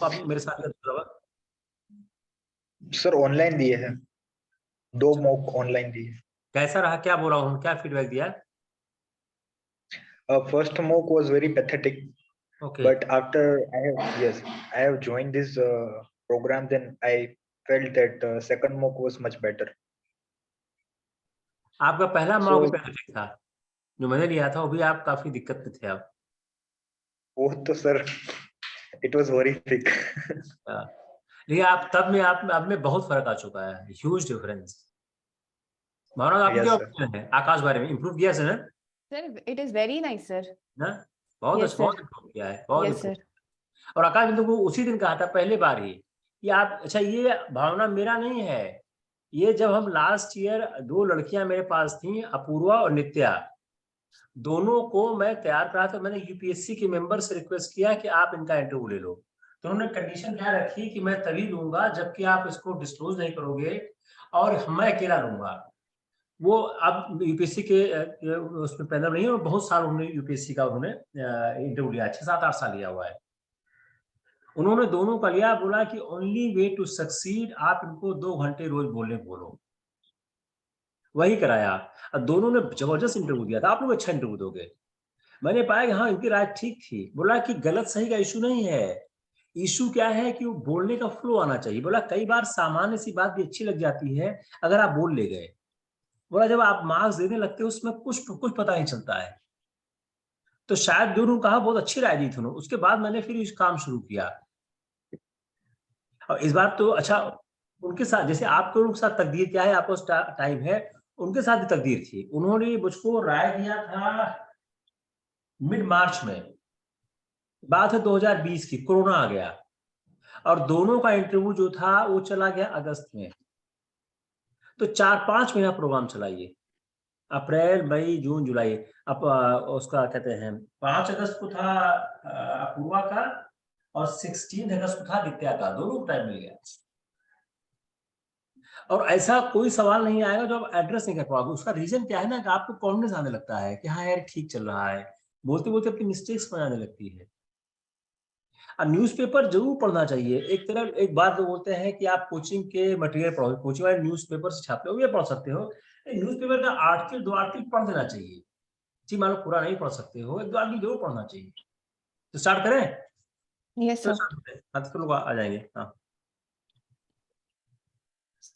आप मेरे साथ दूसरा बार। सर ऑनलाइन दिए हैं, 2 मॉक ऑनलाइन दिए। कैसा रहा, क्या बोला उन्होंने, क्या फीडबैक दिया? First mock was very pathetic, okay but after I have joined this program, then I felt that second mock was much better. आपका पहला So मॉक भी पैथेटिक था, जो मैंने लिया था वो भी आप काफी दिक्कत में थे आप। वो तो सर it was horrific. लेकिन आप तब में आप में बहुत फर्क आ चुका है, ह्यूज डिफरेंस। भावना आपकी Yes क्या sir. ओपिनियन है आकाश बारे में? इम्प्रूव किया sir? Sir, it is very nice, sir. ना बहुत Yes, अच्छा, sir. बहुत इम्प्रूव किया है, बहुत Yes, sir. improve। और आकाश ने तो उसी दिन कहा था पहले बार ही कि आप, अच्छा ये भावना मेरा नहीं है, ये जब हम लास्ट ईयर 2 लड़कियां मेरे पास थी, अपूर्वा और नित्या, दोनों को मैं तैयार करा था। मैंने यूपीएससी के मेंबर से रिक्वेस्ट किया कि आप इनका इंटरव्यू ले लो, तो उन्होंने कंडीशन क्या रखी कि मैं तभी लूंगा जबकि आप इसको डिस्क्लोज नहीं करोगे और मैं अकेला लूंगा। वो अब यूपीएससी के उसमें पैनल नहीं है, बहुत साल उन्होंने यूपीएससी का उन्होंने इंटरव्यू लिया, 6-7-8 साल लिया हुआ है। उन्होंने दोनों का लिया, बोला कि ओनली वे टू सक्सीड, आप इनको 2 घंटे रोज बोलो, वही कराया। और दोनों ने जबरदस्त इंटरव्यू दिया था। आप लोग अच्छा इंटरव्यू दोगे, मैंने पाया कि हाँ इनकी राय ठीक थी। बोला कि गलत सही का इशू नहीं है, इशू क्या है कि वो बोलने का फ्लो आना चाहिए। बोला कई बार सामान्य सी बात भी अच्छी लग जाती है अगर आप बोल ले गए। बोला जब आप मार्क्स देने लगते हो उसमें कुछ पता नहीं चलता है। तो शायद जो उन्होंने कहा बहुत अच्छी राय दी थी उन्होंने। उसके बाद मैंने फिर इस काम शुरू किया, और इस बार तो अच्छा उनके साथ, जैसे आपके उनके साथ तकदीर क्या है, आपको टाइम है, उनके साथ भी तकदीर थी। उन्होंने मुझको राय दिया था मिड मार्च में, बात है 2020 की, कोरोना आ गया और दोनों का इंटरव्यू जो था वो चला गया अगस्त में। तो 4-5 महीना प्रोग्राम चला ये, अप्रैल मई जून जुलाई। अब उसका कहते हैं 5 अगस्त को था अपूर्वा का और 16 अगस्त को था नित्या का, दोनों को टाइम मिल गया। और ऐसा कोई सवाल नहीं आएगा जो आप एड्रेस नहीं कर पाओगे। उसका रीजन क्या है ना कि आपको कॉन्फिडेंस आने लगता है कि हाँ यार ठीक चल रहा है, बोलते बोलते अपनी मिस्टेक्स बनाने लगती है। और न्यूज़पेपर जरूर पढ़ना चाहिए। एक बात जो बोलते हैं कि आप कोचिंग के मटेरियल पढ़ो, कोचिंग वाले न्यूज़पेपर से छापते हो, ये पढ़ सकते हो। न्यूज़पेपर का आर्टिकल 2 आर्टिकल पढ़ देना चाहिए जी, मान लो पूरा नहीं पढ़ सकते हो, 1-2 आर्टिकल जरूर पढ़ना चाहिए। तो स्टार्ट करें? Yes, sir. तो लोग आ जाएंगे। हाँ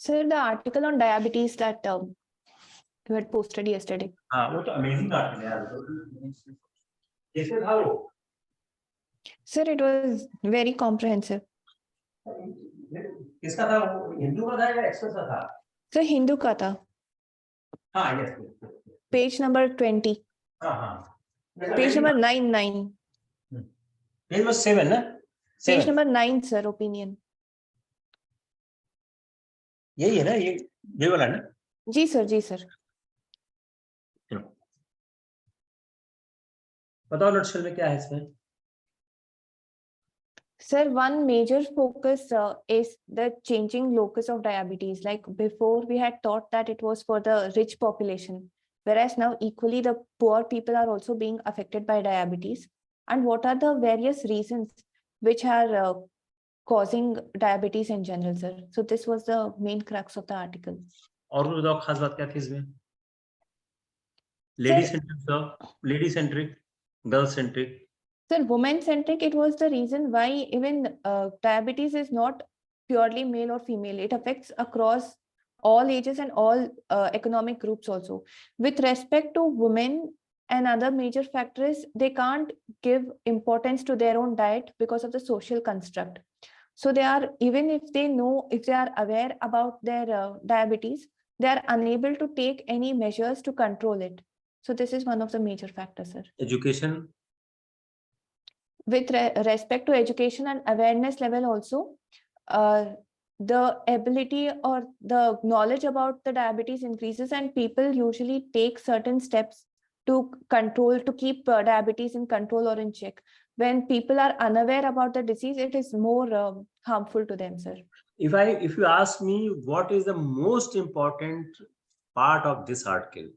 Sir, the article on diabetes that you had posted yesterday. हाँ, वो तो अमेजिंग आर्टिकल है यार, कैसे था वो? Sir, it was very comprehensive. किसका था वो, हिंदू का था या एक्सप्रेस का था? Sir, Hindu का था, हाँ यस, page number 20, हाँ page number 9, पेज नंबर 7 ना, page number 9, sir, opinion. यही है ना, ये वाला ना? जी सर, जी सर। बताओ नटशेल में क्या है इसमें? Sir, one major focus is the changing locus of diabetes. Like before, we had thought that it was for the rich population, whereas now equally the poor people are also being affected by diabetes. And what are the various reasons which are causing diabetes in general, sir? So this was the main crux of the article. और बताओ खास बात क्या थी इसमें? Lady centric, lady centric, girl centric? Sir, women-centric, it was the reason why even diabetes is not purely male or female. It affects across all ages and all economic groups also. With respect to women, another major factor is they can't give importance to their own diet because of the social construct. So they are, even if they know, if they are aware about their diabetes, they are unable to take any measures to control it. So this is one of the major factors, sir. Education? With respect to education and awareness level also, the ability or the knowledge about the diabetes increases, and people usually take certain steps to control, to keep diabetes in control or in check. When people are unaware about the disease, it is more harmful to them, sir. If you ask me what is the most important part of this article,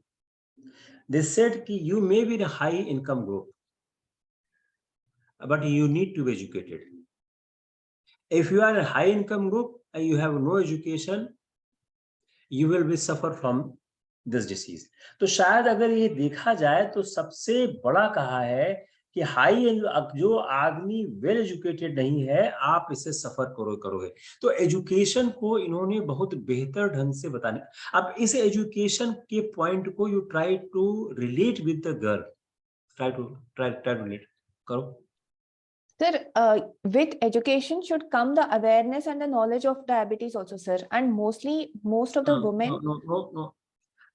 they said कि you may be in a high income group, but you need to be educated. If you are a high income group and you have no education, you will be suffer from this disease. तो शायद अगर ये देखा जाए तो सबसे बड़ा कहा है कि हाई जो आदमी वेल एजुकेटेड नहीं है, आप इससे सफर करोगे। तो एजुकेशन को इन्होंने बहुत बेहतर ढंग से बताने। अब इस एजुकेशन के पॉइंट को you try to relate with the girl, try to relate करो। Sir, with education should come the awareness and the knowledge of diabetes also, sir. And most of the women. No.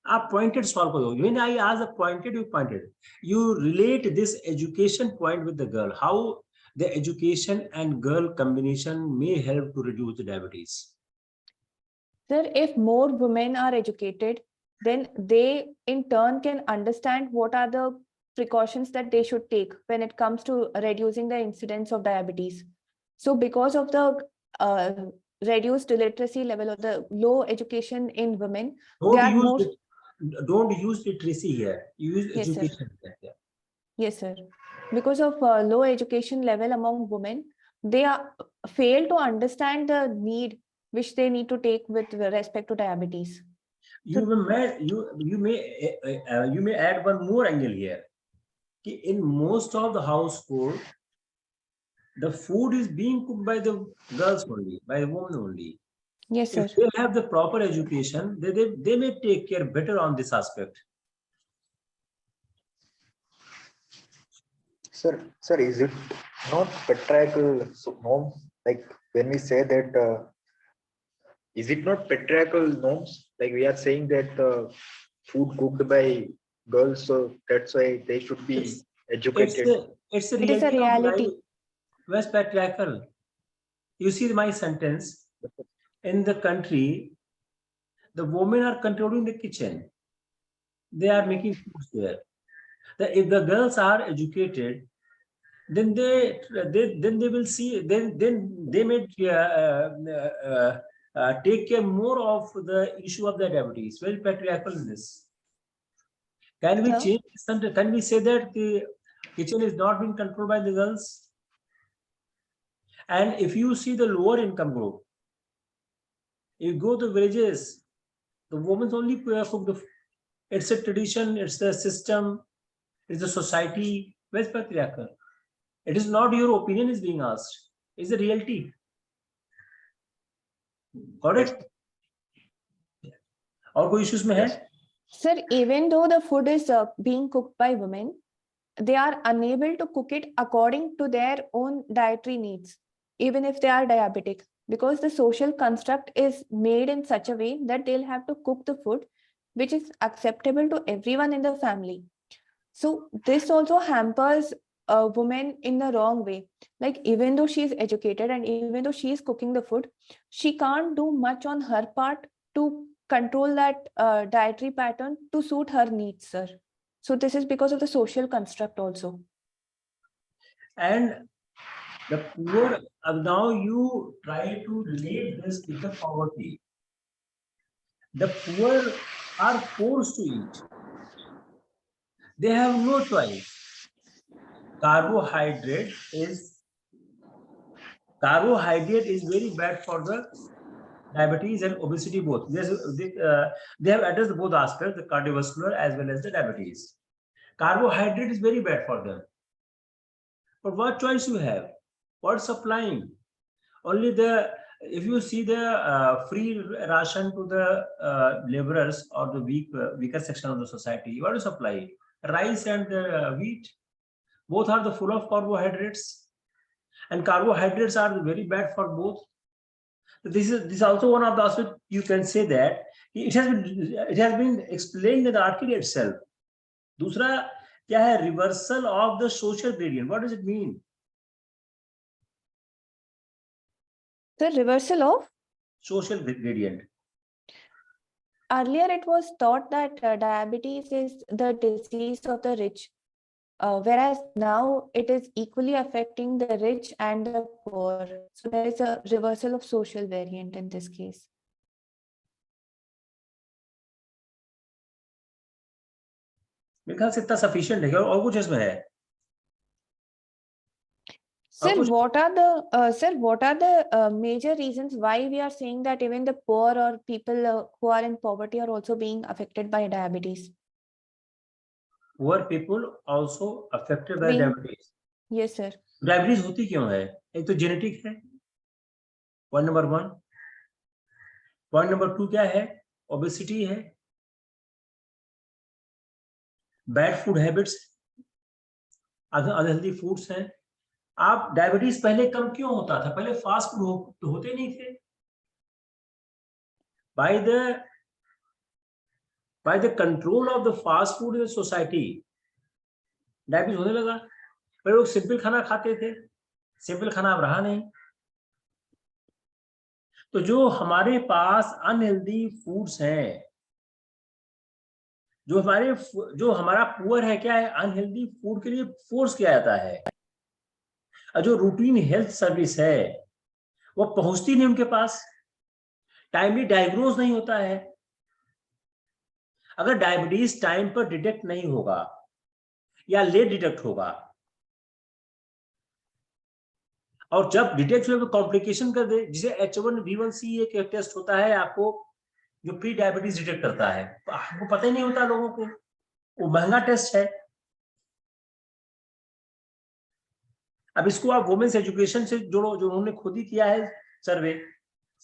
आप pointed solve करो। When I ask a pointed, you pointed. You relate this education point with the girl. How the education and girl combination may help to reduce the diabetes. Sir, if more women are educated, then they in turn can understand what are the precautions that they should take when it comes to reducing the incidence of diabetes. So because of the reduced literacy level or the low education in women, Don't use literacy here. Use Yes, education. Yes, sir. Because of low education level among women, they fail to understand the need which they need to take with respect to diabetes. You may add one more angle here. In most of the household, the food is being cooked by the girls only, by the women only. Yes, sir. If they have the proper education, they may take care better on this aspect. Sir, is it not patriarchal norms? Like when we say that, is it not patriarchal norms? Like we are saying that food cooked by girls, so that's why they should be educated. It's a It is a reality. West patriarchal. You see my sentence. In the country, the women are controlling the kitchen. They are making food there. If the girls are educated, then they will see. Then they may take care more of the issue of the diabetes. Very patriarchal in this. Can we change this? Can we say that the kitchen is not being controlled by the girls? And if you see the lower income group, you go to villages, the women only cook the food. It's a tradition, it's the system, it's the society. Where's patriarchal? It is not your opinion is being asked. It's the reality. Correct? और कोई issues में है? Sir, even though the food is being cooked by women, they are unable to cook it according to their own dietary needs, even if they are diabetic, because the social construct is made in such a way that they'll have to cook the food which is acceptable to everyone in the family. So this also hampers a woman in the wrong way. Like even though she is educated and even though she is cooking the food, she can't do much on her part to control that dietary pattern to suit her needs, sir. So this is because of the social construct also. And the poor, now you try to relate this with the poverty. The poor are forced to eat. They have no choice. Carbohydrate is very bad for the diabetes and obesity both. They have addressed both aspects, the cardiovascular as well as the diabetes. Carbohydrate is very bad for them. But what choice you have? What supplying? Only if you see the free ration to the laborers or the weaker section of the society, what do you supply? Rice and wheat. Both are the full of carbohydrates, and carbohydrates are very bad for both. This is also one of the aspects you can say that it has been explained in the article itself. दूसरा क्या है? Reversal of the social gradient. What does it mean? The reversal of social gradient. Earlier, it was thought that diabetes is the disease of the rich, whereas now it is equally affecting the rich and the poor. So there is a reversal of social variant in this case. मेरे ख्याल से इतना sufficient है और कुछ इसमें है? Sir, what are the major reasons why we are saying that even the poor or people who are in poverty are also being affected by diabetes? Poor people also affected by Being- diabetes. Yes, sir. Diabetes होती क्यों है? एक तो genetic है, point number 1. Point number 2 क्या है? Obesity है, bad food habits, unhealthy foods हैं. आप डायबिटीज पहले कम क्यों होता था? पहले फास्ट फूड होते नहीं थे. by the control of the fast food in society, diabetes होने लगा. पहले लोग सिंपल खाना खाते थे, सिंपल खाना अब रहा नहीं. तो जो हमारे पास अनहेल्दी फूड्स हैं, जो हमारा पुअर है, क्या है? अनहेल्दी फूड के लिए फोर्स किया जाता है. और जो रूटीन हेल्थ सर्विस है वो पहुंचती नहीं उनके पास, टाइमली डायग्नोज नहीं होता है. अगर डायबिटीज टाइम पर डिटेक्ट नहीं होगा या लेट डिटेक्ट होगा, और जब डिटेक्ट हुए तो कॉम्प्लिकेशन कर दे, जिसे H1B1C एक टेस्ट होता है आपको, जो प्री डायबिटीज डिटेक्ट करता है. आपको पता ही नहीं होता लोगों को, वो महंगा टेस्ट है. अब इसको आप वुमेन्स एजुकेशन से जोड़ो, जो उन्होंने खुद ही किया है सर्वे.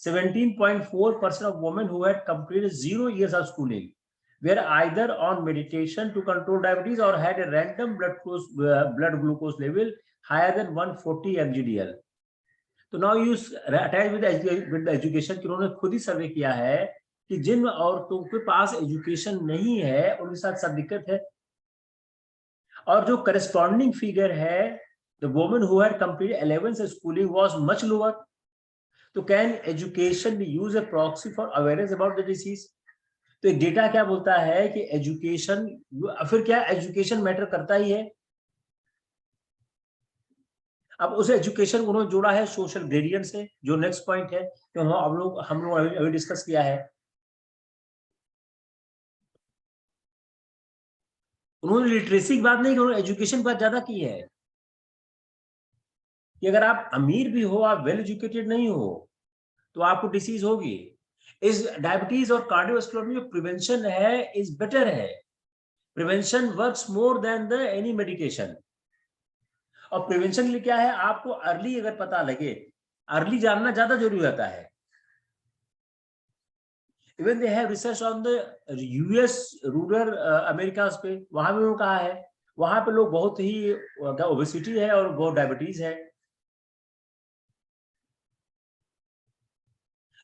17.4% of women who had completed 0 years of schooling were either on medication to control diabetes or had a random blood glucose level higher than 140 mgdl. तो now you attach with the education कि उन्होंने खुद ही सर्वे किया है कि जिन औरतों के पास education नहीं है उनके साथ सब दिक्कत है. और जो करस्पॉन्डिंग फिगर है, the woman who had completed 11th schooling was much lower. तो can education be used as a proxy for awareness about the disease? तो एक डेटा क्या बोलता है कि एजुकेशन, फिर क्या एजुकेशन मैटर करता ही है. अब उस एजुकेशन को उन्होंने जोड़ा है सोशल ग्रेडियंट से, जो नेक्स्ट पॉइंट है तो हम लोग अभी डिस्कस किया है. उन्होंने लिटरेसी की बात नहीं की, उन्होंने एजुकेशन की बात ज्यादा की है कि अगर आप अमीर भी हो, आप वेल एजुकेटेड नहीं हो, तो आपको डिसीज होगी. इस डायबिटीज और कार्डियोवास्कुलर में जो प्रिवेंशन है इज बेटर है. Prevention works more than the any medication. और प्रिवेंशन के लिए क्या है? आपको अर्ली अगर पता लगे, अर्ली जानना ज्यादा जरूरी होता है. Even they have research on the US rural America's पे, वहां भी उन्होंने कहा है वहां पे लोग बहुत ही ओबेसिटी है और बहुत डायबिटीज है.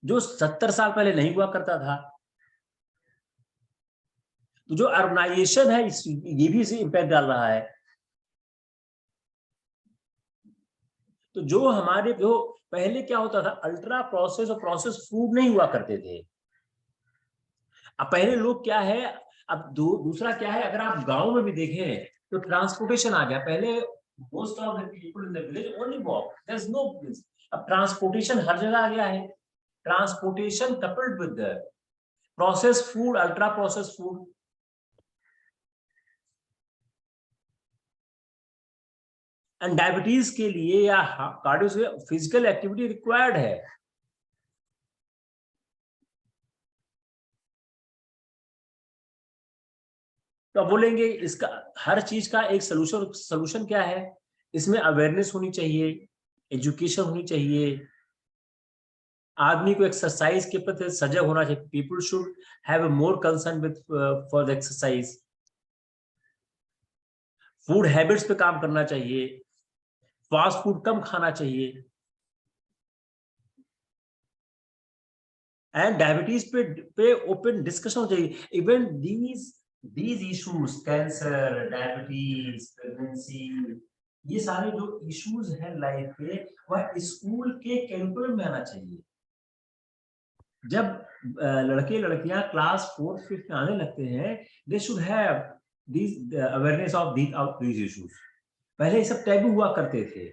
जो 70 साल पहले नहीं हुआ करता था. तो जो अर्बनाइजेशन है ये भी इसे इंपैक्ट डाल रहा है. तो जो हमारे जो पहले क्या होता था, अल्ट्रा प्रोसेस और प्रोसेस फूड नहीं हुआ करते थे. अब पहले लोग क्या है, अब दूसरा क्या है, अगर आप गांव में भी देखें तो ट्रांसपोर्टेशन आ गया. पहले most of the people in the village only walk, there is no. अब ट्रांसपोर्टेशन हर जगह आ गया है. Transportation coupled with the process food, ultra process food. And diabetes के लिए या कार्डियो से फिजिकल एक्टिविटी रिक्वायर्ड है. तो बोलेंगे इसका हर चीज का एक सोल्यूशन क्या है? इसमें अवेयरनेस होनी चाहिए, एजुकेशन होनी चाहिए, आदमी को एक्सरसाइज के प्रति सजग होना चाहिए. People should have a more concern with for the exercise. Food habits पे काम करना चाहिए, फास्ट फूड कम खाना चाहिए. एंड डायबिटीज पे ओपन डिस्कशन हो चाहिए. Even these issues, cancer, diabetes, pregnancy, ये सारे जो इश्यूज हैं लाइफ के, वह स्कूल के करिकुलम में आना चाहिए. जब लड़के लड़कियां क्लास 4th 5th में आने लगते हैं, they should have this awareness of these issues. पहले ये सब टैबू हुआ करते थे.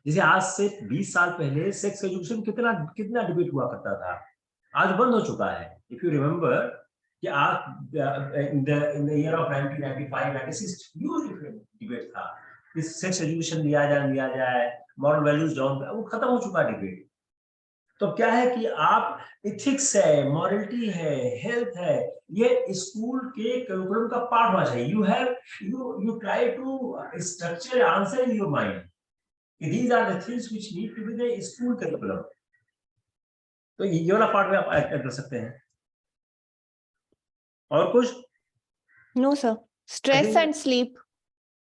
जैसे आज से 20 साल पहले सेक्स एजुकेशन कितना डिबेट हुआ करता था, आज बंद हो चुका है. इफ यू रिमेम्बर कि आज in the year of 1995 96 huge debate था. कि सेक्स एजुकेशन लिया जाए, मॉरल वैल्यूज डाउन, वो खत्म हो चुका डिबेट। तो क्या है कि आप इथिक्स है, मॉरलिटी है, हेल्थ है, ये स्कूल के करिकुलम का पार्ट होना चाहिए। You try to structure answer in your mind, these are the things which need to be the school curriculum। तो ये वाला पार्ट में आप ऐड कर सकते हैं। और कुछ? No, sir. Stress and sleep.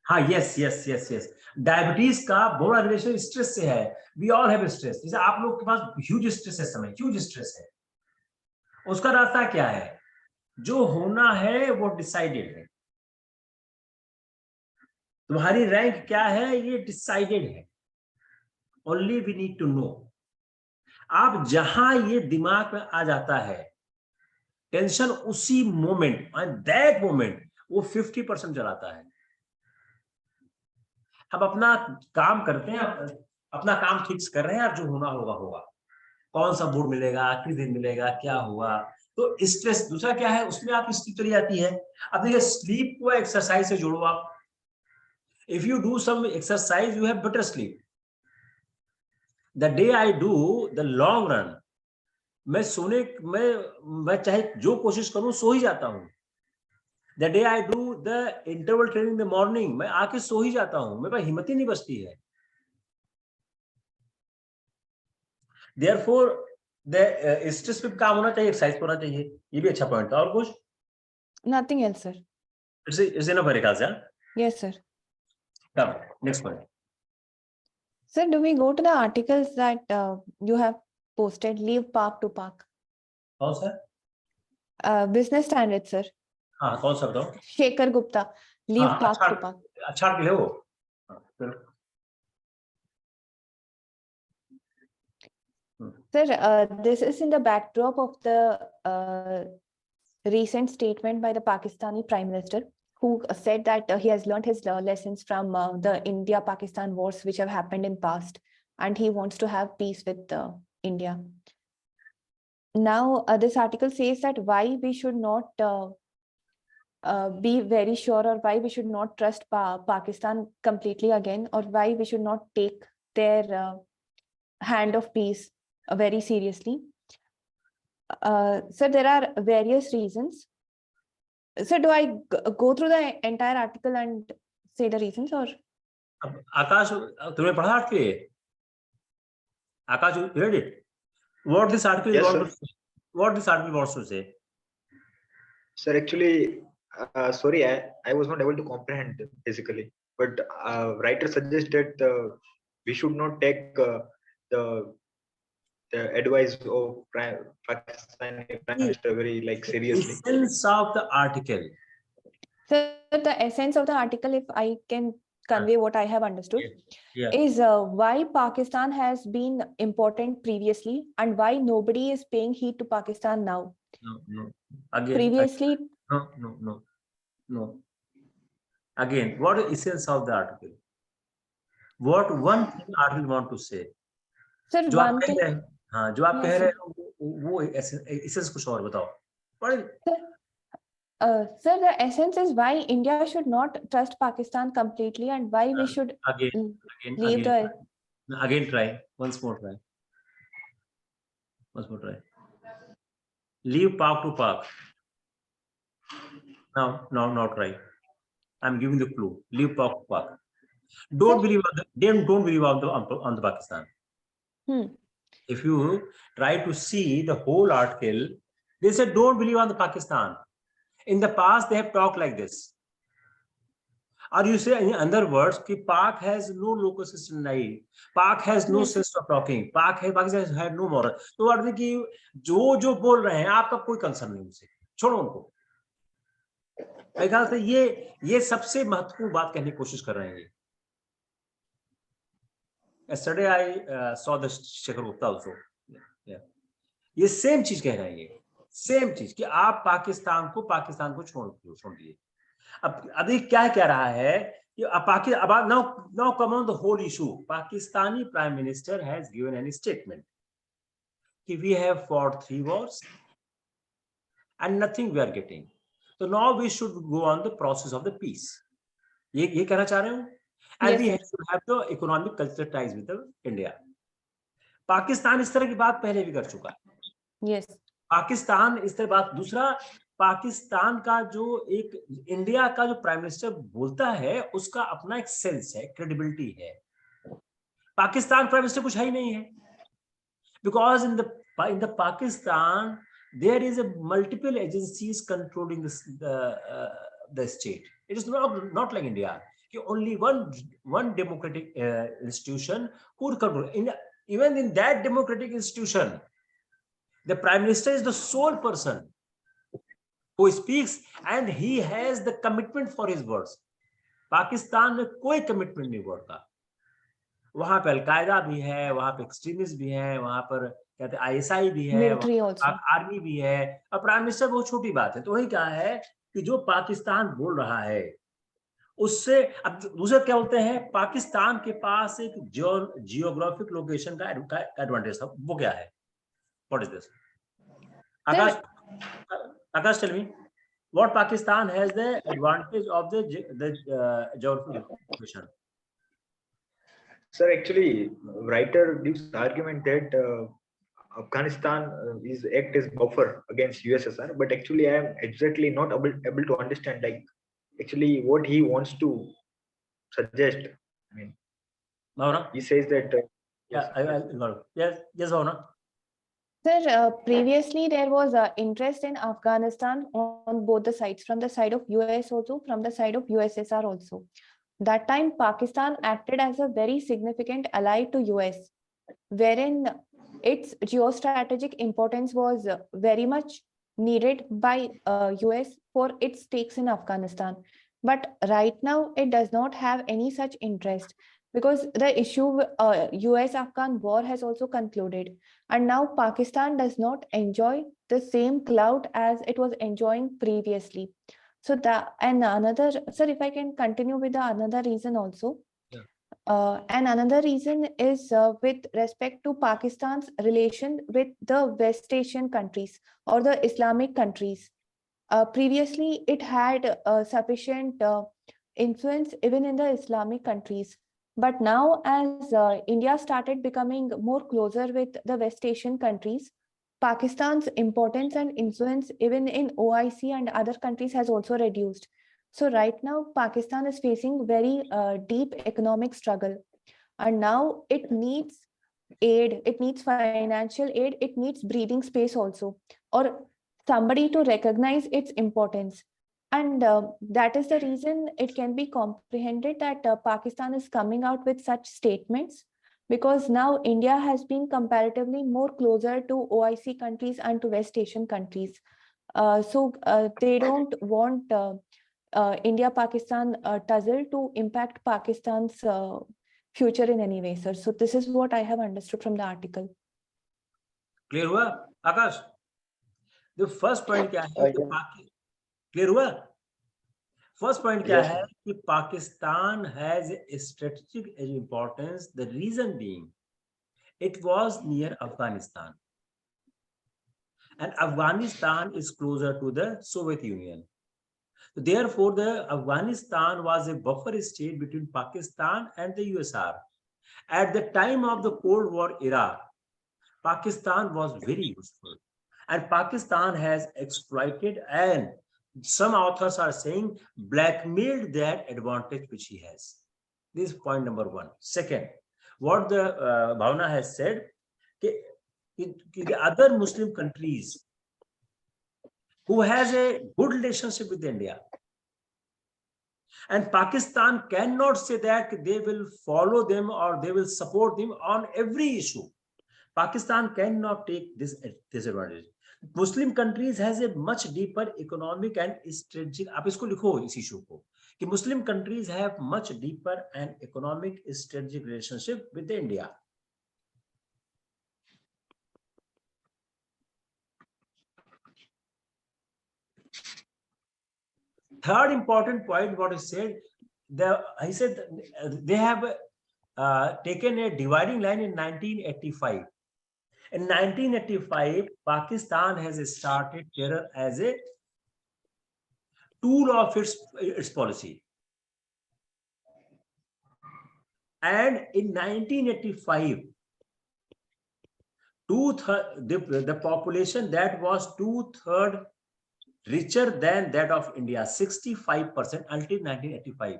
हाँ, यस। डायबिटीज का बड़ा रिलेशन स्ट्रेस से है। We all have stress. जैसे आप लोग के पास ह्यूज स्ट्रेस है, समय ह्यूज स्ट्रेस है। उसका रास्ता क्या है? जो होना है वो डिसाइडेड है। तुम्हारी रैंक क्या है ये डिसाइडेड है। Only we need to know. आप जहां ये दिमाग में आ जाता है टेंशन, उसी मोमेंट दैट मोमेंट वो 50% चलाता है। हम अपना काम करते हैं, अपना काम फिक्स कर रहे हैं, जो होना होगा होगा। कौन सा बोर्ड मिलेगा, किस दिन मिलेगा, क्या हुआ। तो स्ट्रेस दूसरा क्या है, उसमें आप स्लीप चली जाती है। अब देखिए स्लीप को एक्सरसाइज से जोड़ो आप। If you do some exercise you have better sleep. The day I do the long run, मैं सोने मैं चाहे जो कोशिश करूं सो ही जाता हूं। The day I do the interval training in the morning, मैं आके सो ही जाता हूं, मेरे पास हिम्मत ही नहीं बचती है। देयरफॉर द स्ट्रेस पे काम होना चाहिए, एक्सरसाइज होना चाहिए। ये भी अच्छा पॉइंट था। और कुछ? Nothing else, sir. It's enough मेरे ख्याल से। Yes, sir. Next point. Sir, do we go to the articles that you have posted? Leave park to park. कौन सा? Business standards, sir. हाँ, कौन सा बताओ? Shekhar Gupta. Leave हाँ, park to park. अच्छा है वो। हाँ, चलो। Sir, this is in the backdrop of the recent statement by the Pakistani Prime Minister, who said that he has learned his lessons from the India-Pakistan wars which have happened in past, and he wants to have peace with India. Now, this article says that why we should not be very sure, or why we should not trust Pakistan completely again, or why we should not take their hand of peace very seriously. So there are various reasons. So do I go through the entire article and say the reasons, or? आकाश, तुमने पढ़ा article? Akash, you read it? What this article Yes, wants to say? What this article wants to say? Sir, actually, sorry, I was not able to comprehend basically, but writer suggested we should not take the advice of Pakistani Prime Minister very seriously. Essence of the article. So the essence of the article, if I can convey what I have understood, is why Pakistan has been important previously and why nobody is paying heed to Pakistan now. No. Again. Previously. No. Again, what is essence of the article? What one thing article want to say? Sir, जो one आप thing. कह रहे हैं, हाँ, जो आप कह रहे हैं वो essence कुछ और बताओ। Sir, the essence is why India should not trust Pakistan completely and why we should leave the. Again, try. Once more try. Leave park to park. Now try. I'm giving the clue. Leave park to park. Don't believe on the Pakistan. If you try to see the whole article, they said don't believe on the Pakistan. In the past, they have talked like this. Or you say in other words, कि Pak has no local system नहीं, Pak has no sense of talking, Pakistan has no moral. तो what है कि जो बोल रहे हैं आपका कोई कंसर्न नहीं उनसे, छोड़ो उनको। मेरे ख्याल से ये सबसे महत्वपूर्ण बात कहने की कोशिश कर रहे हैं। Yesterday I saw the Shekhar Gupta also. ये सेम चीज कह रहे हैं, ये सेम चीज कि आप पाकिस्तान को छोड़ दिए। अब अभी क्या कह रहा है कि now come on the whole issue. Pakistani Prime Minister has given any statement कि we have fought 3 wars and nothing we are getting. So now we should go on the process of the peace. ये कहना चाह रहे हो। and we Yes, should have the economic cultural ties with the India. Pakistan इस तरह की बात पहले भी कर चुका है. yes, पाकिस्तान इस तरह बात. दूसरा, पाकिस्तान का जो एक इंडिया का जो प्राइम मिनिस्टर बोलता है उसका अपना एक सेंस है, क्रेडिबिलिटी है. पाकिस्तान प्राइम मिनिस्टर कुछ है ही नहीं है, because in the Pakistan there is a multiple agencies controlling this the state. It is not like India. Only one democratic institution could control. Even in that democratic institution, the prime minister is the sole person who speaks, and he has the commitment for his words. Pakistan में कोई commitment नहीं word का. वहां पे al Qaeda भी है, वहां पे एक्सट्रीमिस्ट भी है, वहां पर कहते हैं ISI भी है, military also. आर्मी भी है, और प्राइम मिनिस्टर बहुत छोटी बात है. तो वही कहा है कि जो पाकिस्तान बोल रहा है उससे. अब दूसरे क्या बोलते हैं, पाकिस्तान के पास एक जियोग्राफिक लोकेशन का एडवांटेज था. वो क्या है? What is this? Akash tell me what Pakistan has the advantage of the geographic location. Sir, actually, writer gives the argument that Afghanistan is act as buffer against USSR, but actually I am exactly not able to understand like actually what he wants to suggest. I mean, Bhavana? he says that Yes, Bhavana. Sir, previously there was interest in Afghanistan on both the sides, from the side of US also, from the side of USSR also. That time Pakistan acted as a very significant ally to US, wherein its geostrategic importance was very much needed by US for its stakes in Afghanistan. But right now it does not have any such interest, because the issue US-Afghan war has also concluded, and now Pakistan does not enjoy the same clout as it was enjoying previously. So that, and another, sir, if I can continue with the another reason also. Yeah. And another reason is with respect to Pakistan's relation with the West Asian countries or the Islamic countries. Previously, it had sufficient influence even in the Islamic countries. But now, as India started becoming more closer with the West Asian countries, Pakistan's importance and influence even in OIC and other countries has also reduced. So right now, Pakistan is facing very deep economic struggle. And now it needs aid, it needs financial aid, it needs breathing space also, or somebody to recognize its importance. And that is the reason it can be comprehended that Pakistan is coming out with such statements, because now India has been comparatively more closer to OIC countries and to West Asian countries. So they don't want India-Pakistan tussle to impact Pakistan's future in any way, sir. So this is what I have understood from the article. Clear हुआ आकाश? The first point क्या है कि clear हुआ? First point क्या है कि Pakistan has a strategic importance. The reason being, it was near Afghanistan, and Afghanistan is closer to the Soviet Union. Therefore, the Afghanistan was a buffer state between Pakistan and the USSR. At the time of the Cold War era, Pakistan was very useful, and Pakistan has exploited, and some authors are saying blackmailed that advantage which he has. This is point number one. Second, what the Bhavana has said, the other Muslim countries who has a good relationship with India, and Pakistan cannot say that they will follow them or they will support them on every issue. Pakistan cannot take this disadvantage. Muslim countries has a much deeper economic and strategic. आप इसको लिखो इस issue को कि Muslim countries have much deeper and economic strategic relationship with India. Third important point, what he said, he said they have taken a dividing line in 1985. In 1985, Pakistan has started terror as a tool of its policy. And in 1985, the population that was 2/3 richer than that of India, 65% until 1985.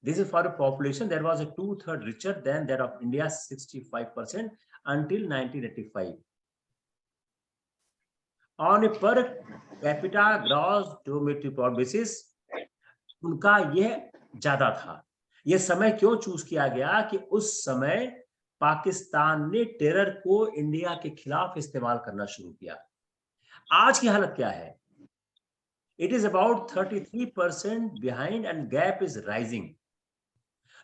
This is for a population that was a 2/3 richer than that of India, 65% until 1985. On a per capita gross domestic product basis, उनका यह ज्यादा था। यह समय क्यों choose किया गया कि उस समय पाकिस्तान ने टेरर को इंडिया के खिलाफ इस्तेमाल करना शुरू किया। आज की हालत क्या है? It is about 33% behind and gap is rising.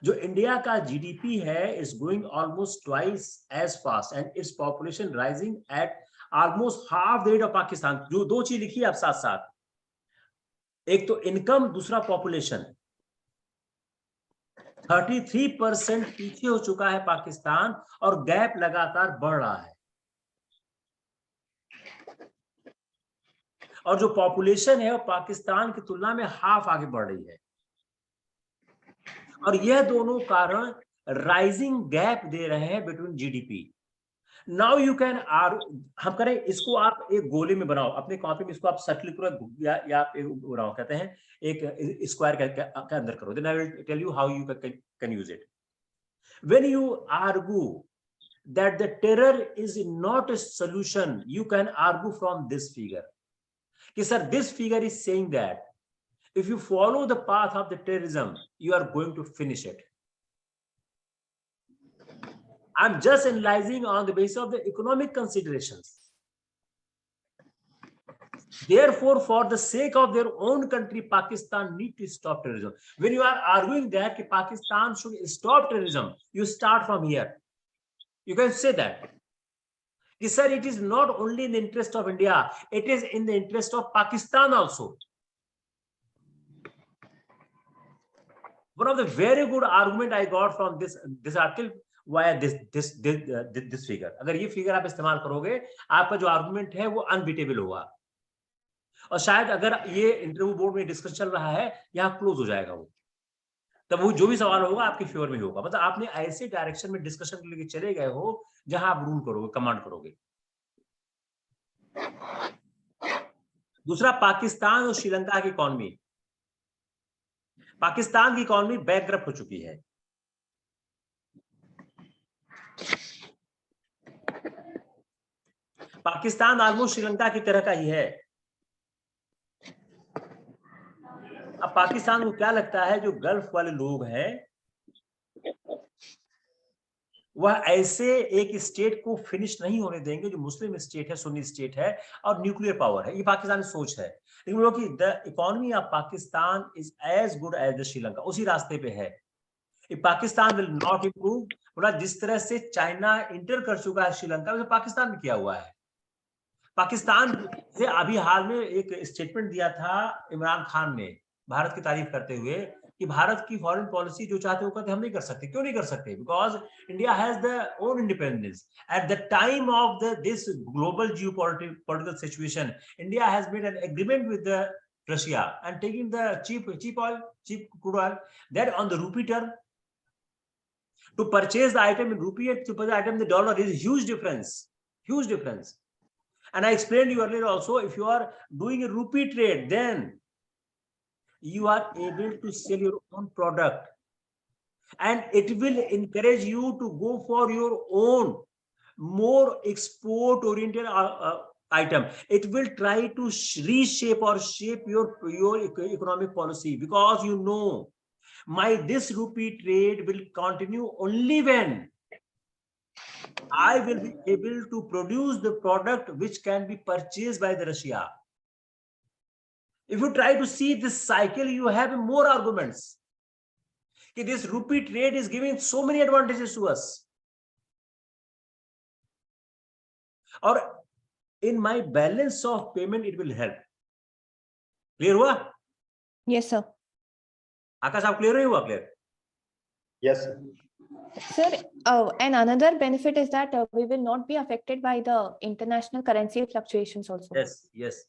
जो इंडिया का जीडीपी है is going almost twice as fast and its population rising at almost half the rate of Pakistan. जो दो चीज लिखी है आप साथ साथ, एक तो इनकम, दूसरा पॉपुलेशन। 33% पीछे हो चुका है पाकिस्तान और गैप लगातार बढ़ रहा है। और जो पॉपुलेशन है वो पाकिस्तान की तुलना में हाफ आगे बढ़ रही है। और यह दोनों कारण राइजिंग गैप दे रहे हैं between GDP. Now you can हम करें इसको, आप एक गोले में बनाओ अपने कॉपी में, इसको आप सर्कल करो या आप बनाओ, कहते हैं एक स्क्वायर के अंदर करो। Then I will tell you how you can use it. When you argue that the terror is not a solution, you can argue from this figure. कि sir, this figure is saying that if you follow the path of the terrorism, you are going to finish it. I'm just analyzing on the basis of the economic considerations. Therefore, for the sake of their own country, Pakistan need to stop terrorism. When you are arguing that कि Pakistan should stop terrorism, you start from here. You can say that. Yes, sir, it is not only in the interest of India, it is in the interest of Pakistan also. One of the very good argument I got from this article via this figure. अगर ये figure आप इस्तेमाल करोगे, आपका जो argument है वो unbeatable होगा। और शायद अगर ये इंटरव्यू बोर्ड में डिस्कस चल रहा है, यहाँ क्लोज हो जाएगा वो। तब वो जो भी सवाल होगा आपके फेवर में होगा। मतलब आपने ऐसे डायरेक्शन में डिस्कशन के लिए चले गए हो जहां आप रूल करोगे, कमांड करोगे। दूसरा, पाकिस्तान और श्रीलंका की इकोनॉमी। पाकिस्तान की इकोनॉमी बैकअप हो चुकी है। पाकिस्तान ऑलमोस्ट श्रीलंका की तरह का ही है। अब पाकिस्तान को क्या लगता है, जो गल्फ वाले लोग हैं वह ऐसे एक स्टेट को फिनिश नहीं होने देंगे जो मुस्लिम स्टेट है, सुन्नी स्टेट है और न्यूक्लियर पावर है। ये पाकिस्तान की सोच है। लेकिन लोग की the economy of Pakistan is as good as the Sri Lanka, उसी रास्ते पे है। Pakistan will not improve. बोला जिस तरह से चाइना इंटर कर चुका है श्रीलंका, वैसे पाकिस्तान में किया हुआ है। पाकिस्तान से अभी हाल में एक स्टेटमेंट दिया था इमरान खान ने भारत की तारीफ करते हुए कि भारत की फॉरेन पॉलिसी जो चाहते हो कहते हम नहीं कर सकते। क्यों नहीं कर सकते? Because India has the own independence at the time of this global geopolitical situation. India has made an agreement with Russia and taking the cheap crude oil that on the rupee term. To purchase the item in rupee and to purchase the item in the dollar is a huge difference. Huge difference. And I explained to you earlier also, if you are doing a rupee trade, then you are able to sell your own product and it will encourage you to go for your own more export oriented item. It will try to reshape or shape your economic policy, because you know this rupee trade will continue only when I will be able to produce the product which can be purchased by the Russia. If you try to see this cycle, you have more arguments. This rupee trade is giving so many advantages to us. Or in my balance of payment, it will help. Clear हुआ? Yes, sir. आकाश, आप clear हुआ? Clear? Yes, sir. Sir, and another benefit is that we will not be affected by the international currency fluctuations also. Yes.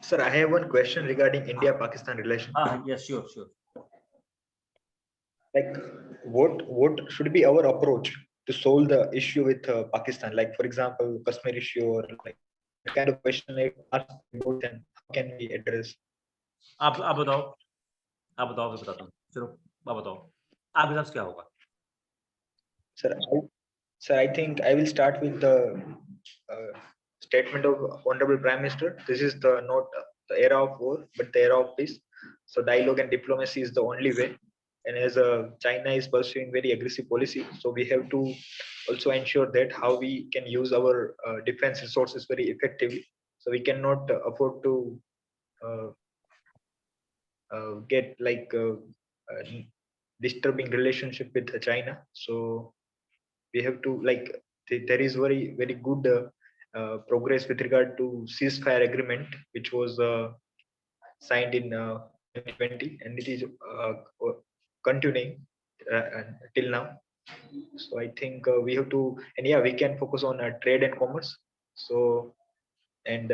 Sir, I have one question regarding India-Pakistan relation. Yes, sure. like what should be our approach to solve the issue with Pakistan? Like for example, Kashmir issue, or like what kind of question I ask about, and how can we address? आप बताओ, आप बताओ, मैं बताता हूँ. चलो आप बताओ, आप हिसाब से क्या होगा? Sir, I think I will start with the statement of Honorable Prime Minister. This is the not the era of war, but the era of peace. So dialogue and diplomacy is the only way. And as China is pursuing very aggressive policy, so we have to also ensure that how we can use our defense resources very effectively. So we cannot afford to uh, get like disturbing relationship with China. So we have to like there is very good progress with regard to ceasefire agreement, which was signed in 2020, and it is continuing till now. So I think we have to, and yeah, we can focus on trade and commerce. So and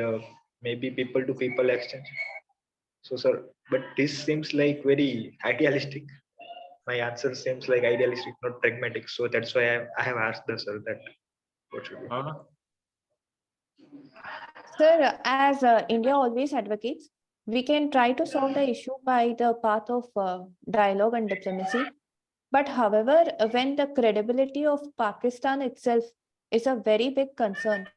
maybe people to people exchange. So sir, but this seems like very idealistic. My answer seems like idealistic, not pragmatic. So that's why I have asked the sir that what should we? Sir, as India always advocates, we can try to solve the issue by the path of dialogue and diplomacy. But however, when the credibility of Pakistan itself is a very big concern,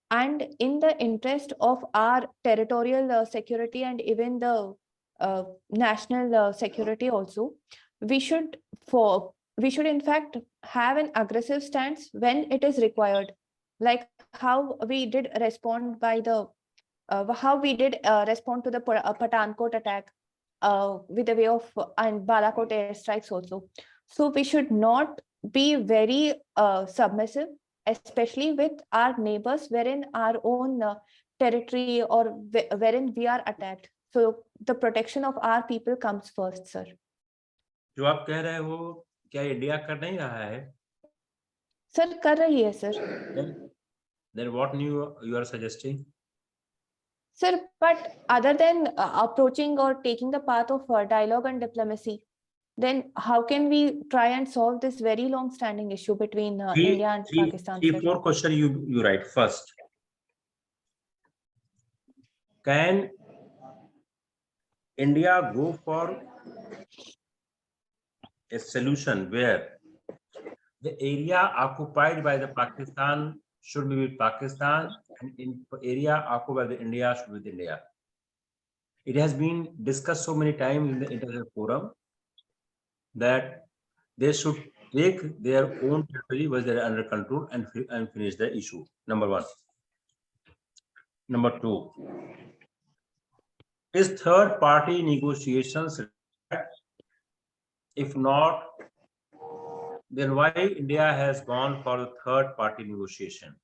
and in the interest of our territorial security and even the national security also, we should in fact have an aggressive stance when it is required, like how we did respond by the respond to the Pathankot attack with the way of and Balakot airstrikes also. So we should not be very submissive, especially with our neighbors, wherein our own territory or wherein we are attacked. So the protection of our people comes first, sir. जो आप कह रहे हो, क्या India कर नहीं रहा है? सर कर रही है sir. Then what new you are suggesting? Sir, but other than approaching or taking the path of dialogue and diplomacy, then how can we try and solve this very long-standing issue between India and Pakistan? Three, four question you write first. Can India go for a solution where the area occupied by the Pakistan should be with Pakistan, and in area occupied by the India should be with India? It has been discussed so many times in the international forum that they should take their own territory which they are under control and finish the issue. Number one. Number two, is third party negotiations required? If not, then why India has gone for the third party negotiation?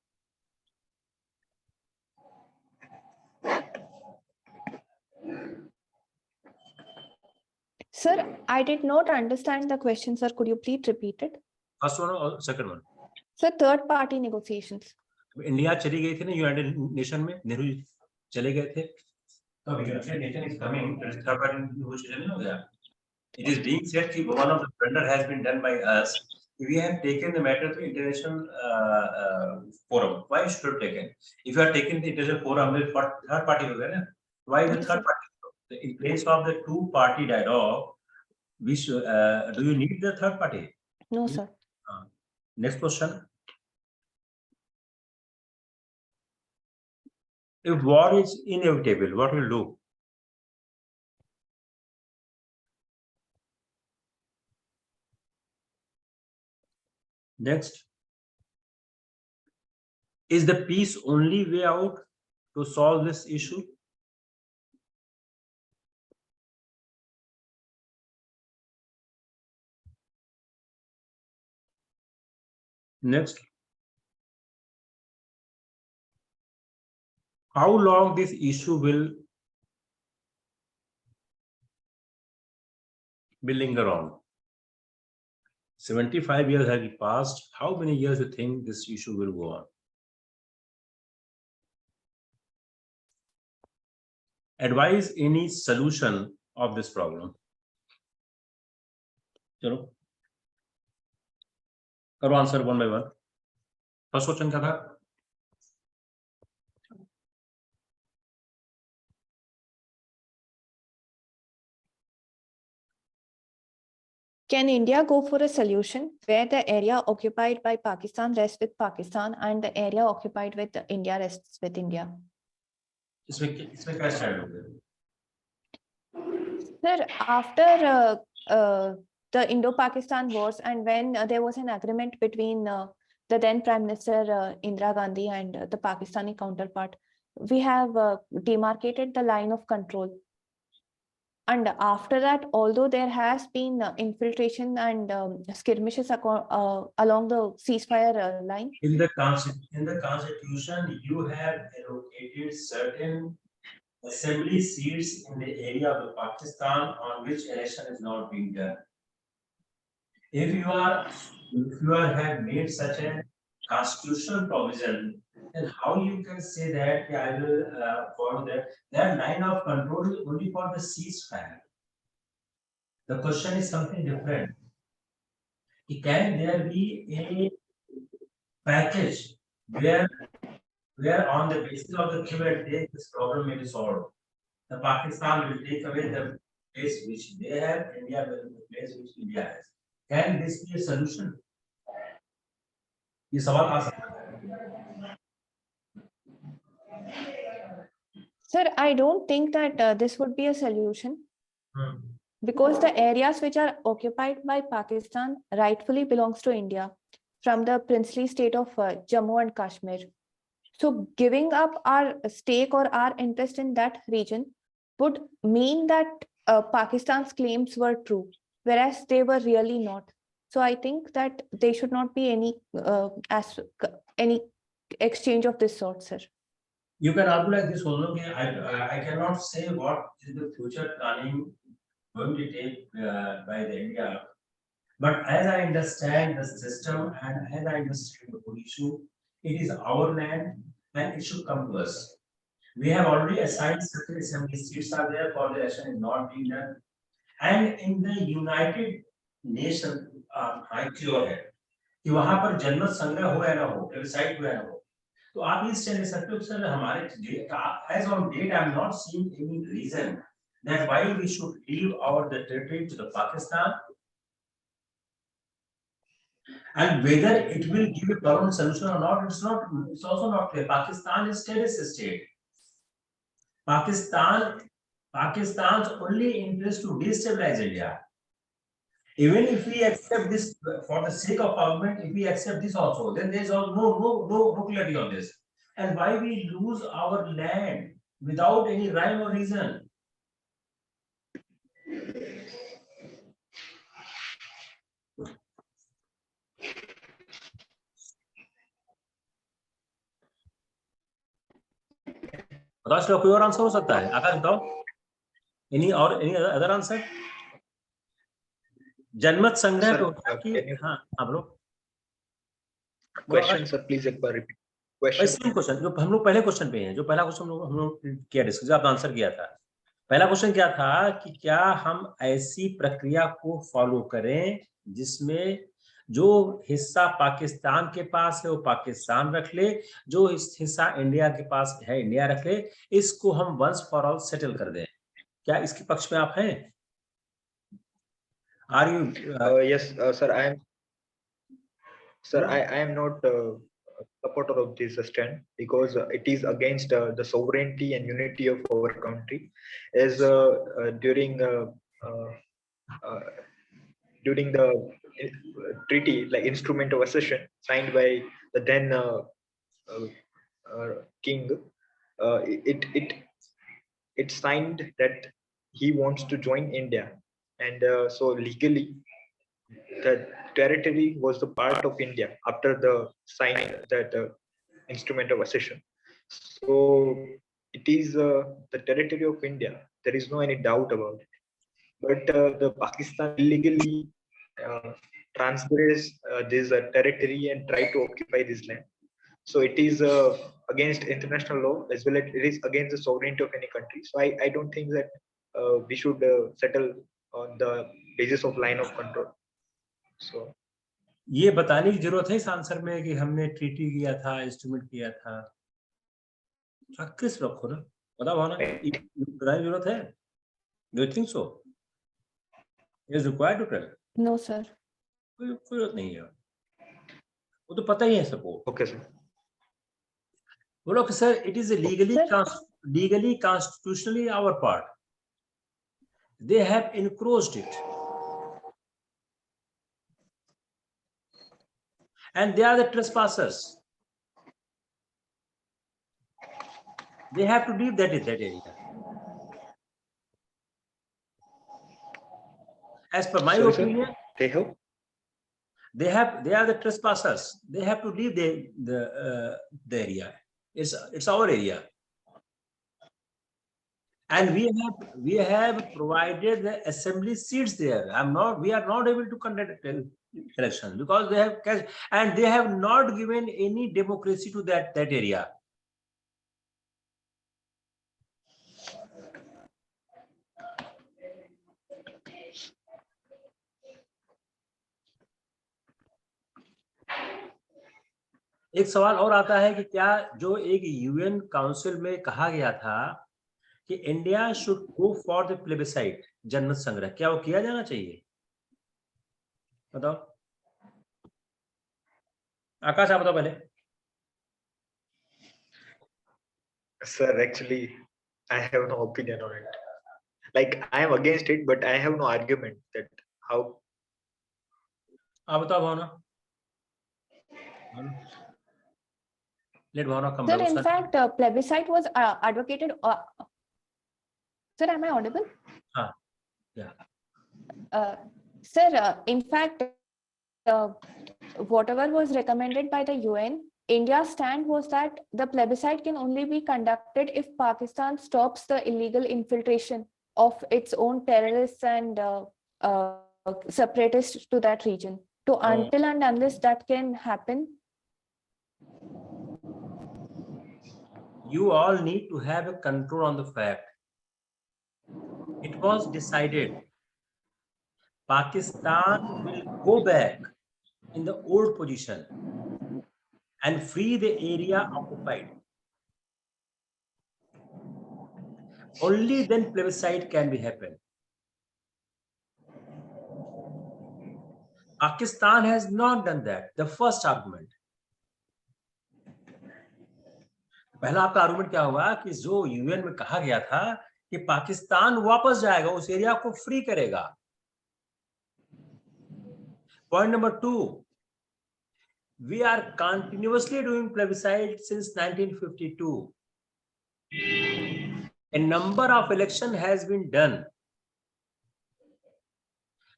Sir, I did not understand the question, sir. Could you please repeat it? First one or second one? Sir, third party negotiations. India चली गई थी ना United nation में, नेहरू चले गए थे, तो United nation is coming, third party negotiation नहीं हो गया. It is being said that one of the blunder has been done by us. We have taken the matter to international forum. Why should have taken? If you are taking the international forum, then third party हो गया ना? Why the third party? In place of the two party dialogue, we should, do you need the third party? No, sir. Next question. If war is inevitable, what will do? Next. Is the peace only way out to solve this issue? Next. How long this issue will linger on? 75 years have passed. How many years do you think this issue will go on? Advise any solution of this problem. करो answer one by one. First question क्या था? Can India go for a solution where the area occupied by Pakistan rests with Pakistan and the area occupied with India rests with India? इसमें क्या stand हो गया? Sir, after the Indo-Pakistan wars and when there was an agreement between the then Prime Minister Indira Gandhi and the Pakistani counterpart, we have demarcated the line of control. And after that, although there has been infiltration and skirmishes along the ceasefire line. In the constitution, you have allocated certain assembly seats in the area of Pakistan on which election is not being done. If you have made such a constitutional provision, then how you can say that I will follow that? That line of control is only for the ceasefire. The question is something different. Can there be a package where on the basis of the give and take this problem may be solved? The Pakistan will take away the place which they have, India will the place which India has. Can this be a solution? ये सवाल आ सकता है. Sir, I don't think that this would be a solution. Because the areas which are occupied by Pakistan rightfully belongs to India from the princely state of Jammu and Kashmir. So giving up our stake or our interest in that region would mean that Pakistan's claims were true, whereas they were really not. So I think that there should not be any exchange of this sort, sir. You can argue like this also. I cannot say what is the future planning going to take by the India. But as I understand the system and as I understand the whole issue, it is our land and it should come to us. We have already assigned certain assembly seats are there for the election is not being done. And in the United Nations high की ओर है कि वहां पर जनमत संग्रह हो या ना हो, वेबसाइट हो या ना हो, तो आप इस चैनल सकते हो सर हमारे as on date I am not seeing any reason that why we should leave our the territory to the Pakistan, and whether it will give a permanent solution or not, it's also not clear. Pakistan is terrorist state. Pakistan's only interest to destabilize India. Even if we accept this for the sake of argument, if we accept this also, then there is no clarity on this. And why we lose our land without any rhyme or reason? आकाश का कोई और answer हो सकता है? आकाश बताओ. Any other answer? जनमत संग्रह पे होता कि हाँ बोलो. Question sir, please एक बार repeat. क्वेश्चन जो हम लोग पहले क्वेश्चन पे हैं, जो पहला क्वेश्चन हम लोग किया डिस्कस, आपने आंसर किया था. पहला क्वेश्चन क्या था कि क्या हम ऐसी प्रक्रिया को फॉलो करें जिसमें जो हिस्सा पाकिस्तान के पास है वो पाकिस्तान रख ले, जो हिस्सा इंडिया के पास है इंडिया रख ले, इसको हम वंस फॉर ऑल सेटल कर दें. क्या इसके पक्ष में आप हैं? Are you? Yes, sir. I am not a supporter of this stand because it is against the sovereignty and unity of our country. As during the treaty, like instrument of accession signed by the then king, it signed that he wants to join India, and so legally the territory was the part of India after the sign that instrument of accession. So it is the territory of India. There is no any doubt about it. But the Pakistan illegally transgress this territory and try to occupy this land. So it is against international law as well as it is against the sovereignty of any country. So I don't think that we should settle on the basis of line of control. So ये बताने की जरूरत है इस answer में कि हमने treaty किया था, इंस्ट्रूमेंट किया था? क्रिस्प रखो ना, बता भावना, बताने की जरूरत है? Do you think so? Is required to tell? No, sir. कोई जरूरत नहीं है, वो तो पता ही है सबको। Okay, sir. बोलो कि sir it is Sir. legally constitutionally our part, they have encroached it and they are the trespassers, they have to leave that area. As per my Sorry, sir. opinion, They have. they are the trespassers, they have to leave the area. It's our area, and we have provided the assembly seats there. We are not able to conduct elections because they have cash, and they have not given any democracy to that area. एक सवाल और आता है कि क्या जो एक UN council में कहा गया था कि India should go for the plebiscite, जनमत संग्रह, क्या वो किया जाना चाहिए? बताओ आकाश, आप बताओ पहले। Sir, actually, I have no opinion on it. Like, I am against it, but I have no argument that how. आप बताओ Bhavana. Let Bhavana come Sir, back in उसका। fact, plebiscite was advocated. Sir, am I audible? हाँ, yeah. Sir, in fact, whatever was recommended by the UN, India's stand was that the plebiscite can only be conducted if Pakistan stops the illegal infiltration of its own terrorists and separatists to that region. So until and unless that can happen, You all need to have a control on the fact. It was decided Pakistan will go back in the old position and free the area occupied. Only then plebiscite can be happen. Pakistan has not done that. The first argument. पहला आपका argument क्या हुआ कि जो UN में कहा गया था कि पाकिस्तान वापस जाएगा, उस एरिया को फ्री करेगा। Point number 2, we are continuously doing plebiscite since 1952. A number of election has been done.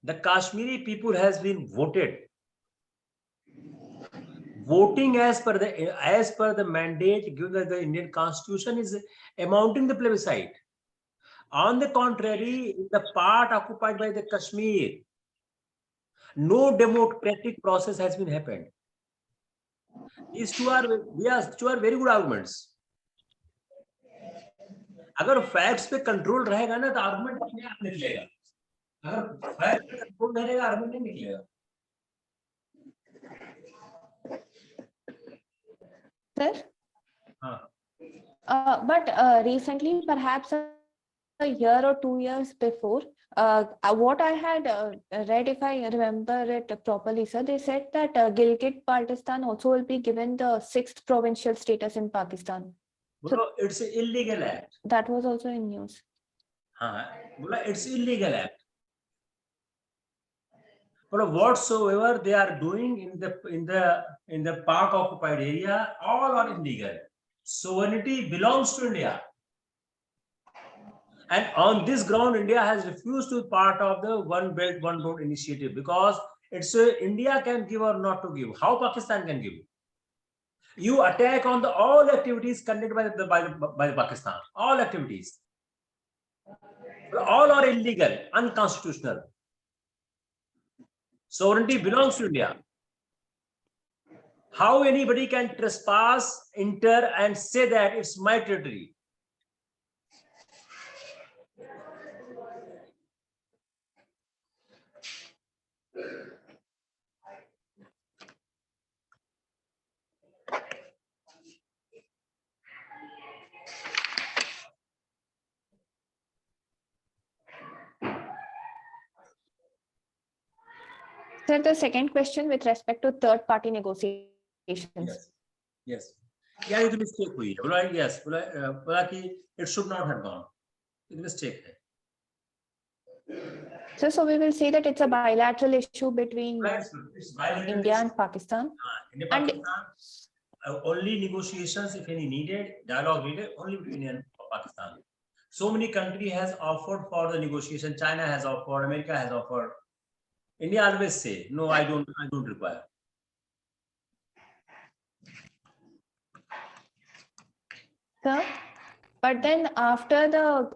The Kashmiri people has been voted. Voting as per the mandate given by the Indian Constitution is amounting the plebiscite. On the contrary, in the part occupied by the Kashmir, no democratic process has been happened. These two are very good arguments. अगर facts पे control रहेगा ना तो argument अपने आप निकलेगा, अगर fact पे कंट्रोल नहीं रहेगा आर्गुमेंट नहीं निकलेगा। sir. But recently, perhaps a year or 2 years before, what I had read, if I remember it properly, sir, they said that Gilgit-Baltistan also will be given the 6th provincial status in Pakistan. So it's an illegal act. That was also in news. It's illegal act. But whatsoever they are doing in the park occupied area, all are illegal. Sovereignty belongs to India. And on this ground, India has refused to be part of the One Belt, One Road initiative because it's India can give or not to give. How Pakistan can give? You attack on all activities conducted by Pakistan. All activities. All are illegal, unconstitutional. Sovereignty belongs to India. How anybody can trespass, enter, and say that it's my territory? Sir, the second question with respect to third party negotiations. Yes. Yes. Yeah, it mistake हुई है. बोला yes. बोला कि it should not have gone. It mistake है. So we will say that it's a bilateral issue between It's bilateral India issue. and Pakistan. India And- Pakistan, only negotiations, if any needed, dialogue needed, only between India and Pakistan. So many countries has offered for the negotiation. China has offered, America has offered. India always say, no, I don't require. Sir, but then after the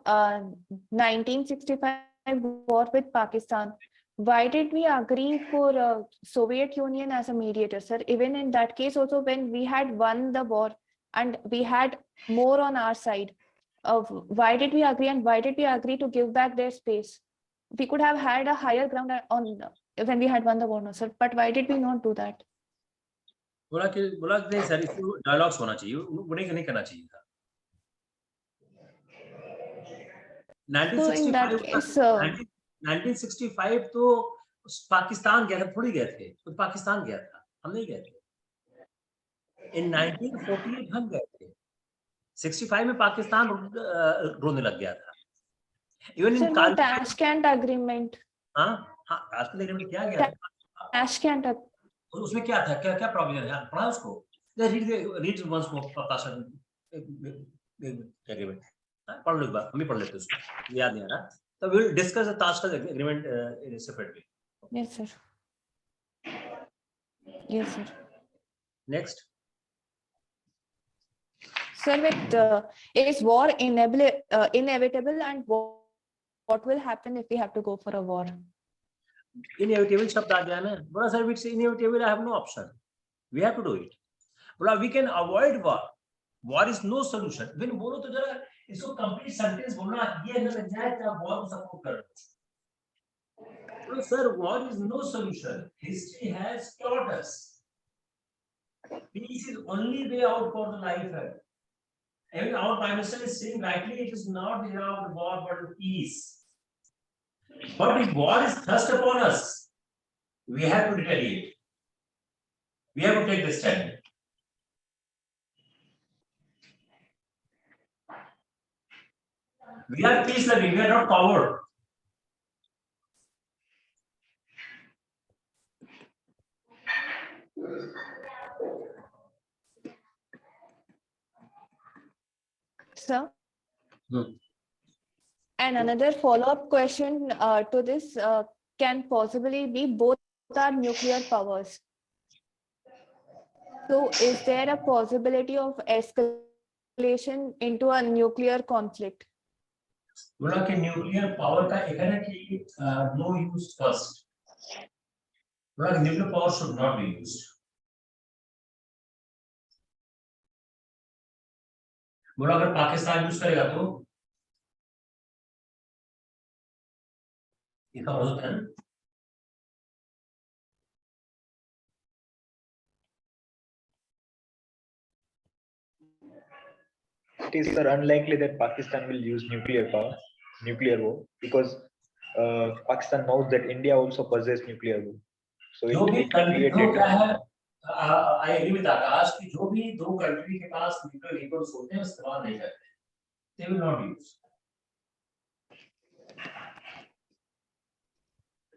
1965 war with Pakistan, why did we agree for Soviet Union as a mediator, sir? Even in that case also, when we had won the war and we had more on our side, why did we agree, and why did we agree to give back their space? We could have had a higher ground when we had won the war, no, sir. But why did we not do that? बोला कि नहीं sir, इसको dialogues होना चाहिए, उन्हें नहीं करना चाहिए था. So in that case, 1965 तो पाकिस्तान गया था, थोड़ी गए थे, तो पाकिस्तान गया था, हम नहीं गए थे. In 1948 हम गए थे. 65 में पाकिस्तान रोने लग गया था. Even in Tashkent agreement. Tashkent agreement क्या गया था? Tashkent. उसमें क्या था, क्या प्रॉब्लम है, पढ़ा उसको. Read once more Tashkent agreement. पढ़ लो एक बार, हम ही पढ़ लेते उसको, याद नहीं आ रहा. So we will discuss the Tashkent agreement separately. Yes, sir. Yes, sir. Next. Sir, is war inevitable, and what will happen if we have to go for a war? Inevitable शब्द आ गया ना. बोला sir, it's inevitable, I have no option. We have to do it. बोला we can avoid war. War is no solution. When बोलो तो जरा इसको complete sentence बोलना, ये न लग जाए कि आप war को support कर रहे हो. बोला sir, war is no solution. History has taught us. Peace is only way out for the life. Even our Prime Minister is saying rightly, it is not the era of war but peace. But if war is thrust upon us, we have to retaliate. We have to take this stand. We are peace loving, we are not coward. Sir? And another follow-up question to this can possibly be, both are nuclear powers. So is there a possibility of escalation into a nuclear conflict? बोला कि nuclear power का एक है ना कि no use first. बोला कि nuclear power should not be used. बोला अगर पाकिस्तान यूज करेगा तो इसका हो सकता है ना. It is unlikely that Pakistan will use nuclear war, because Pakistan knows that India also possesses nuclear war. So it created. I agree with Akash कि जो भी दो कंट्री के पास न्यूक्लियर वेपन्स होते हैं, इस्तेमाल नहीं करते. They will not use.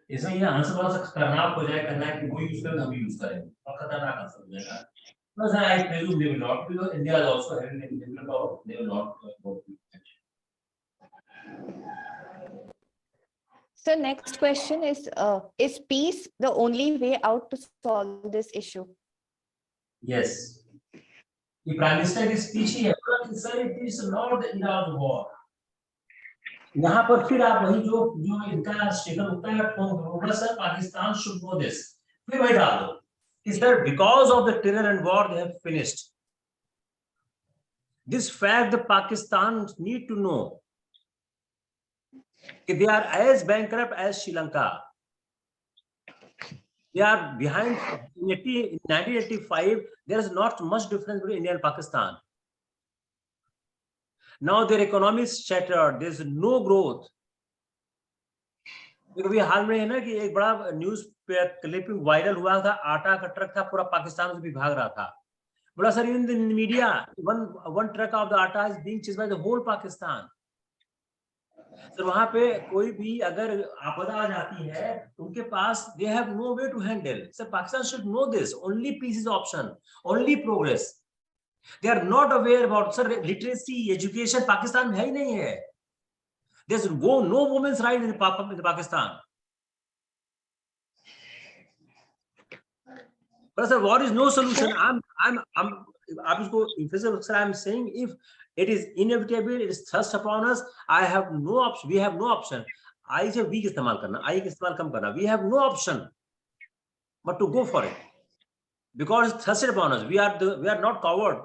इसमें ये आंसर बड़ा सा खतरनाक हो जाए, करना है कि वो यूज करें, हम यूज करें, और खतरनाक आंसर हो जाएगा. But I presume they will not, because India is also having a nuclear power. They will not go to it. So next question is peace the only way out to solve this issue? Yes. The Prime Minister is speaking here. Sir, it is not the era of the war. यहाँ पर फिर आप वही जो इनका statement होता है, तो sir Pakistan should know this. फिर वही डाल दो. Is that because of the terror and war they have finished? This fact the Pakistan need to know. If they are as bankrupt as Sri Lanka, they are behind. In 1985, there is not much difference between India and Pakistan. Now their economy is shattered. There is no growth. अभी हाल में है ना कि एक बड़ा news पे clipping viral हुआ था, आटा का ट्रक था, पूरा पाकिस्तान से भी भाग रहा था। बोला sir in the media one truck of the आटा is being chased by the whole Pakistan. Sir वहां पे कोई भी अगर आपदा आ जाती है उनके पास they have no way to handle। Sir Pakistan should know this, only peace is option, only progress। they are not aware about sir literacy education Pakistan में है ही नहीं है। there's no women's right in Pakistan। but sir what is no solution? I'm आप इसको sir I'm saying if it is inevitable, it is thrust upon us, I have no option, we have no option। आई से week इस्तेमाल करना, आई का इस्तेमाल कम करना, we have no option but to go for it because it's thrusted upon us। we are not coward,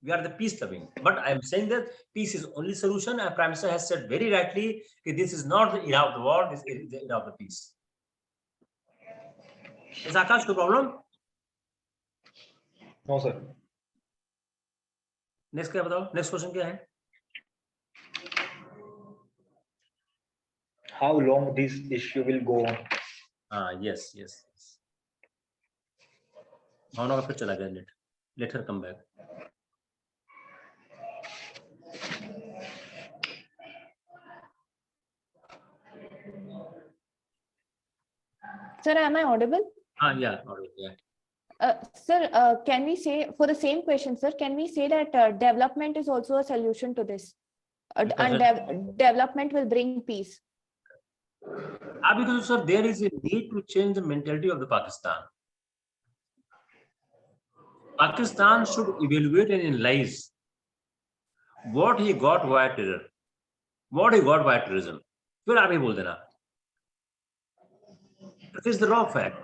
we are the peace loving। but I am saying that peace is only solution, and Prime Minister has said very rightly that this is not the era of the war, this is the era of the peace। is Akash no problem? No sir। Next क्या बताओ, next question क्या है? How long this issue will go on? yes भावना का फिर चला गया net, let her come back. Sir, am I audible? yeah audible, yeah। Sir, can we say for the same question, sir, can we say that development is also a solution to this? And development will bring peace? Because sir, there is a need to change the mentality of the Pakistan। Pakistan should evaluate and analyze what he got via terror, what he got via terrorism। फिर आप ही बोल देना। It is the raw fact।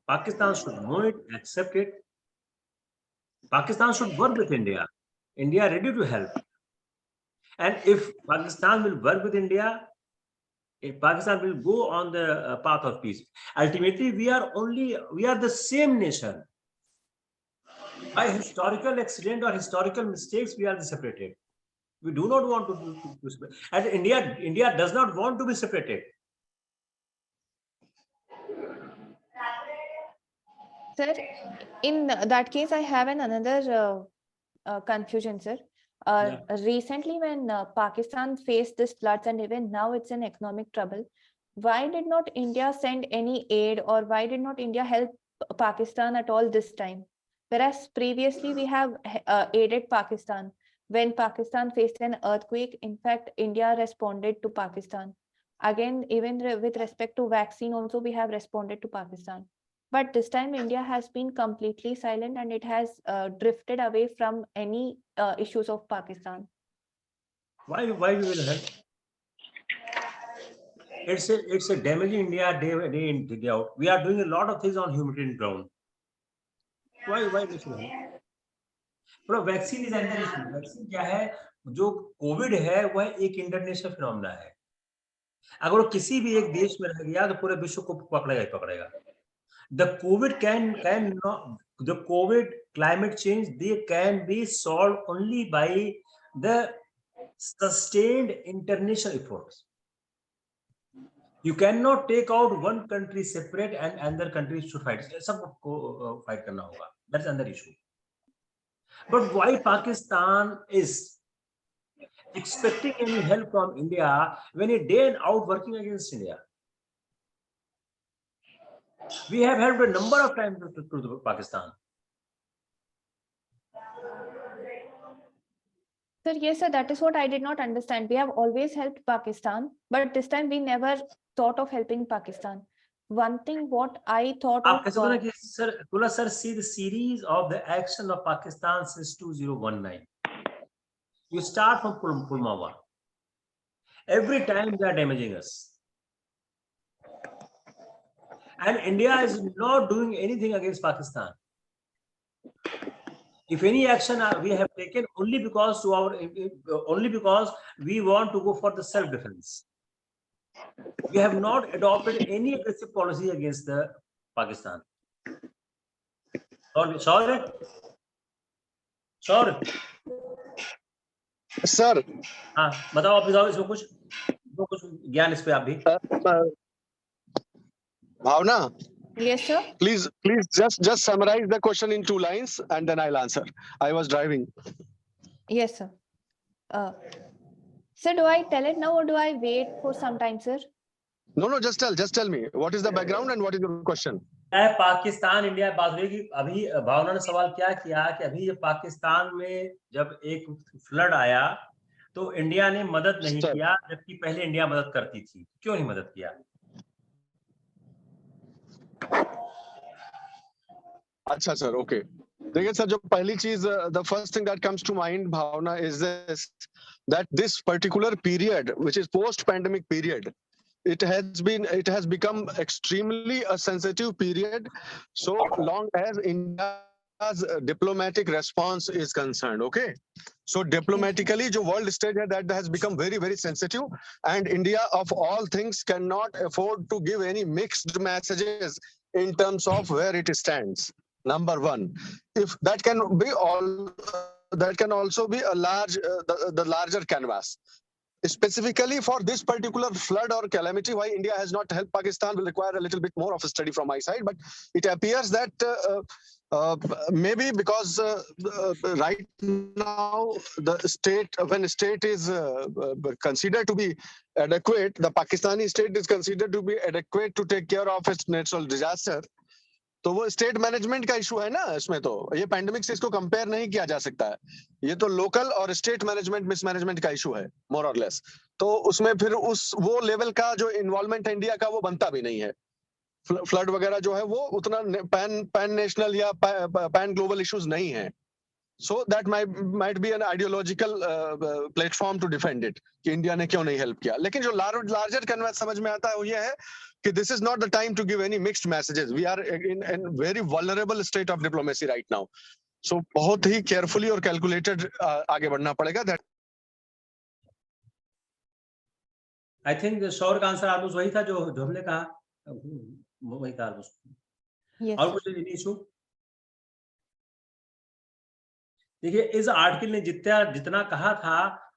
Pakistan should know it, accept it। Pakistan should work with India, India ready to help। and if Pakistan will work with India, if Pakistan will go on the path of peace, ultimately we are the same nation। by historical accident or historical mistakes we are separated, we do not want to separate, and India does not want to be separated। Sir, in that case, I have another confusion, sir. Recently, when Pakistan faced this floods and even now it's in economic trouble, why did not India send any aid, or why did not India help Pakistan at all this time? Whereas previously we have aided Pakistan. When Pakistan faced an earthquake, in fact, India responded to Pakistan. Again, even with respect to vaccine also, we have responded to Pakistan. But this time India has been completely silent, and it has drifted away from any issues of Pakistan. Why we will help? It's a damaging India day in day out। we are doing a lot of things on humanitarian ground। why we should help? but vaccine is अंदर issue. Vaccine क्या है, जो Covid है वह एक international phenomena है। अगर वो किसी भी एक देश में रह गया तो पूरे विश्व को पकड़ेगा ही पकड़ेगा। the COVID climate change, they can be solved only by the sustained international efforts। you cannot take out one country separate and another country should fight, सबको fight करना होगा, that's another issue। but why Pakistan is expecting any help from India when a day and out working against India? we have helped a number of times to Pakistan। Sir, yes, sir, that is what I did not understand. We have always helped Pakistan, but this time we never thought of helping Pakistan. One thing what I thought आप कैसे बोला of कि sir see the series of the action of Pakistan since 2019। you start from Pulwama, every time they are damaging us, and India is not doing anything against Pakistan। if any action we have taken only because we want to go for the self-defense। we have not adopted any aggressive policy against the Pakistan। sorry sir हाँ बताओ, आप बताओ इसमें कुछ। कुछ ज्ञान इस पे आप भी। Bhavana, Yes, sir. please just summarize the question in 2 lines and then I'll answer. I was driving. Yes, sir. Sir, do I tell it now or do I wait for some time, sir? No, just tell me what is the background and what is your question. Pakistan India बात हुई कि अभी भावना ने सवाल क्या किया कि अभी जब पाकिस्तान में जब एक फ्लड आया तो इंडिया ने मदद नहीं किया, जबकि पहले इंडिया मदद करती थी, क्यों नहीं मदद किया? अच्छा सर, ओके। देखिए सर, जो पहली चीज, the first thing that comes to mind Bhavana is this, that this particular period, which is post pandemic period, it has become extremely a sensitive period so long as India's diplomatic response is concerned. Okay, so diplomatically jo world stage hai, that has become very very sensitive, and India of all things cannot afford to give any mixed messages in terms of where it stands. Number one, if that can be all, that can also be a large the larger canvas. Specifically for this particular flood or calamity, why India has not helped Pakistan will require a little bit more of a study from my side, but it appears that maybe because right now the state, when state is considered to be adequate, the Pakistani state is considered to be adequate to take care of its natural disaster. तो वो state management का issue है ना, इसमें तो ये pandemic से इसको कंपेयर नहीं किया जा सकता है, ये तो लोकल और स्टेट मैनेजमेंट मिसमैनेजमेंट का इशू है मोर और लेस। तो उसमें फिर उस वो लेवल का जो इन्वॉल्वमेंट है इंडिया का वो बनता भी नहीं है। फ्लड वगैरह जो है वो उतना पैन नेशनल या पैन ग्लोबल इश्यूज नहीं है। So that might be an ideological platform to defend it कि इंडिया ने क्यों नहीं हेल्प किया। लेकिन जो larger canvas समझ में आता है वो ये है कि this is not the time to give any mixed messages. We are in very vulnerable state of diplomacy right now. So बहुत ही carefully और calculated आगे बढ़ना पड़ेगा। That I think शौर का आंसर ऑलमोस्ट वही था जो हमने कहा, वही था ऑलमोस्ट। Yes. और कुछ इशू? देखिए, इस आर्टिकल ने जितना कहा था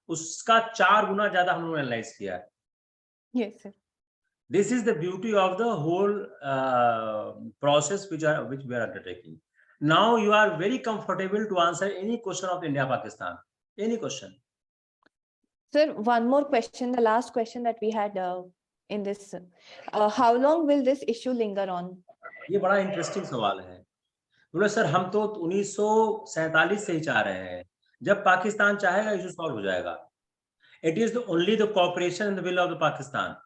उसका 4 गुना ज्यादा हम लोगों ने एनालाइज किया है। Yes, sir. This is the beauty of the whole process which we are undertaking. Now you are very comfortable to answer any question of India Pakistan, any question. Sir, one more question, the last question that we had in this. How long will this issue linger on? ये बड़ा interesting सवाल है। बोले sir हम तो 1947 से ही चाह रहे हैं, जब पाकिस्तान चाहेगा इशू सॉल्व हो जाएगा। It is only the cooperation and the will of the Pakistan.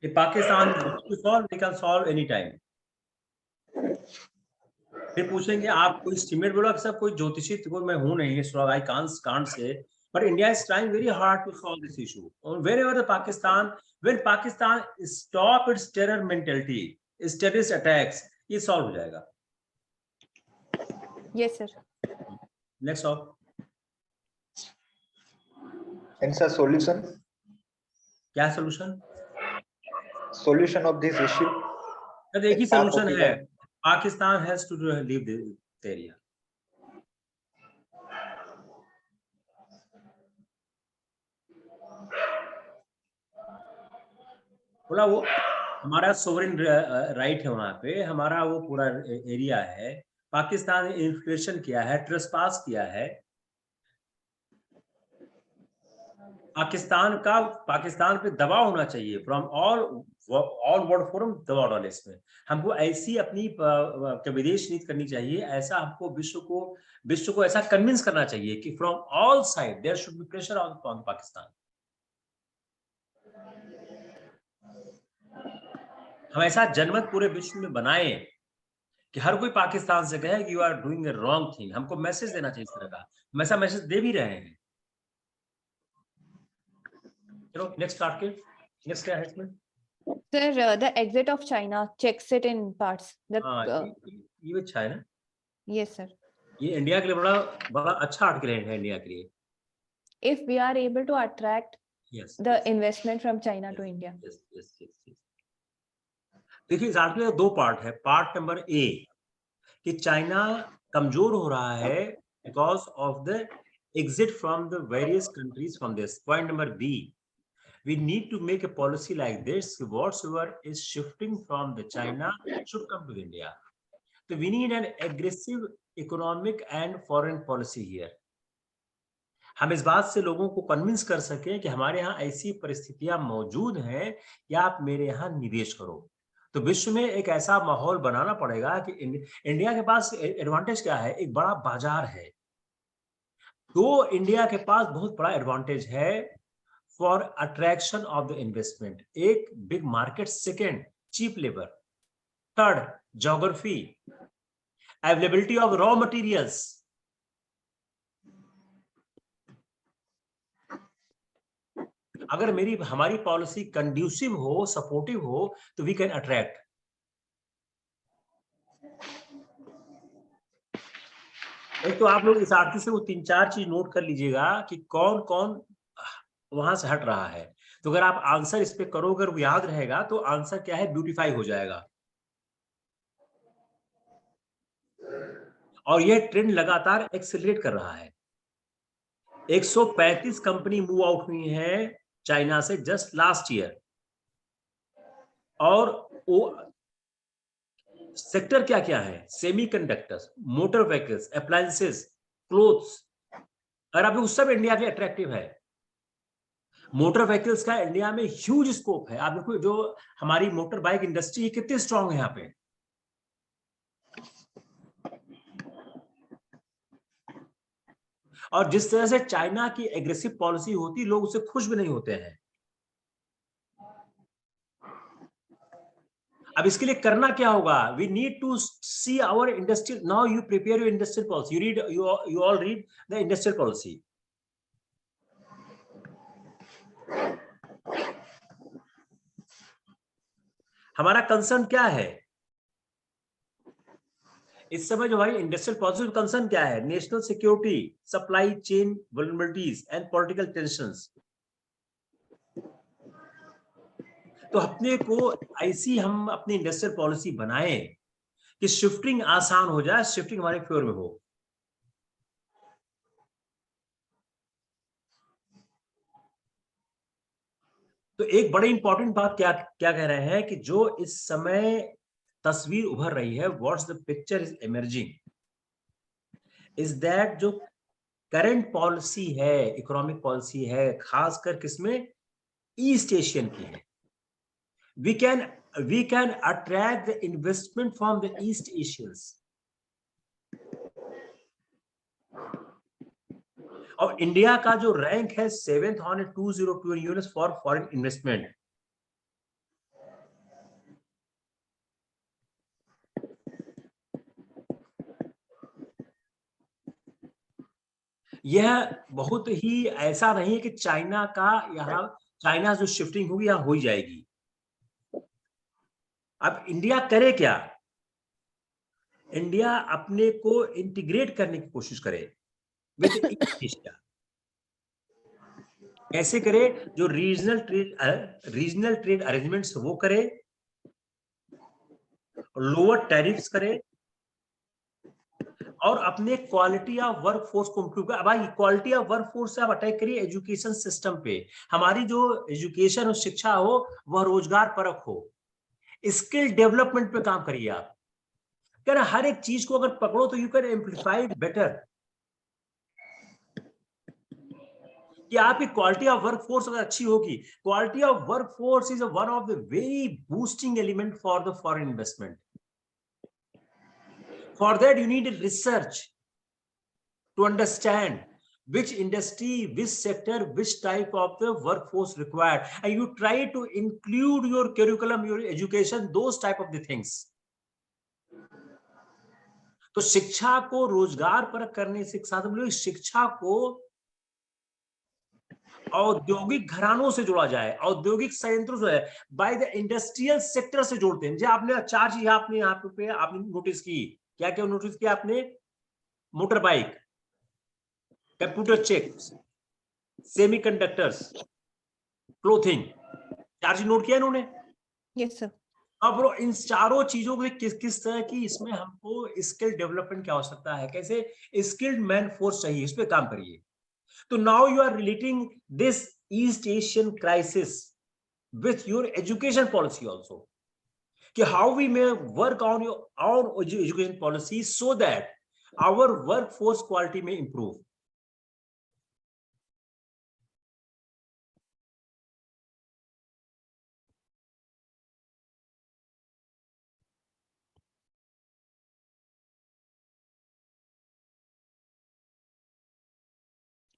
If Pakistan wants to solve, they can solve any time. फिर पूछेंगे आप कोई estimate बोला, सब कोई ज्योतिषी तो मैं हूं नहीं, so I can't say, but India is trying very hard to solve this issue. Wherever the Pakistan, when Pakistan stop its terror mentality, its terrorist attacks, ये solve हो जाएगा। Yes, sir. Next up. Hence a solution. क्या solution? Solution of this issue. एक ही solution है, Pakistan has to leave the area. बोला वो हमारा sovereign right है, वहां पे हमारा वो पूरा एरिया है, पाकिस्तान ने इन्फ्लेशन किया है, ट्रेसपास किया है, पाकिस्तान पे दबाव होना चाहिए फ्रॉम ऑल वर्ल्ड फोरम, दबाव डाले इसमें। हमको ऐसी अपनी विदेश नीति करनी चाहिए, ऐसा हमको विश्व को ऐसा कन्विंस करना चाहिए कि from all side there should be pressure on Pakistan. हम ऐसा जनमत पूरे विश्व में बनाए कि हर कोई पाकिस्तान से कहे कि you are doing a wrong thing. हमको मैसेज देना चाहिए इस तरह का, हम ऐसा मैसेज दे भी रहे हैं। चलो नेक्स्ट आर्टिकल, नेक्स्ट क्या है इसमें? Sir, the exit of China checks it in parts. ये चाइना? Yes, sir. ये इंडिया के लिए बड़ा अच्छा आर्टिकल है इंडिया के लिए। If we are able to attract the investment from China to India. Yes. देखिए इस आर्टिकल का 2 पार्ट है। पार्ट नंबर ए कि चाइना कमजोर हो रहा है because of the exit from the various countries from this. Point number B We need to make a policy like this. Whatsoever is shifting from the China should come to India. So we need an aggressive economic and foreign policy here. हम इस बात से लोगों को convince कर सकें कि हमारे यहाँ ऐसी परिस्थितियां मौजूद हैं कि आप मेरे यहाँ निवेश करो। तो विश्व में एक ऐसा माहौल बनाना पड़ेगा कि इंडिया के पास एडवांटेज क्या है? एक बड़ा बाजार है। तो इंडिया के पास बहुत बड़ा एडवांटेज है for attraction of the investment. एक big market, second cheap labor, third geography, availability of raw materials. अगर हमारी पॉलिसी कंड्यूसिव हो, सपोर्टिव हो, तो वी कैन अट्रैक्ट। एक तो आप लोग इस आर्टिकल से वो 3-4 चीज नोट कर लीजिएगा कि कौन कौन वहां से हट रहा है। तो अगर आप आंसर इस पे करोगे, अगर याद रहेगा तो आंसर क्या है? ब्यूटीफाई हो जाएगा। और ये ट्रेंड लगातार एक्सेलरेट कर रहा है। 135 कंपनी मूव आउट हुई हैं चाइना से जस्ट लास्ट ईयर। और वो सेक्टर क्या क्या है? Semiconductors, motor vehicles, appliances, clothes. अगर आप उस सब इंडिया के अट्रैक्टिव है। मोटर व्हीकल्स का इंडिया में ह्यूज स्कोप है। आप देखो जो हमारी मोटर बाइक इंडस्ट्री कितनी स्ट्रांग है यहाँ पे। और जिस तरह से चाइना की एग्रेसिव पॉलिसी होती, लोग उससे खुश भी नहीं होते हैं। अब इसके लिए करना क्या होगा? We need to see our industrial. Now you prepare your industrial policy, you all read the industrial policy. हमारा कंसर्न क्या है इस समय? जो हमारी इंडस्ट्रियल पॉलिसी कंसर्न क्या है? National security, supply chain vulnerabilities and political tensions. तो अपने को ऐसी हम अपनी इंडस्ट्रियल पॉलिसी बनाएं कि शिफ्टिंग आसान हो जाए, शिफ्टिंग हमारे फेवर में हो। तो एक बड़ी इंपॉर्टेंट बात क्या कह रहे हैं कि जो इस समय तस्वीर उभर रही है, what's the picture is emerging, is that जो करंट पॉलिसी है, इकोनॉमिक पॉलिसी है, खासकर किसमें? ईस्ट एशियन की है। we can attract the investment from the East Asians. और इंडिया का जो रैंक है 7th on 2020 units for foreign investment। यह बहुत ही ऐसा नहीं है कि चाइना का यहाँ चाइना जो शिफ्टिंग होगी यहाँ हो ही जाएगी। अब इंडिया करे क्या? इंडिया अपने को इंटीग्रेट करने की कोशिश करे विद ईस्ट एशिया। कैसे करे? जो रीजनल ट्रेड अरेंजमेंट्स वो करे, लोअर टैरिफ्स करे, और अपने क्वालिटी ऑफ वर्क फोर्स को इंप्रूव कर। भाई क्वालिटी ऑफ वर्क फोर्स से आप अटैक करिए एजुकेशन सिस्टम पे। हमारी जो एजुकेशन और शिक्षा हो वह रोजगार परक हो, स्किल डेवलपमेंट पे काम करिए आप। कर हर एक चीज को अगर पकड़ो तो यू कैन एम्प्लीफाई बेटर। कि आपकी क्वालिटी ऑफ वर्क फोर्स अगर अच्छी होगी, quality of work force is one of the very boosting element for the foreign investment. For that, you need research to understand which industry, which sector, which type of the workforce required, and you try to include your curriculum, your education, those type of the things. तो शिक्षा को रोजगार पर करने से साथ हम लोग शिक्षा को औद्योगिक घरानों से जोड़ा जाए, औद्योगिक संयंत्रों से, बाय द इंडस्ट्रियल सेक्टर से जोड़ते हैं। आपने 4 चीज आपने यहाँ पे आपने नोटिस की। क्या क्या नोटिस किया आपने? Motor bike, computer chips, semiconductors, clothing. 4 चीज नोट किया इन्होंने। Yes sir. अब इन चारों चीजों को किस तरह की इसमें हमको स्किल डेवलपमेंट की आवश्यकता है, कैसे स्किल्ड मैन फोर्स चाहिए, इस पे काम करिए। तो now you are relating this East Asian crisis with your education policy also. How we may work on our education policy so that our workforce quality may improve.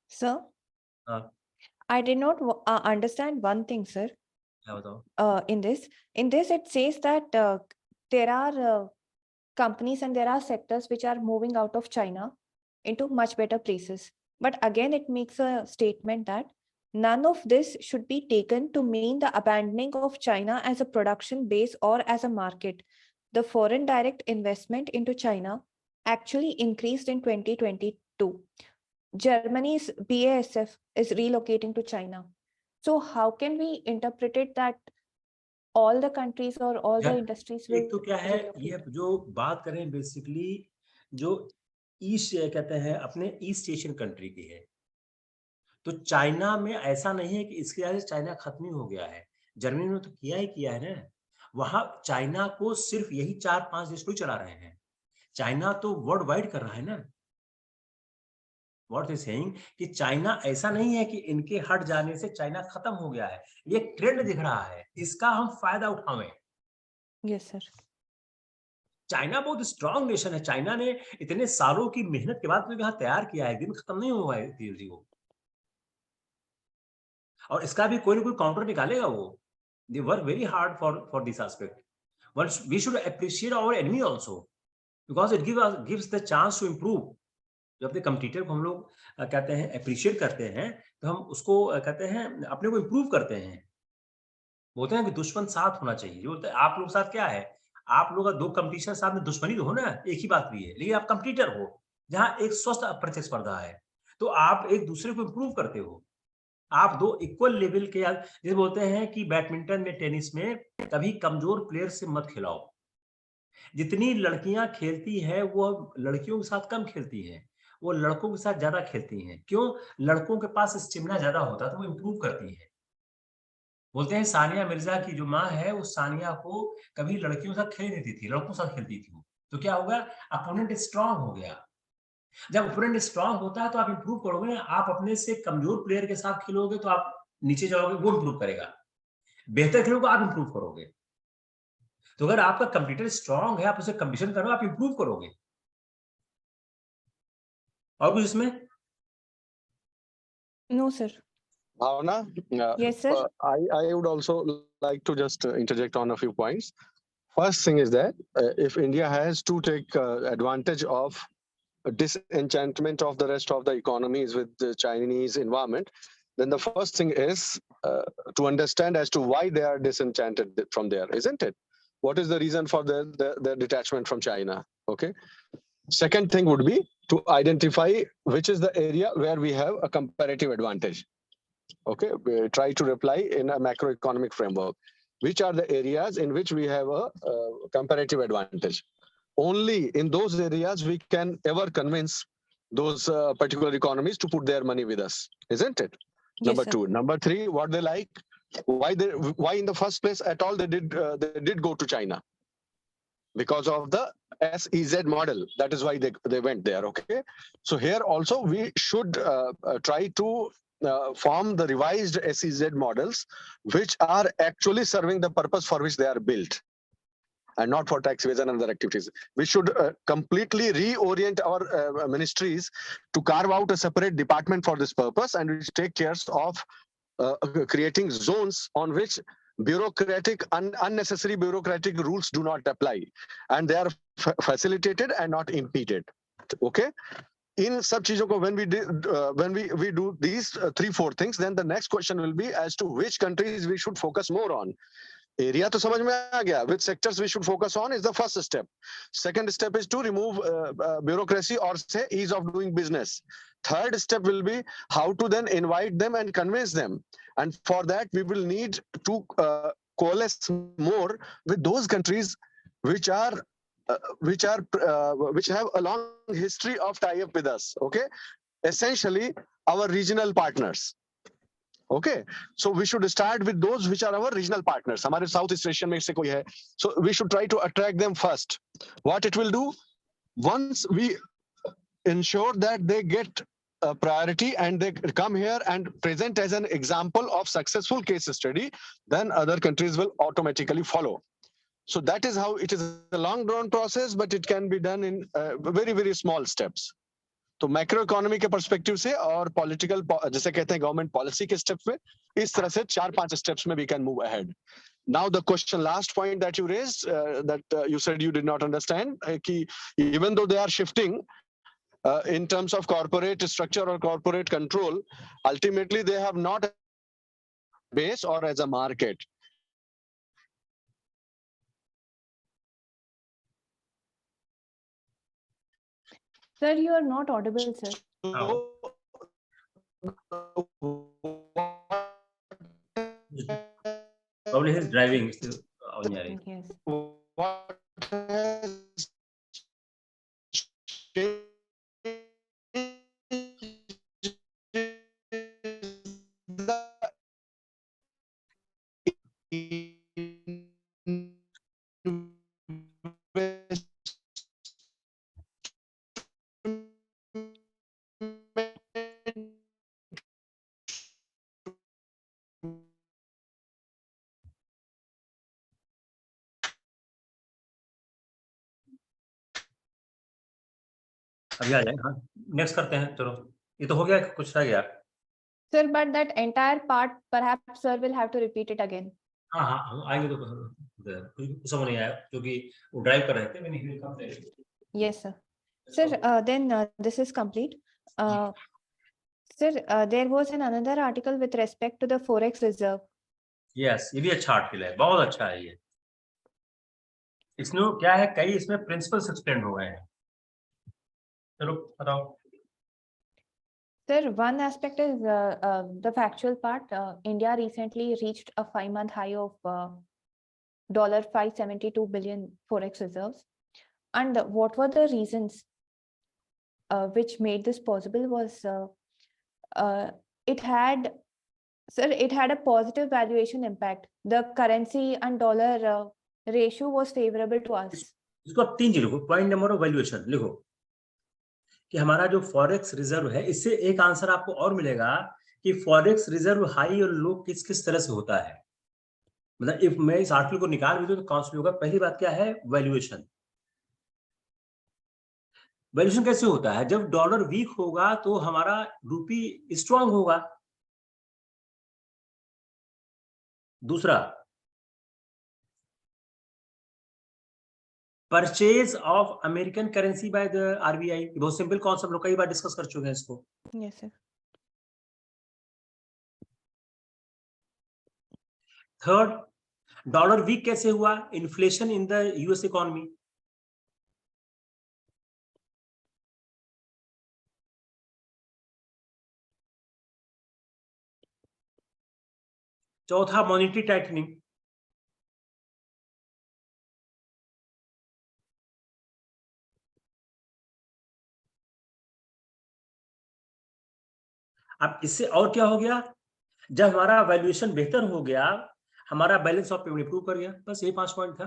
Sir, Uh, I did not understand one thing, sir. In this it says that there are companies and there are sectors which are moving out of China into much better places. But again, it makes a statement that none of this should be taken to mean the abandoning of China as a production base or as a market. The foreign direct investment into China actually increased in 2022. Germany's BASF is relocating to China. So how can we interpret it that all the countries or all the industries will एक तो क्या है, ये जो बात करें basically जो east कहते हैं अपने ईस्ट एशियन कंट्री की है, तो चाइना में ऐसा नहीं है कि इसके वजह से चाइना खत्म ही हो गया है। जर्मनी ने तो किया ही किया है ना। वहां चाइना को सिर्फ यही 4-5 देश कोई चला रहे हैं। चाइना तो वर्ल्ड वाइड कर रहा है ना। व्हाट इज सेइंग कि चाइना ऐसा नहीं है कि इनके हट जाने से चाइना खत्म हो गया है। ये ट्रेंड दिख रहा है, इसका हम फायदा उठावें। Yes sir. चाइना बहुत स्ट्रांग नेशन है। चाइना ने इतने सालों की मेहनत के बाद यहाँ तैयार किया है, दिन खत्म नहीं हुआ है धीरे वो। और इसका भी कोई ना कोई काउंटर निकालेगा वो। They work very hard for this aspect. Once we should appreciate our enemy also because it gives the chance to improve. जब अपने कंपटीटर को हम लोग कहते हैं अप्रिशिएट करते हैं, तो हम उसको कहते हैं अपने को इम्प्रूव करते हैं। बोलते हैं कि दुश्मन साथ होना चाहिए। जो बोलते हैं आप लोग साथ क्या है, आप लोग का 2 कंपटीशन साथ में दुश्मनी तो हो ना, एक ही बात भी है, लेकिन आप कंपटीटर हो जहाँ एक स्वस्थ प्रतिस्पर्धा है, तो आप एक दूसरे को इम्प्रूव करते हो। आप 2 इक्वल लेवल के, जैसे बोलते हैं कि बैडमिंटन में, टेनिस में कभी कमजोर प्लेयर से मत खिलाओ। जितनी लड़कियां खेलती हैं वो लड़कियों के साथ कम खेलती हैं, वो लड़कों के साथ ज्यादा खेलती हैं। क्यों? लड़कों के पास स्टेमिना ज्यादा होता है तो वो इम्प्रूव करती है। बोलते हैं सानिया मिर्जा की जो माँ है, वो सानिया को कभी लड़कियों के साथ खेल देती थी, लड़कों के साथ खेलती थी। तो क्या होगा? अपोनेंट स्ट्रांग हो गया। जब अपोनेंट स्ट्रांग होता है तो आप इम्प्रूव करोगे। आप अपने से कमजोर प्लेयर के साथ खेलोगे तो आप नीचे जाओगे, वो इम्प्रूव करेगा। बेहतर खेलोगे, आप इम्प्रूव करोगे। तो अगर आपका कंप्यूटर स्ट्रांग है, आप उसे कंपटीशन करो, आप इम्प्रूव करोगे। और कुछ इसमें? No sir. Bhavana, Yes, sir. I would also like to just interject on a few points. First thing is that if India has to take advantage of disenchantment of the rest of the economies with the Chinese environment, then the first thing is to understand as to why they are disenchanted from there, isn't it? What is the reason for their detachment from China? Okay. Second thing would be to identify which is the area where we have a comparative advantage. Okay, we try to reply in a macroeconomic framework. Which are the areas in which we have a comparative advantage? Only in those areas we can ever convince those particular economies to put their money with us, isn't it? Yes, Number sir. 2. Number 3, what they like, why in the first place at all they did go to China? Because of the SEZ model. That is why they went there. Okay. So here also we should try to form the revised SEZ models, which are actually serving the purpose for which they are built, and not for tax evasion and other activities. We should completely reorient our ministries to carve out a separate department for this purpose, and which take care of creating zones on which unnecessary bureaucratic rules do not apply, and they are facilitated and not impeded. Okay. In sub cheezon ko when we do these 3-4 things, then the next question will be as to which countries we should focus more on. Area to samajh mein aa gaya. Which sectors we should focus on is the first step. Second step is to remove bureaucracy or say ease of doing business. Third step will be how to then invite them and convince them. And for that we will need to coalesce more with those countries which have a long history of tie-up with us. Okay, essentially our regional partners. Okay, so we should start with those which are our regional partners. हमारे South East Asian में से कोई है, so we should try to attract them first. What it will do, once we ensure that they get a priority and they come here and present as an example of successful case study, then other countries will automatically follow. So that is how it is a long drawn process, but it can be done in very, very small steps. तो macro economy के perspective से और political जैसे कहते हैं government policy के steps में, इस तरह से 4-5 स्टेप्स में we can move ahead. Now the question, last point that you raised, that you said you did not understand, कि even though they are shifting in terms of corporate structure or corporate control, ultimately they have not base or as a market. Sir, you are not audible, sir. Probably he's driving. Yes. What has अभी आ जाए. हाँ, next करते हैं. चलो, ये तो हो गया, कुछ रह गया. Sir, but that entire part, perhaps sir will have to repeat it again. हाँ हाँ, हम आएंगे तो कुछ समझ नहीं आया क्योंकि वो ड्राइव कर रहे थे. मैंने कम थे. Yes, sir. Sir, then this is complete. Sir, there was another article with respect to the forex reserve. Yes, ये भी अच्छा आर्टिकल है, बहुत अच्छा है ये. इसमें क्या है, कई इसमें प्रिंसिपल्स एक्सप्लेन हो गए हैं. चलो बताओ. Sir, one aspect is the factual part. India recently reached a 5-month high of $572 billion forex reserves. And what were the reasons which made this possible was it had a positive valuation impact. The currency and dollar ratio was favorable to us. इसको आप 3 चीज लिखो. Point number of valuation लिखो कि हमारा जो forex reserve है, इससे एक आंसर आपको और मिलेगा कि फॉरेक्स रिजर्व हाई और लो किस किस तरह से होता है. मतलब इफ मैं इस आर्टिकल को निकाल भी दूं तो कौन होगा. पहली बात क्या है, वैल्यूएशन. वैल्यूएशन कैसे होता है, जब डॉलर वीक होगा तो हमारा रूपी स्ट्रांग होगा. दूसरा, purchase of American currency by the RBI. बहुत सिंपल कॉन्सेप्ट, लोग कई बार डिस्कस कर चुके हैं इसको. Yes, sir. Third, dollar weak कैसे हुआ, inflation in the US economy. चौथा, मॉनेटरी टाइटनिंग. अब इससे और क्या हो गया, जब हमारा वैल्यूएशन बेहतर हो गया, हमारा बैलेंस ऑफ पेमेंट इंप्रूव कर गया. बस ये 5 पॉइंट था.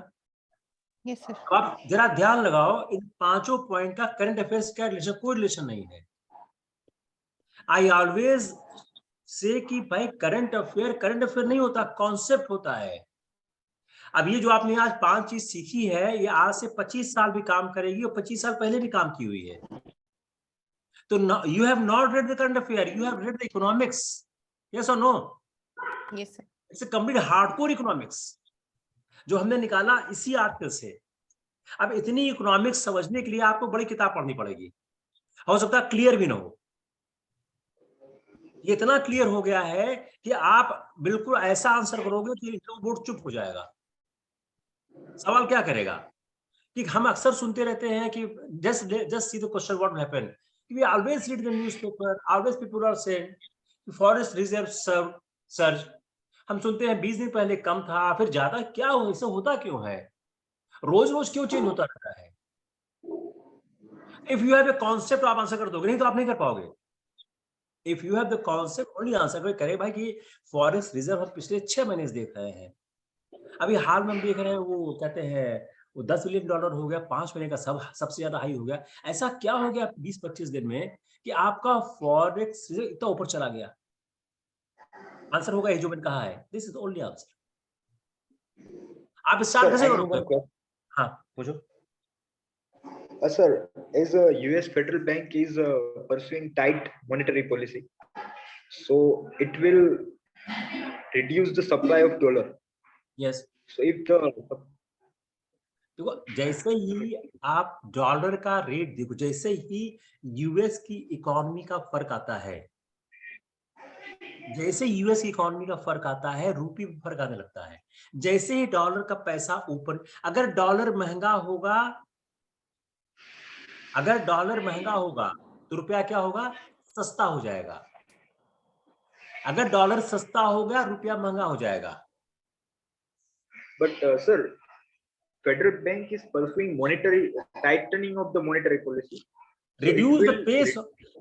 Yes, sir. अब आप जरा ध्यान लगाओ, इन 5 पॉइंट का करंट अफेयर्स क्या रिलेशन, कोई रिलेशन नहीं है. आई ऑलवेज से कि भाई करंट अफेयर नहीं होता, कॉन्सेप्ट होता है. अब ये जो आपने आज 5 चीज सीखी है, ये आज से 25 साल भी काम करेगी और 25 साल पहले भी काम की हुई है. तो you have not read the current affair, you have read the economics. Yes और no? Yes, sir. It's a complete hardcore economics जो हमने निकाला इसी आर्टिकल से. अब इतनी इकोनॉमिक्स समझने के लिए आपको बड़ी किताब पढ़नी पड़ेगी, हो सकता है क्लियर भी ना हो. ये इतना क्लियर हो गया है कि आप बिल्कुल ऐसा आंसर करोगे कि बोर्ड चुप हो जाएगा. सवाल क्या करेगा कि हम अक्सर सुनते रहते हैं कि just see the question what will happen. We always read the newspaper, always people are saying forest reserve surge. हम सुनते हैं 20 दिन पहले कम था, फिर ज्यादा. क्या हो, ऐसा होता क्यों है, रोज रोज क्यों चेंज होता रहता है? If you have a concept आप आंसर कर दोगे, नहीं तो आप नहीं कर पाओगे. If you have the concept, only answer कोई करे भाई कि फॉरेक्स रिजर्व हम पिछले 6 महीने से देख रहे हैं। अभी हाल में हम देख रहे हैं वो कहते हैं वो $10 बिलियन हो गया, 5 महीने का सबसे ज्यादा हाई हो गया। ऐसा क्या हो गया 20-25 दिन में कि आपका फॉरेक्स रिजर्व इतना ऊपर चला गया? आंसर होगा ये जो मैंने कहा है, दिस इज ओनली आंसर। आप स्टार्ट कैसे करोगे? हाँ पूछो। Sir, as a US federal bank is pursuing tight monetary policy, so it will reduce the supply of dollar. Yes, So if the देखो जैसे ही आप डॉलर का रेट देखो, जैसे ही यूएस की इकोनॉमी का फर्क आता है, जैसे यूएस की इकोनॉमी का फर्क आता है, रूपी में फर्क आने लगता है। जैसे ही डॉलर का पैसा ऊपर, अगर डॉलर महंगा होगा, अगर डॉलर महंगा होगा तो रुपया क्या होगा? सस्ता हो जाएगा। अगर डॉलर सस्ता हो गया, रुपया महंगा हो जाएगा। but sir, federal bank is pursuing monetary tightening of the monetary policy. So it Reduce the will pace,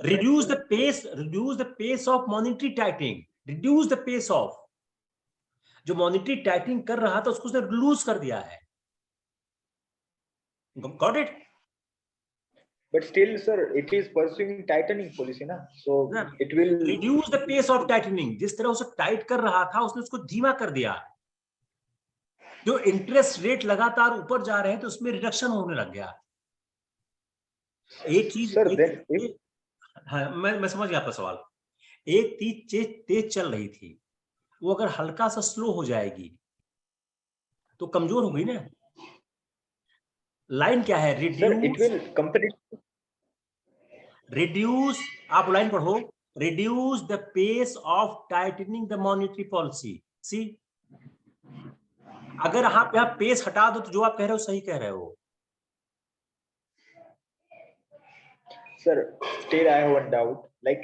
reduce the pace of monetary tightening, reduce the pace of, जो मॉनेटरी टाइटनिंग कर रहा था उसको उसने लूज कर दिया है। Got it? But still, sir, it is pursuing tightening policy, na? So it will reduce the pace of tightening. जिस तरह उसे टाइट कर रहा था उसने उसको धीमा कर दिया। जो इंटरेस्ट रेट लगातार ऊपर जा रहे हैं तो उसमें रिडक्शन होने लग गया। एक चीज sir, हाँ, मैं समझ गया आपका सवाल। एक चीज तेज चल रही थी, वो अगर हल्का सा स्लो हो जाएगी तो कमजोर हो गई ना। लाइन क्या है? sir, it will रिड्यूस, आप लाइन पढ़ो, reduce the pace of tightening the monetary policy. See, अगर आप यहाँ पेस हटा दो तो जो आप कह रहे हो सही कह रहे हो। Sir, still I have one doubt. Like,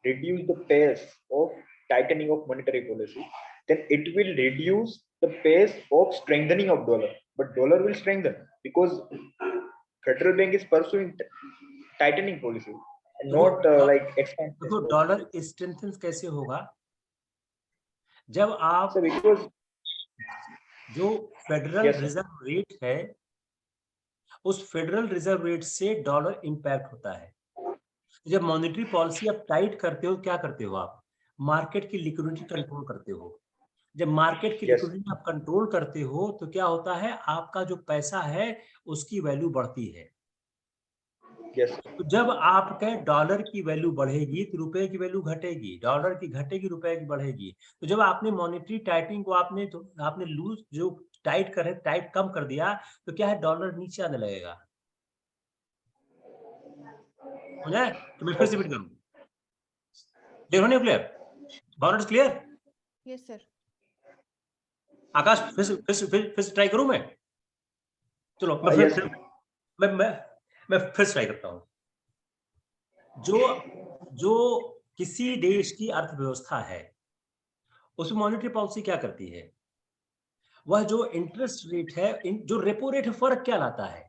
reduce the pace of tightening of monetary policy, then it will reduce the pace of strengthening of dollar. But dollar will strengthen because federal bank is pursuing tightening policy and not like expansion. देखो dollar strengthen कैसे होगा? जब आप So because जो federal reserve rate है, उस federal reserve rate से dollar impact होता है। जब मॉनेटरी पॉलिसी आप टाइट करते हो, क्या करते हो आप? मार्केट की लिक्विडिटी कंट्रोल करते हो। जब मार्केट की लिक्विडिटी आप कंट्रोल करते हो तो क्या होता है? आपका जो पैसा है उसकी वैल्यू बढ़ती है। तो जब आपके डॉलर की वैल्यू बढ़ेगी तो रुपए की वैल्यू घटेगी, डॉलर की घटेगी, रुपए की बढ़ेगी। तो जब आपने मॉनेटरी टाइटिंग को आपने लूज जो टाइट कम कर दिया तो क्या है? डॉलर नीचे आने लगेगा। तो मैं फिर से रिपीट करूं, देखो नहीं clear? Bhavana is clear? Yes sir. Akash फिर से ट्राई करूं मैं? चलो मैं फिर से ट्राई करता हूं। जो किसी देश की अर्थव्यवस्था है उसमें मॉनेटरी पॉलिसी क्या करती है? वह जो इंटरेस्ट रेट है, जो रेपो रेट है, फर्क क्या लाता है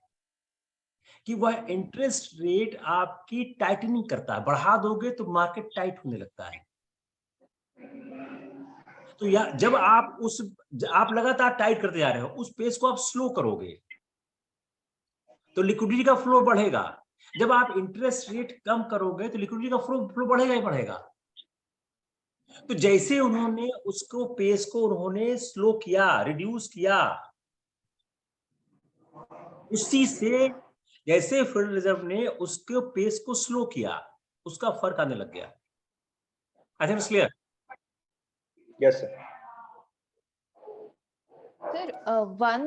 कि वह इंटरेस्ट रेट आपकी टाइटनिंग करता है। बढ़ा दोगे तो मार्केट टाइट होने लगता है। तो जब आप लगातार टाइट करते जा रहे हो, उस पेस को आप स्लो करोगे तो लिक्विडिटी का फ्लो बढ़ेगा। जब आप इंटरेस्ट रेट कम करोगे तो लिक्विडिटी का फ्लो बढ़ेगा ही बढ़ेगा। तो जैसे उन्होंने उसको पेस को उन्होंने स्लो किया, रिड्यूस किया, उसी से जैसे फेडरल रिजर्व ने उसके पेस को स्लो किया, उसका फर्क आने लग गया। आई think it's clear? yes sir. Sir, one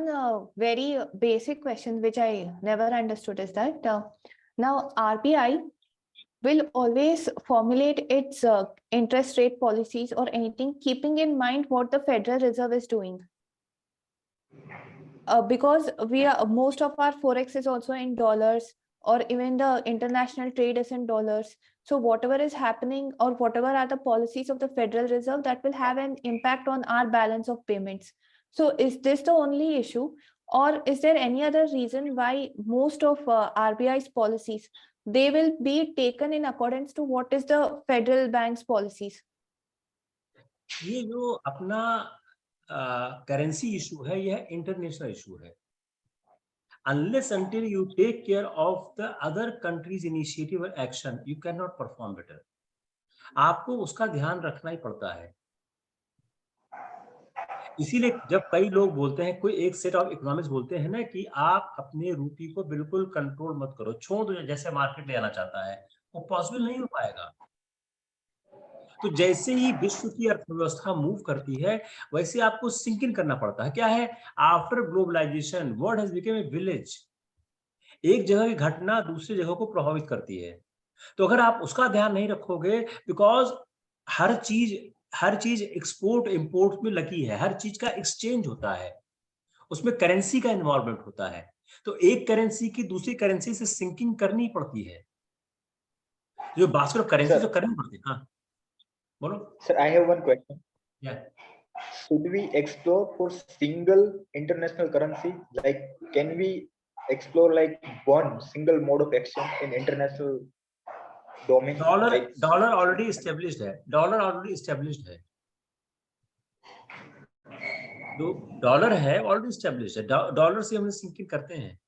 very basic question which I never understood is that now RBI will always formulate its interest rate policies or anything keeping in mind what the Federal Reserve is doing. Because most of our forex is also in dollars, or even the international trade is in dollars. So whatever is happening or whatever are the policies of the Federal Reserve, that will have an impact on our balance of payments. So is this the only issue, or is there any other reason why most of RBI's policies they will be taken in accordance to what is the federal bank's policies? ये जो अपना currency issue है, यह international issue है. Unless until you take care of the other country's initiative or action, you cannot perform better. आपको उसका ध्यान रखना ही पड़ता है. इसीलिए जब कई लोग बोलते हैं, कोई एक सेट ऑफ इकोनॉमिक्स बोलते हैं ना कि आप अपने रूपी को बिल्कुल कंट्रोल मत करो, छोड़ दो, जैसे मार्केट ले आना चाहता है, वो पॉसिबल नहीं हो पाएगा. तो जैसे ही विश्व की अर्थव्यवस्था मूव करती है, वैसे आपको सिंक इन करना पड़ता है. क्या है? After globalization world has become a village. एक जगह की घटना दूसरी जगह को प्रभावित करती है. तो अगर आप उसका ध्यान नहीं रखोगे, बिकॉज हर चीज एक्सपोर्ट इंपोर्ट में लगी है, हर चीज का एक्सचेंज होता है, उसमें करेंसी का इन्वॉल्वमेंट होता है. तो एक करेंसी की दूसरी करेंसी से सिंकिंग करनी पड़ती है, जो बास्केट ऑफ करेंसी जो करनी पड़ती है. हाँ बोलो. Sir, I have one question. Yeah. Should we explore for single international currency? Like, can we explore like one single mode of exchange in international domain? Dollar already established है. Dollar already established है. जो dollar है already established है. Dollar से हम sinking करते हैं,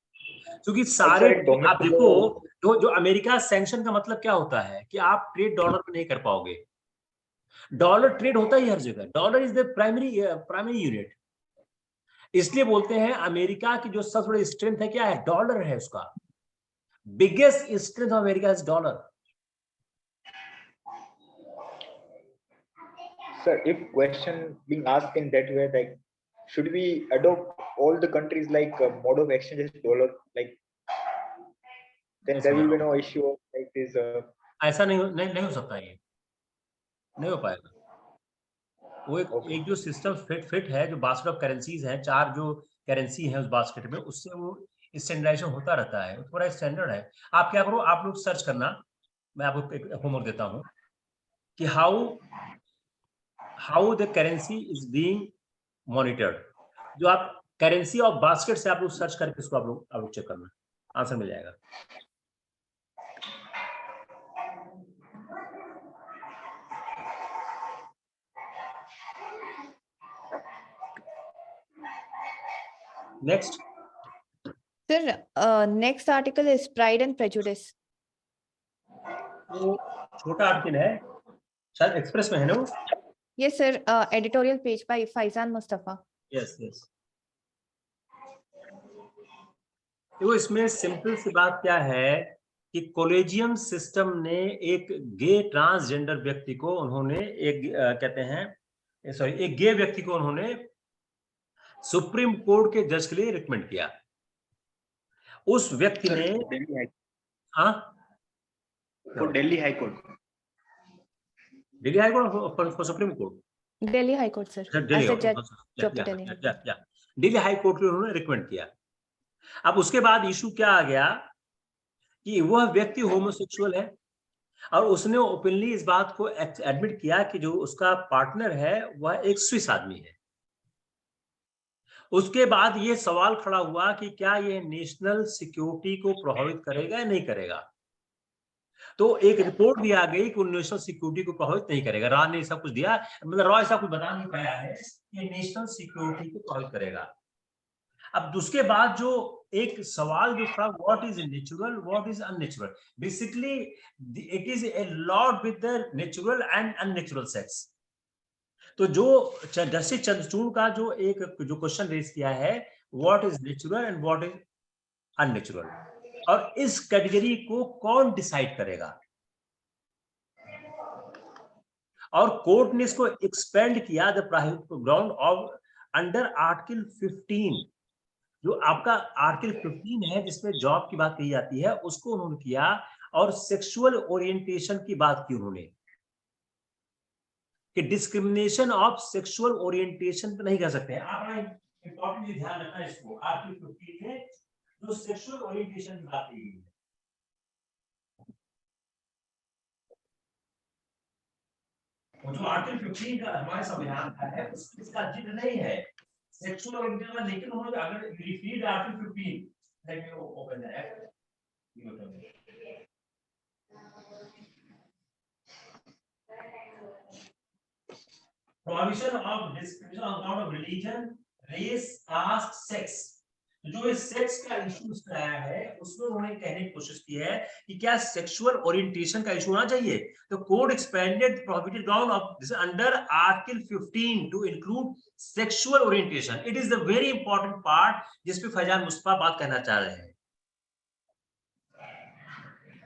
क्योंकि सारे आप देखो, जो अमेरिका सैंक्शन का मतलब क्या होता है कि आप ट्रेड डॉलर में नहीं कर पाओगे. डॉलर ट्रेड होता ही हर जगह. Dollar is the primary unit. इसलिए बोलते हैं अमेरिका की जो सबसे बड़ी स्ट्रेंथ है, क्या है? डॉलर है. उसका biggest strength of America is dollar. Sir, if question being asked in that way, like, should we adopt all the countries like mode of exchange is dollar, like, then there will be no issue of like this. ऐसा नहीं हो सकता. ये नहीं हो पाएगा. वो एक जो सिस्टम फिट है, जो बास्केट ऑफ करेंसीज है, 4 जो करेंसी है उस बास्केट में, उससे वो स्टैंडर्डाइजेशन होता रहता है. पूरा स्टैंडर्ड है. आप क्या करो, आप लोग सर्च करना, मैं आपको एक होमवर्क देता हूँ कि how the currency is being monitored. जो आप करेंसी ऑफ बास्केट से आप लोग सर्च करके इसको आप लोग चेक करना, आंसर मिल जाएगा. Next. Sir, next article is Pride and Prejudice. वो छोटा आर्टिकल है, शायद एक्सप्रेस में है ना वो. Yes, sir. Editorial page by Faizan Mustafa. Yes. देखो, इसमें सिंपल सी बात क्या है कि कॉलेजियम सिस्टम ने एक गे ट्रांसजेंडर व्यक्ति को उन्होंने एक गे व्यक्ति को उन्होंने सुप्रीम कोर्ट के जज के लिए रिकमेंड किया. उस व्यक्ति ने Delhi high court for supreme court, Delhi High Court, sir. As a judge of the Delhi High Court. Delhi high court के उन्होंने रिकमेंड किया. अब उसके बाद इशू क्या आ गया कि वह व्यक्ति होमोसेक्सुअल है, और उसने ओपनली इस बात को एडमिट किया कि जो उसका पार्टनर है वह एक स्विस आदमी है. उसके बाद ये सवाल खड़ा हुआ कि क्या ये नेशनल सिक्योरिटी को प्रभावित करेगा या नहीं करेगा. तो एक रिपोर्ट भी आ गई कि नेशनल सिक्योरिटी को प्रभावित नहीं करेगा. रॉ ने ऐसा कुछ दिया, मतलब रॉ ऐसा कुछ बता नहीं पाया है कि नेशनल सिक्योरिटी को प्रभावित करेगा. अब उसके बाद जो एक सवाल जो था, what is natural, what is unnatural. Basically it is a lot with the natural and unnatural sex. तो जो जस्टिस चंद्रचूड़ का जो क्वेश्चन रेज किया है, what is natural and what is unnatural, और इस कैटेगरी को कौन डिसाइड करेगा. और कोर्ट ने इसको एक्सपेंड किया the ground of under article 15. जो आपका आर्टिकल 15 है जिसमें जॉब की बात कही जाती है, उसको उन्होंने किया, और सेक्सुअल ओरिएंटेशन की बात की उन्होंने कि डिस्क्रिमिनेशन ऑफ सेक्सुअल ओरिएंटेशन पे नहीं कर सकते. आप इंपॉर्टेंटली ध्यान रखना इसको. आर्टिकल 15 में जो सेक्सुअल ओरिएंटेशन की बात की गई है, जो आर्टिकल 15 का हमारे संविधान का है, इसका जिक्र नहीं है सेक्सुअल ओरिएंटेशन. लेकिन उन्होंने अगर रिफीड article 15, let me open the act. Provision of discrimination on account of religion, race, caste, sex. जो इस सेक्स का इशू आया है उसमें उन्होंने कहने की कोशिश की है कि क्या सेक्सुअल ओरिएंटेशन का इशू होना चाहिए। तो court expanded prohibited ground of this under article 15 to include sexual orientation. It is the very important part जिस पे फैजान मुस्तफा बात कहना चाह रहे हैं।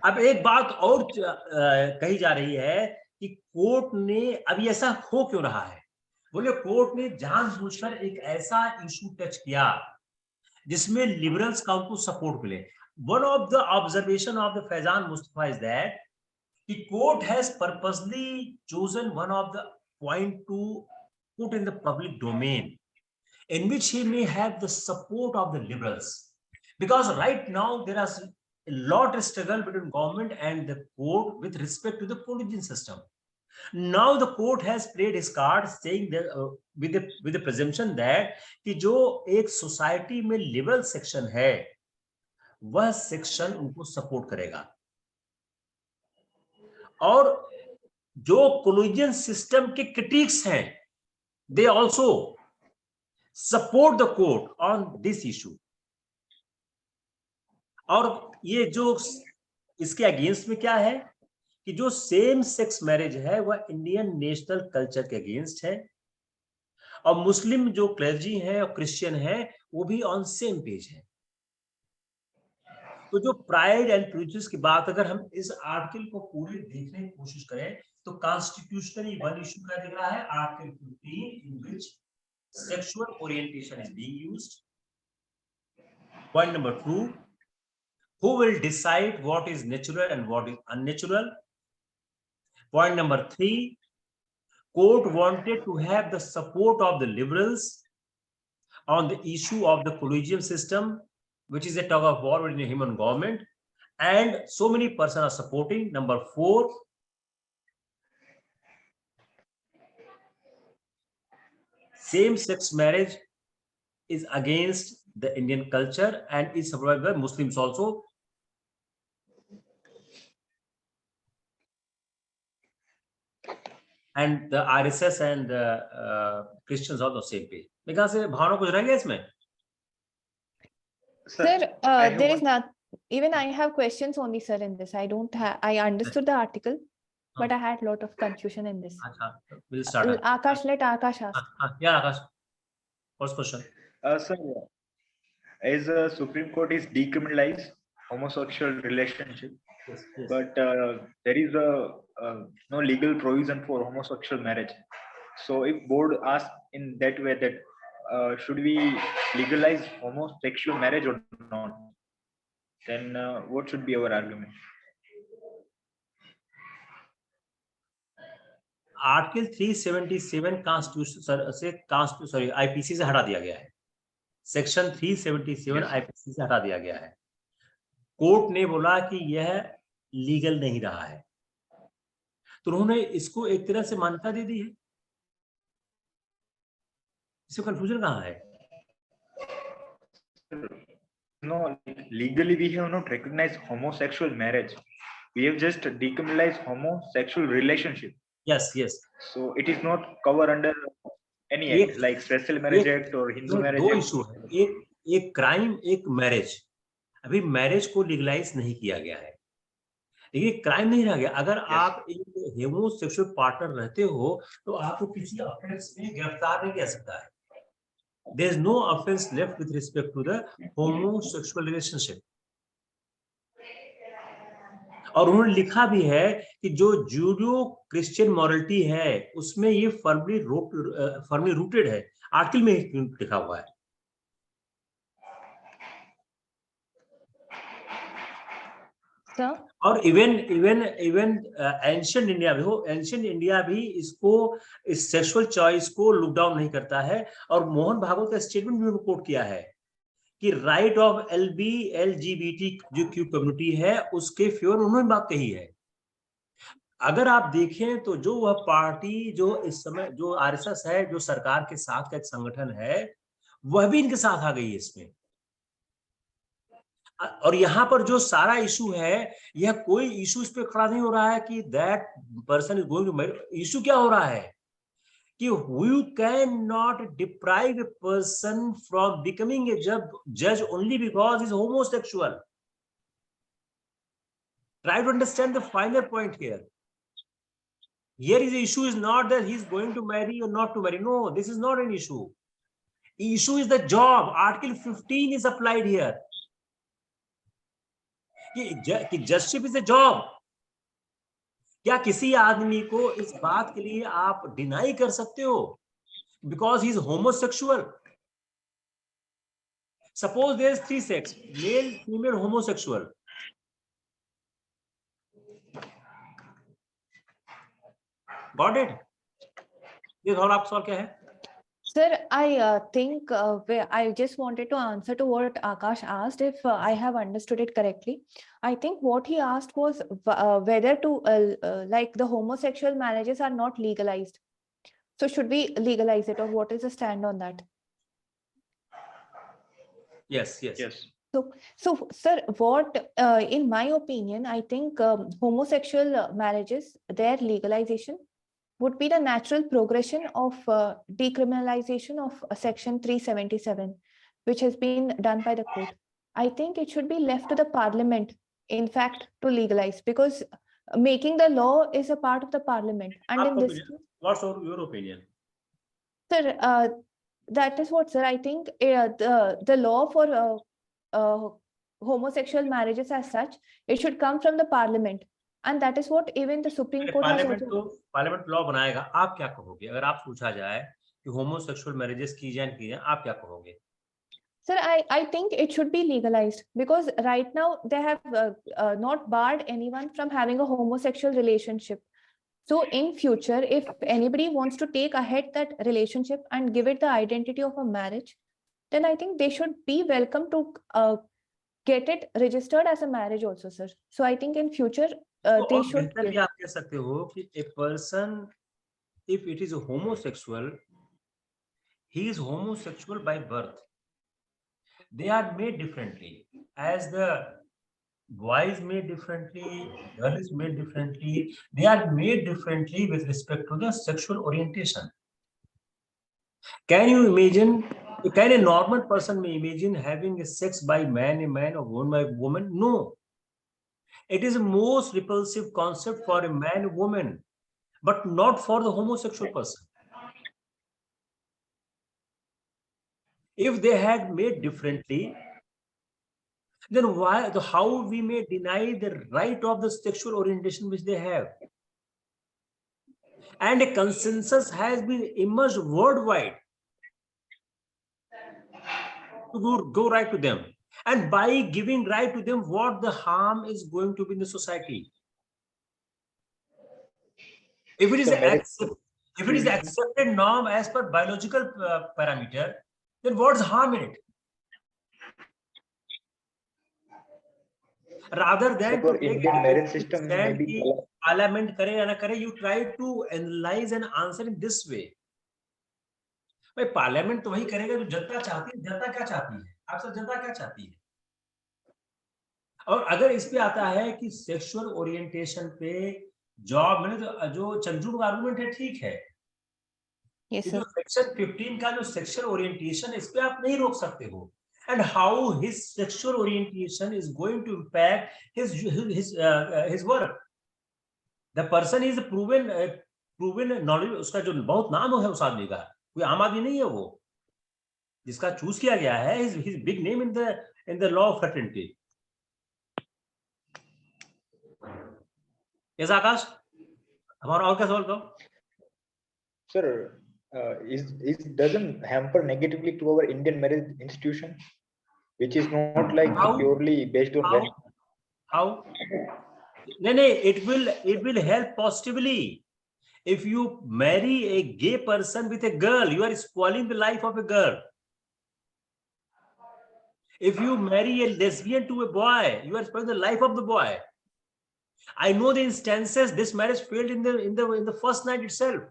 अब एक बात और कही जा रही है कि कोर्ट ने, अभी ऐसा हो क्यों रहा है, बोले कोर्ट ने जानबूझकर एक ऐसा इशू टच किया जिसमें लिबरल्स का उनको सपोर्ट मिले। One of the observation of the Faizan Mustafa is that the court has purposely chosen one of the point to put in the public domain in which he may have the support of the liberals, because right now there is a lot of struggle between government and the court with respect to the collegiate system. Now the court has played his card saying that with the presumption that कि जो एक society में liberal section है वह section उनको support करेगा, और जो कोलिजियन सिस्टम के क्रिटिक्स हैं they also support the court on this issue. और ये जो इसके अगेंस्ट में क्या है कि जो सेम सेक्स मैरिज है वह इंडियन नेशनल कल्चर के अगेंस्ट है, और मुस्लिम जो क्लर्जी हैं और क्रिश्चियन हैं वो भी ऑन सेम पेज है। तो जो प्राइड एंड प्रेजुडिस की बात अगर हम इस आर्टिकल को पूरे देखने की कोशिश करें तो कॉन्स्टिट्यूशनली वन इशू क्या दिख रहा है, article 15 in which sexual orientation is being used. Point number 2, who will decide what is natural and what is unnatural? Point number 3, court wanted to have the support of the liberals on the issue of the collegium system, which is a tug of war within the human government, and so many persons are supporting. Number 4, same-sex marriage is against the Indian culture and is supported by Muslims also. And the RSS and the Christians are on the same page. मेरे से भावना कुछ रह गया इसमें? Sir, there is not. Even I have questions only, sir. In this, I don't have. I understood the article, but I had a lot of confusion in this. We'll start. Akash, let Akash ask. Yeah, Akash. First question. Sir, as Supreme Court is decriminalized homosexual relationship, Yes. but there is no legal provision for homosexual marriage. So if board asks in that way that should we legalize homosexual marriage or not, then what should be our argument? Article 377 constitution IPC से हटा दिया गया है। Section 377 IPC से हटा दिया गया है। कोर्ट ने बोला कि यह लीगल नहीं रहा है, तो उन्होंने इसको एक तरह से मान्यता दे दी है। इसमें कंफ्यूजन कहाँ है? No, legally we have not recognized homosexual marriage. We have just decriminalized homosexual relationship. Yes, yes. So it is not covered under any act like special marriage act or Hindu marriage दो act. Issue है, एक crime, एक marriage. अभी marriage को legalise नहीं किया गया है, लेकिन क्राइम नहीं रह गया। अगर आप एक होमोसेक्सुअल पार्टनर रहते हो तो आपको किसी ऑफेंस में गिरफ्तार नहीं किया सकता है। There is no offense left with respect to the homosexual relationship. और उन्होंने लिखा भी है कि जो जूडो क्रिश्चियन मॉरलिटी है उसमें ये फर्मली रूटेड है। आर्टिकल में लिखा हुआ है। और इवन एंशिएंट इंडिया भी एंशिएंट इंडिया भी इसको, इस सेक्सुअल चॉइस को लुक डाउन नहीं करता है। और मोहन भागवत का स्टेटमेंट भी कोट किया है कि राइट ऑफ एलजीबीटी जो क्यू कम्युनिटी है उसके फेवर उन्होंने बात कही है। अगर आप देखें तो जो वह पार्टी जो इस समय जो आरएसएस है, जो सरकार के साथ का एक संगठन है, वह भी इनके साथ आ गई है इसमें। और यहाँ पर जो सारा इशू है, यह कोई इशू इस पे खड़ा नहीं हो रहा है कि that person is going to marry. Issue क्या हो रहा है कि you cannot deprive a person from becoming a judge only because he's homosexual. Try to understand the finer point here. Here is the issue is not that he's going to marry or not to marry. No, this is not an issue. The issue is the job. Article 15 is applied here. कि judgeship is a job. क्या किसी आदमी को इस बात के लिए आप डिनाई कर सकते हो because he is homosexual? Suppose there is three sex, male female homosexual. Got it? ये और आप सवाल क्या है? Sir, I think I just wanted to answer to what Akash asked, if I have understood it correctly. I think what he asked was whether to like the homosexual marriages are not legalized. So should we legalize it, or what is the stand on that? Yes. So sir, what in my opinion, I think homosexual marriages, their legalization would be the natural progression of decriminalization of section 377, which has been done by the court. I think it should be left to the parliament, in fact, to legalize, because making the law is a part of the parliament. And in this, what's your opinion? Sir, that is what, sir, I think the law for homosexual marriages as such, it should come from the parliament. And that is what even the Supreme Court has also... parliament law बनाएगा. आप क्या कहोगे अगर आप पूछा जाए कि homosexual marriages की जाए, आप क्या कहोगे? Sir, I think it should be legalized, because right now they have not barred anyone from having a homosexual relationship. So in future, if anybody wants to take ahead that relationship and give it the identity of a marriage, then I think they should be welcome to get it registered as a marriage also, sir. So I think in future they should. आप कह सकते हो कि a person, if it is a homosexual, he is homosexual by birth. They are made differently, as the boy is made differently, girl is made differently. They are made differently with respect to the sexual orientation. Can you imagine? Can a normal person imagine having a sex by man, a man, or woman by woman? No. It is the most repulsive concept for a man, woman, but not for the homosexual person. If they had made differently, then how we may deny the right of the sexual orientation which they have? And a consensus has been emerged worldwide to go right to them. And by giving right to them, what the harm is going to be in the society? If it is accepted norm as per biological parameter, then what's harm in it? Rather than so Indian marriage system maybe parliament करे या ना करे, you try to analyze and answer in this way. भाई parliament तो वही करेगा जो जनता चाहती है. जनता क्या चाहती है? आप सब जनता क्या चाहती है? और अगर इस पे आता है कि सेक्सुअल ओरिएंटेशन पे जॉब मिले, तो जो चंद्रू का आर्गुमेंट है ठीक है. Yes, sir. सेक्शन 15 का जो सेक्सुअल ओरिएंटेशन, इस पे आप नहीं रोक सकते हो. And how his sexual orientation is going to impact his work. The person is proven knowledge. उसका जो बहुत नाम है उस आदमी का, कोई आम आदमी नहीं है वो, जिसका चूज किया गया है. his big name in the law of fraternity. Yes, Akash, हमारा और क्या सवाल करो? Sir, it doesn't hamper negatively to our Indian marriage institution, which is not like purely based on how? No, it will help positively. If you marry a gay person with a girl, you are spoiling the life of a girl. If you marry a lesbian to a boy, you are spoiling the life of the boy. I know the instances this marriage failed in the first night itself.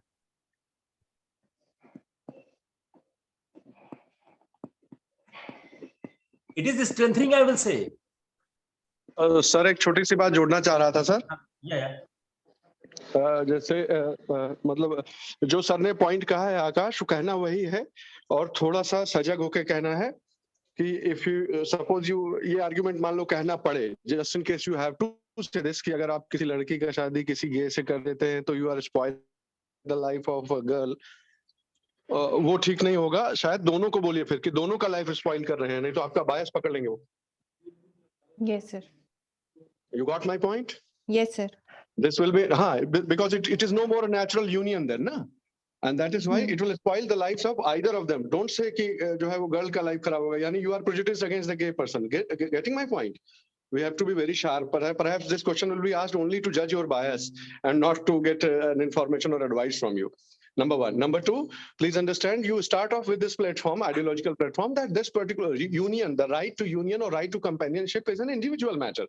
It is the strengthening, I will say. Sir एक छोटी सी बात जोड़ना चाह रहा था sir. Yeah. जैसे मतलब जो सर ने पॉइंट कहा है आकाश, वो कहना वही है, और थोड़ा सा सजग होके कहना है कि इफ यू सपोज यू, ये आर्ग्यूमेंट मान लो कहना पड़े, just in case you have to say this, कि अगर आप किसी लड़की का शादी किसी गे से कर देते हैं तो you are spoil the life of a girl, वो ठीक नहीं होगा। शायद दोनों को बोलिए फिर कि दोनों का लाइफ स्पॉइल कर रहे हैं, नहीं तो आपका बायस पकड़ लेंगे वो। Yes, sir. You got my point? Yes, sir. This will be, because it is no more a natural union then, na? And that is why it will spoil the lives of either of them. Don't say कि जो है वो girl का life खराब होगा, यानी you are prejudiced against the gay person. Getting my point? We have to be very sharp. Perhaps this question will be asked only to judge your bias and not to get an information or advice from you. Number one. Number two, please understand, you start off with this platform, ideological platform, that this particular union, the right to union or right to companionship is an individual matter.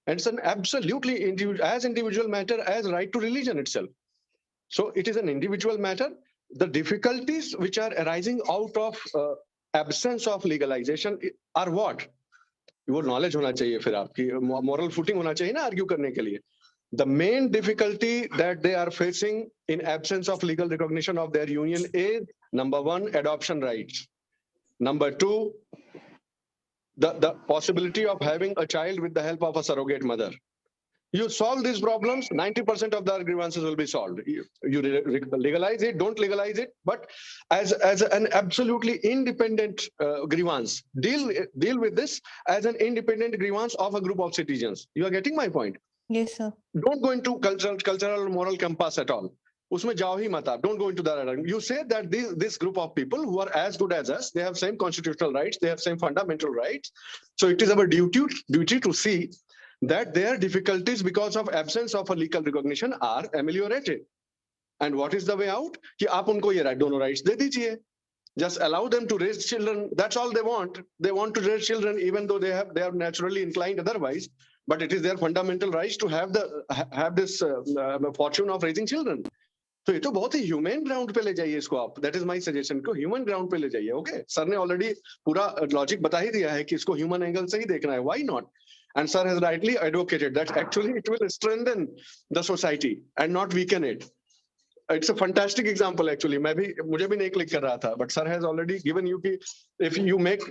And it's an absolutely as individual matter as right to religion itself. So it is an individual matter. The difficulties which are arising out of absence of legalization are what? वो knowledge होना चाहिए, फिर आपकी moral footing होना चाहिए ना argue करने के लिए. The main difficulty that they are facing in absence of legal recognition of their union is, number one, adoption rights. Number two, the possibility of having a child with the help of a surrogate mother. You solve these problems, 90% of the grievances will be solved. You legalize it, don't legalize it, but as an absolutely independent grievance, deal with this as an independent grievance of a group of citizens. You are getting my point? Yes, sir. Don't go into cultural or moral compass at all. Usme jao hi mat aap. Don't go into that. You say that this group of people who are as good as us, they have same constitutional rights, they have same fundamental rights. So it is our duty to see that their difficulties because of absence of a legal recognition are ameliorated. And what is the way out? कि आप उनको ये दोनों rights दे दीजिए. Just allow them to raise children. That's all they want. They want to raise children, even though they are naturally inclined otherwise. But it is their fundamental rights to have this fortune of raising children. तो ये तो बहुत ही human ground पे ले जाइए इसको आप. That is my suggestion को ह्यूमन ग्राउंड पे ले जाइए. ओके, सर ने ऑलरेडी पूरा लॉजिक बता ही दिया है कि इसको ह्यूमन एंगल से ही देखना है. Why not? And sir has rightly advocated that actually it will strengthen the society and not weaken it. It's a fantastic example actually. मुझे भी नहीं क्लिक कर रहा था, but sir has already given you कि if you make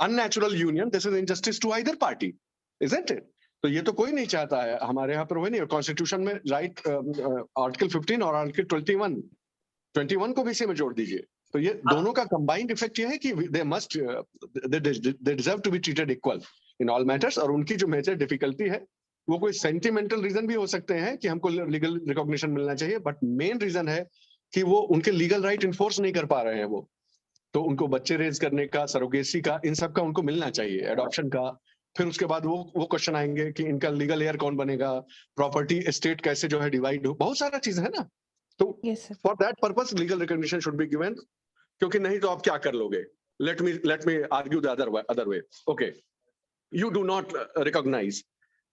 unnatural union, this is injustice to either party, isn't it? तो ये तो कोई नहीं चाहता है. हमारे यहाँ पर वही नहीं. कॉन्स्टिट्यूशन में राइट आर्टिकल 15 और आर्टिकल 21 को भी इसी में जोड़ दीजिए. तो ये दोनों का कंबाइंड इफेक्ट ये है कि they deserve to be treated equal in all matters. और उनकी जो मेजर डिफिकल्टी है वो कोई सेंटिमेंटल रीजन भी हो सकते हैं कि हमको लीगल रिकॉग्निशन मिलना चाहिए, बट मेन रीजन है कि वो उनके लीगल राइट इन्फोर्स नहीं कर पा रहे हैं वो. तो उनको बच्चे रेज करने का, सरोगेसी का, इन सब का उनको मिलना चाहिए, एडॉप्शन का. फिर उसके बाद वो क्वेश्चन आएंगे कि इनका लीगल हेयर कौन बनेगा, प्रॉपर्टी एस्टेट कैसे जो है डिवाइड हो, बहुत सारा चीज है ना. तो for that purpose legal recognition should be given, क्योंकि नहीं तो आप क्या कर लोगे. Let me argue the other way. Okay, you do not recognize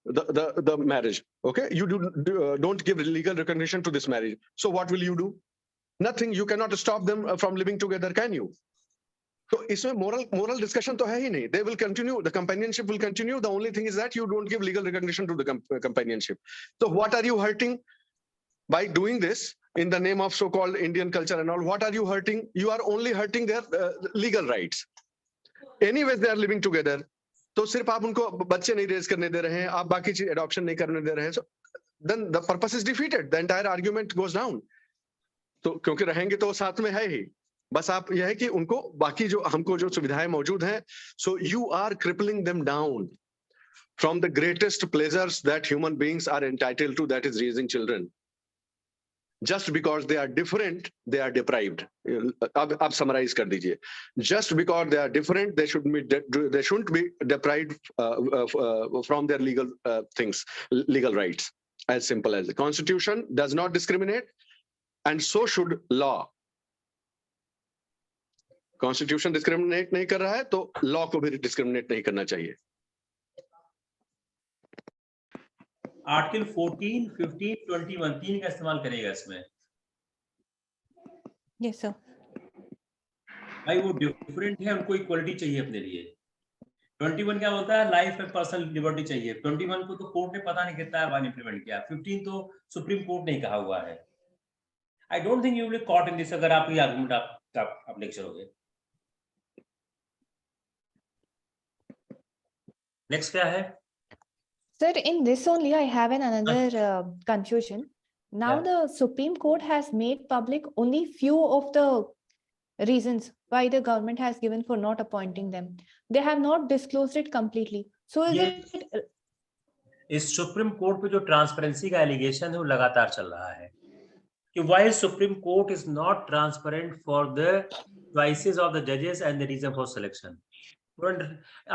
the marriage. Okay, you don't give legal recognition to this marriage. So what will you do? Nothing. You cannot stop them from living together, can you? So इसमें moral discussion तो है ही नहीं. They will continue. The companionship will continue. The only thing is that you don't give legal recognition to the companionship. So what are you hurting by doing this in the name of so-called Indian culture and all? What are you hurting? You are only hurting their legal rights. Anyways, they are living together. तो सिर्फ आप उनको बच्चे नहीं raise करने दे रहे हैं, आप बाकी चीज एडॉप्शन नहीं करने दे रहे हैं. So then the purpose is defeated, the entire argument goes down. तो क्योंकि रहेंगे तो साथ में है ही, बस आप यह है कि उनको बाकी जो हमको जो सुविधाएं मौजूद हैं, so you are crippling them down from the greatest pleasures that human beings are entitled to, that is raising children. Just because they are different, they are deprived. आप summarize कर दीजिए. Just because they are different, they shouldn't be deprived from their legal things, legal rights. As simple as the Constitution does not discriminate, and so should law. Constitution discriminate नहीं कर रहा है, तो law को भी discriminate नहीं करना चाहिए. आर्टिकल 14, 15, 21 तीन का इस्तेमाल करेगा इसमें. Yes, sir. भाई वो डिफरेंट है, उनको इक्वलिटी चाहिए अपने लिए. 21 क्या बोलता है, लाइफ में पर्सनल लिबर्टी चाहिए। 21 को तो कोर्ट ने पता नहीं कितना बार इंप्लीमेंट किया, 15 तो सुप्रीम कोर्ट ने कहा हुआ है। I don't think you will caught in this, अगर आप ये आर्गुमेंट आप लेके चलोगे। नेक्स्ट क्या है? Sir, in this only I have another confusion. Now Yeah. the Supreme Court has made public only few of the reasons why the government has given for not appointing them. They have not disclosed it completely. So is ये it इस supreme court पे जो transparency का allegation है वो लगातार चल रहा है कि why supreme court is not transparent for the choices of the जजेस and the reason for selection.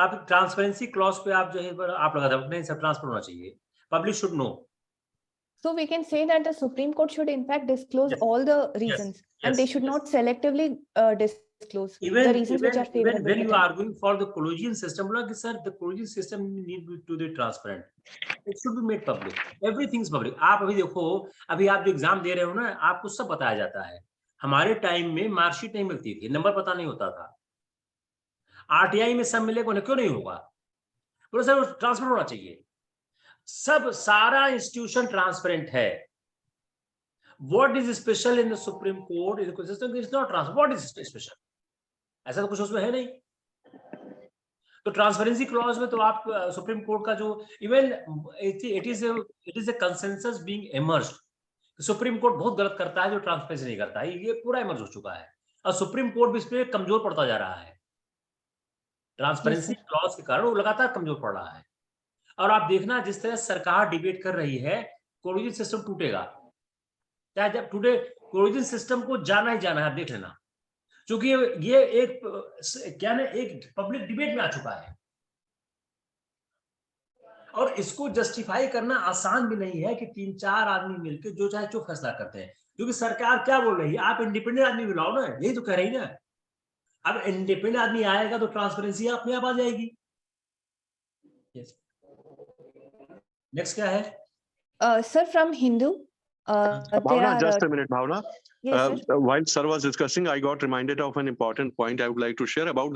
आप ट्रांसपेरेंसी क्लॉज पे आप जो है आप लगा था नहीं, सब ट्रांसफर होना चाहिए, public should know. so we can say that the Supreme Court should in fact disclose Yes. all the Yes. reasons and Yes. they should Yes. not selectively disclose the Even reasons which are even favorable when to you them. are arguing for the collegial system, बोला कि sir the collegial system need to be transparent, it should be made public, everything is public। आप अभी देखो, अभी आप जो exam दे रहे हो ना, आपको सब बताया जाता है। हमारे टाइम में मार्कशीट नहीं मिलती थी, नंबर पता नहीं होता था। आरटीआई में सब मिलेगा, क्यों नहीं होगा? बोलो सर ट्रांसफर होना चाहिए, सब सारा इंस्टीट्यूशन ट्रांसपेरेंट है। What is special in the Supreme Court is the system is not transparent. What is special? ऐसा तो कुछ उसमें है नहीं। तो ट्रांसपेरेंसी क्लॉज में तो आप सुप्रीम कोर्ट का जो even it is a consensus being emerged, supreme court बहुत गलत करता है जो ट्रांसपेरेंसी नहीं करता है, ये पूरा इमर्ज हो चुका है और सुप्रीम कोर्ट भी इस पे कमजोर पड़ता जा रहा है। ट्रांसपेरेंसी क्लॉज के कारण वो लगातार कमजोर पड़ रहा है। और आप देखना जिस तरह सरकार डिबेट कर रही है, कोलिजन सिस्टम टूटेगा, चाहे जब टूटे कोलिजन सिस्टम को जाना ही जाना है, आप देख लेना, क्योंकि ये एक क्या ना एक पब्लिक डिबेट में आ चुका है और इसको जस्टिफाई करना आसान भी नहीं है कि 3-4 आदमी मिलकर जो चाहे जो फैसला करते हैं, क्योंकि सरकार क्या बोल रही है, आप इंडिपेंडेंट आदमी बुलाओ ना, यही तो कह रही ना। अब इंडिपेंडेंट आदमी आएगा तो ट्रांसपेरेंसी अपने आप आ जाएगी। नेक्स्ट क्या है? Sir, from Hindu, there Bhavana, are just a minute, Bhavana. yes, sir. While sir was discussing, I got reminded of an important point I would like to share about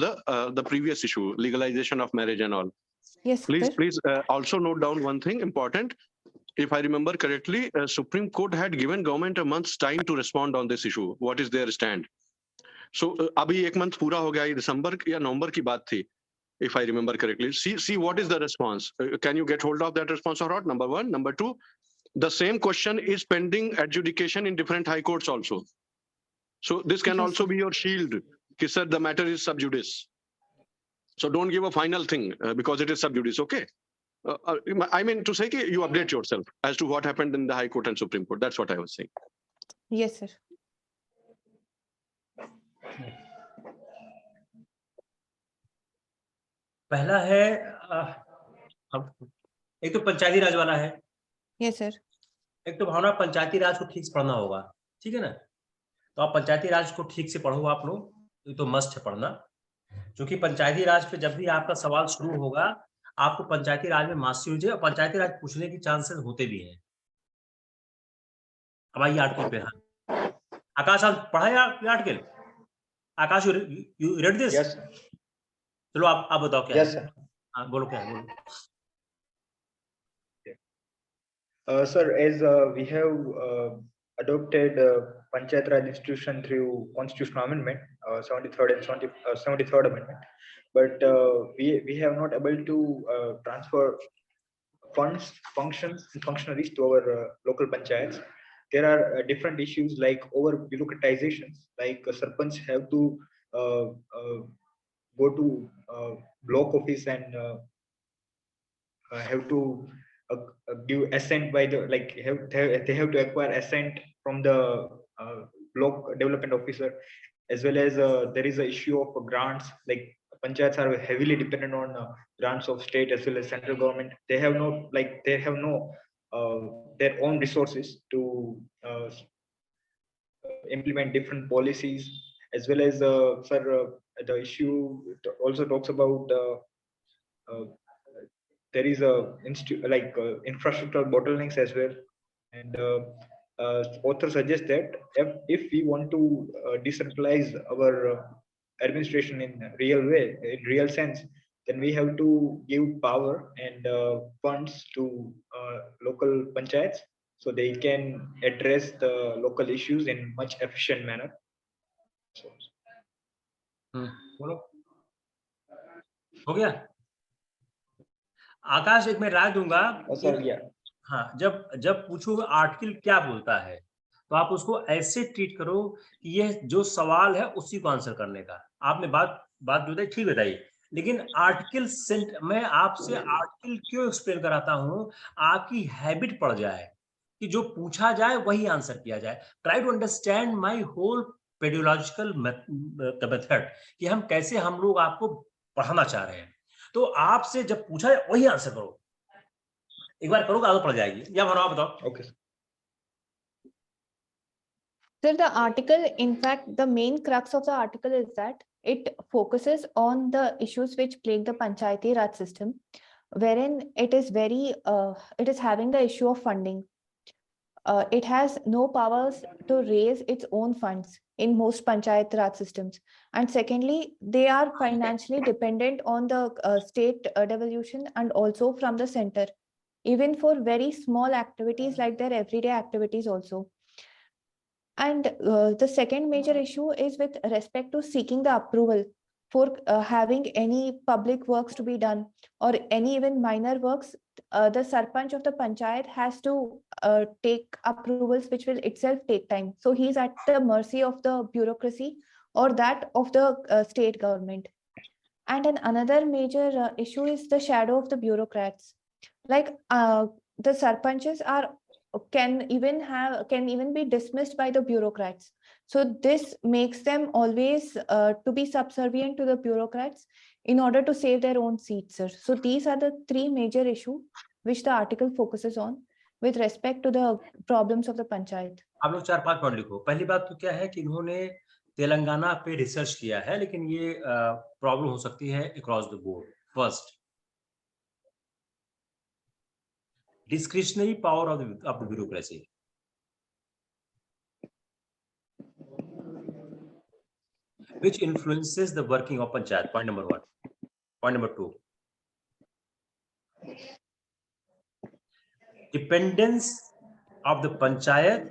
the previous issue, legalization of marriage and all. Yes, Please, sir. please also note down one thing important. If I remember correctly, Supreme Court had given government a month's time to respond on this issue. What is their stand? So अभी एक month पूरा हो गया, ये दिसंबर या नवंबर की बात थी, if I remember correctly. See what is the response. Can you get hold of that response or not? Number one. Number two, the same question is pending adjudication in different high courts also. So this can Yes, also sir. be your shield. Ki, sir, the matter is sub judice. So don't give a final thing because it is sub judice, okay? I mean to say कि you update yourself as to what happened in the High Court and Supreme Court. That's what I was saying. Yes, sir. पहला है एक तो पंचायती राज वाला है। Yes, sir. एक तो भावना पंचायती राज को ठीक से पढ़ना होगा, ठीक है ना? तो आप पंचायती राज को ठीक से पढ़ो आप लोग, ये तो मस्ट है पढ़ना, क्योंकि पंचायती राज पे जब भी आपका सवाल शुरू होगा आपको पंचायती राज में मास्टरी होनी चाहिए और पंचायती राज पूछने के चांसेस होते भी हैं। अब आइए आर्टिकल पे। हाँ आकाश, आप पढ़ा या article? Akash, you read this? Yes. चलो आप बताओ क्या Yes, है? sir. हाँ बोलो क्या है, बोलो। Sir, as we have adopted Panchayat Raj institution through constitutional amendment, 73rd and 73rd amendment, but we have not able to transfer funds, functions, and functionaries to our local panchayats. There are different issues like over bureaucratizations, like sarpanch have to go to block office and have to give assent by the they have to acquire assent from the block development officer, as well as there is an issue of grants. Like panchayats are heavily dependent on grants of state as well as central government. They have no their own resources to implement different policies, as well as the issue also talks about there is a infrastructural bottlenecks as well, and author suggests that if we want to decentralize our administration in real way, in real sense, then we have to give power and funds to local panchayats so they can address the local issues in much efficient manner. So, बोलो हो गया। आकाश एक मैं राय दूंगा। sir, yeah. हाँ, जब जब पूछो आर्टिकल क्या बोलता है तो आप उसको ऐसे ट्रीट करो कि ये जो सवाल है उसी को आंसर करने का। आपने बात बताई, ठीक बताई, लेकिन आर्टिकल मैं आपसे आर्टिकल क्यों एक्सप्लेन कराता हूँ, आपकी हैबिट पड़ जाए कि जो पूछा जाए वही आंसर किया जाए। Try to understand my whole pedagogical method कि हम कैसे हम लोग आपको पढ़ाना चाह रहे हैं। तो आपसे जब पूछा जाए वही आंसर करो। एक बार करोगे आदत पड़ जाएगी। या भरवा बताओ। Okay. Sir, the article, in fact, the main crux of the article is that it focuses on the issues which plague the Panchayati Raj system, wherein it is it is having the issue of funding. It has no powers to raise its own funds in most Panchayat Raj systems. And secondly, they are financially dependent on the state devolution and also from the center, even for very small activities like their everyday activities also. And the second major issue is with respect to seeking the approval for having any public works to be done or any even minor works. The sarpanch of the panchayat has to take approvals, which will itself take time. So he's at the mercy of the bureaucracy or that of the state government. And then another major issue is the shadow of the bureaucrats. Like the sarpanches can even be dismissed by the bureaucrats. So this makes them always to be subservient to the bureaucrats in order to save their own seats, sir. So these are the three major issues which the article focuses on with respect to the problems of the panchayat. आप लोग 4-5 point लिखो। पहली बात तो क्या है कि इन्होंने तेलंगाना पे रिसर्च किया है, लेकिन ये प्रॉब्लम हो सकती है across the board. First, discretionary power of the bureaucracy. Which influences the working of panchayat. Point number 1. Point number 2. Dependence of the panchayat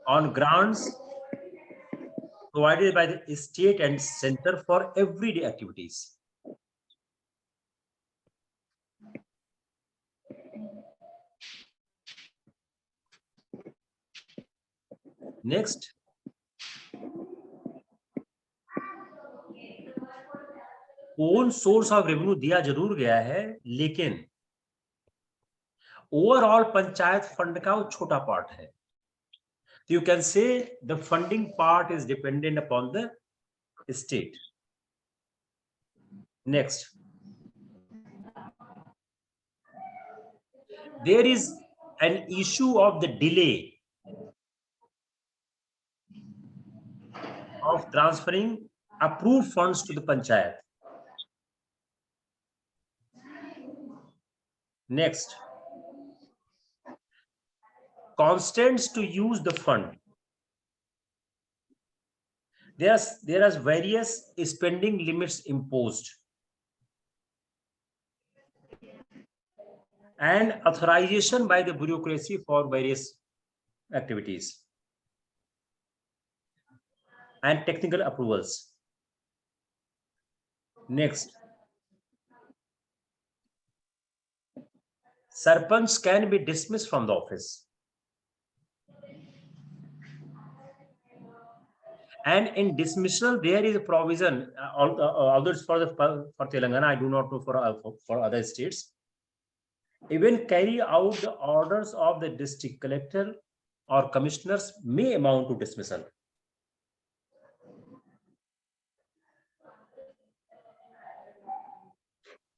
on grants provided by the state and center for everyday activities. Next, own source of revenue दिया जरूर गया है, लेकिन overall panchayat fund का वो छोटा part है। You can say the funding part is dependent upon the state. Next, there is an issue of the delay of transferring approved funds to the panchayat. Next, constraints to use the fund. There are various spending limits imposed and authorization by the bureaucracy for various activities and technical approvals. Next, sarpanch can be dismissed from the office. And in dismissal, there is a provision, although it's for Telangana, I do not know for other states. Even carry out the orders of the district collector or commissioners may amount to dismissal.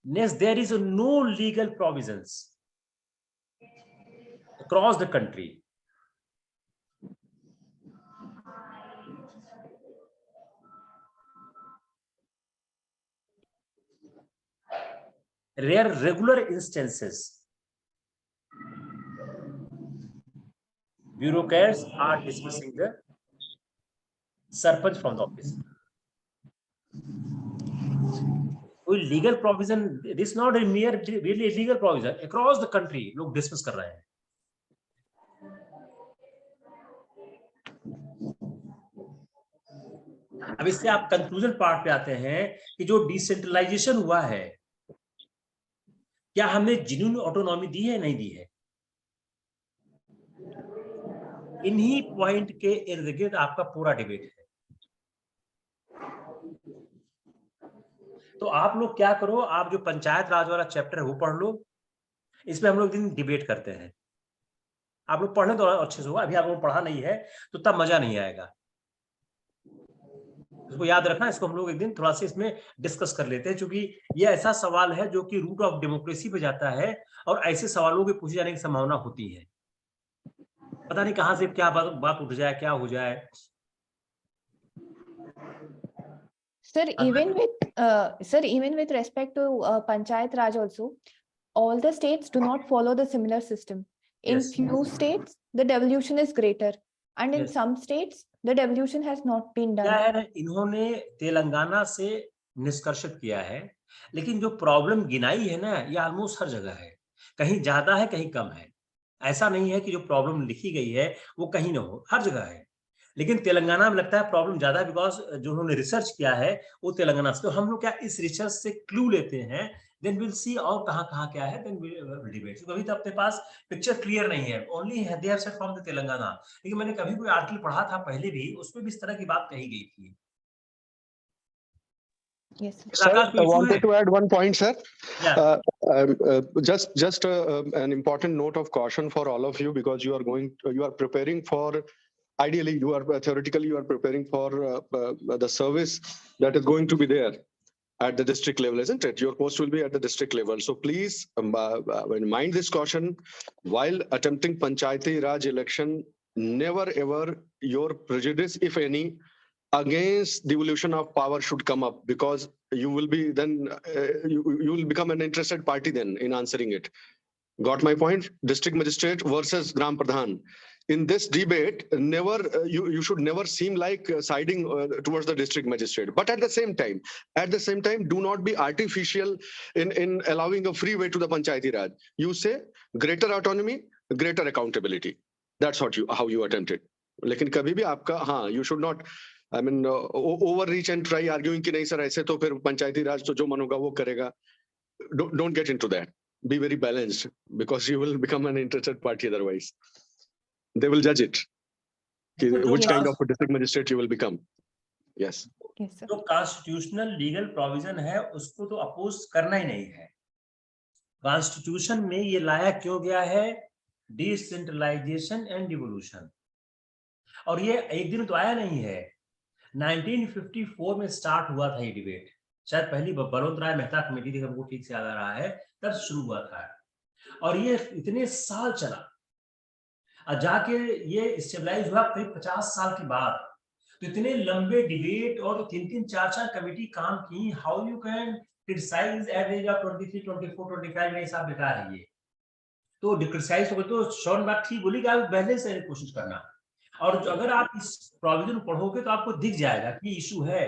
Next, there is no legal provisions across the country rare regular instances bureaucrats are dismissing the sarpanch from the office. कोई legal provision, this not a मियर really legal provision, across the country लोग discuss कर रहे हैं। अब इससे आप conclusion part पे आते हैं कि जो डिसेंट्रलाइजेशन हुआ है, क्या हमने जेन्युइन ऑटोनॉमी दी है, नहीं दी है? इन्हीं पॉइंट के इर्द गिर्द आपका पूरा डिबेट है। तो आप लोग क्या करो, आप जो पंचायत राज वाला चैप्टर है वो पढ़ लो, इसमें हम लोग दिन डिबेट करते हैं। आप लोग पढ़ने तो अच्छे से होगा, अभी आप लोग पढ़ा नहीं है तो तब मजा नहीं आएगा। इसको याद रखना, इसको हम लोग एक दिन थोड़ा सा इसमें डिस्कस कर लेते हैं, क्योंकि ये ऐसा सवाल है जो कि रूट ऑफ डेमोक्रेसी पे जाता है और ऐसे सवालों के पूछे जाने की संभावना होती है। पता नहीं कहां से क्या बात उठ जाए, क्या हो जाए। Sir, even with respect to Panchayat Raj also, all the states do not follow the similar system. In Yes. few states, the devolution is greater, and in Yes. some states, the devolution has not been क्या done. है ना, इन्होंने तेलंगाना से निष्कर्षित किया है, लेकिन जो problem गिनाई है ना, ये ऑलमोस्ट हर जगह है, कहीं ज्यादा है कहीं कम है। ऐसा नहीं है कि जो प्रॉब्लम लिखी गई है वो कहीं ना हो, हर जगह है। लेकिन तेलंगाना में लगता है प्रॉब्लम ज्यादा है, बिकॉज जो उन्होंने रिसर्च किया है वो तेलंगाना से। तो हम लोग क्या इस रिसर्च से क्लू लेते हैं, देन विल सी और कहाँ क्या है, देन विल डिबेट। अभी तो अपने पास पिक्चर क्लियर नहीं है, only they have said from the Telangana. लेकिन मैंने कभी कोई आर्टिकल पढ़ा था पहले भी, उसमें भी इस तरह की बात कही गई थी। Yes, sir. Sir, I wanted to add one point, sir. Yeah. Just an important note of caution for all of you, because you are preparing for, ideally, theoretically you are preparing for the service that is going to be there at the district level, isn't it? Your post will be at the district level. So please mind this caution while attempting Panchayati Raj election. Never ever your prejudice, if any, against devolution of power should come up, because you will be then you will become an interested party then in answering it. Got my point? District magistrate versus Gram Pradhan. In this debate, never you should never seem like siding towards the district magistrate. But at the same time, do not be artificial in allowing a free way to the Panchayati Raj. You say greater autonomy, greater accountability. That's how you attempt it. लेकिन कभी भी आपका, हाँ, you should not, I mean, overreach and try arguing कि नहीं sir ऐसे तो फिर पंचायती राज तो जो मन होगा वो करेगा. Don't get into that. Be very balanced, because you will become an interested party otherwise. They will judge it. Which kind of a district magistrate you will become. Yes. Yes, sir. जो constitutional legal provision है उसको तो oppose करना ही नहीं है। Constitution में ये लाया क्यों गया है? Decentralization and devolution. और ये एक दिन तो आया नहीं है, 1954 में स्टार्ट हुआ था ये डिबेट। शायद पहली बलवंत राय मेहता कमेटी थी, हमको ठीक से याद आ रहा है, तब शुरू हुआ था और ये इतने साल चला और जाके ये स्टेबलाइज हुआ करीब 50 साल के बाद। तो इतने लंबे डिबेट और 3-3, 4-4 कमेटी काम की। How you can criticise at age of 23, 24, 25? मेरे हिसाब बेकार है ये। तो क्रिटिसाइज तो शॉर्ट बात ठीक बोली कि आप पहले से कोशिश करना। और अगर आप इस प्रोविजन पढ़ोगे तो आपको दिख जाएगा कि इशू है।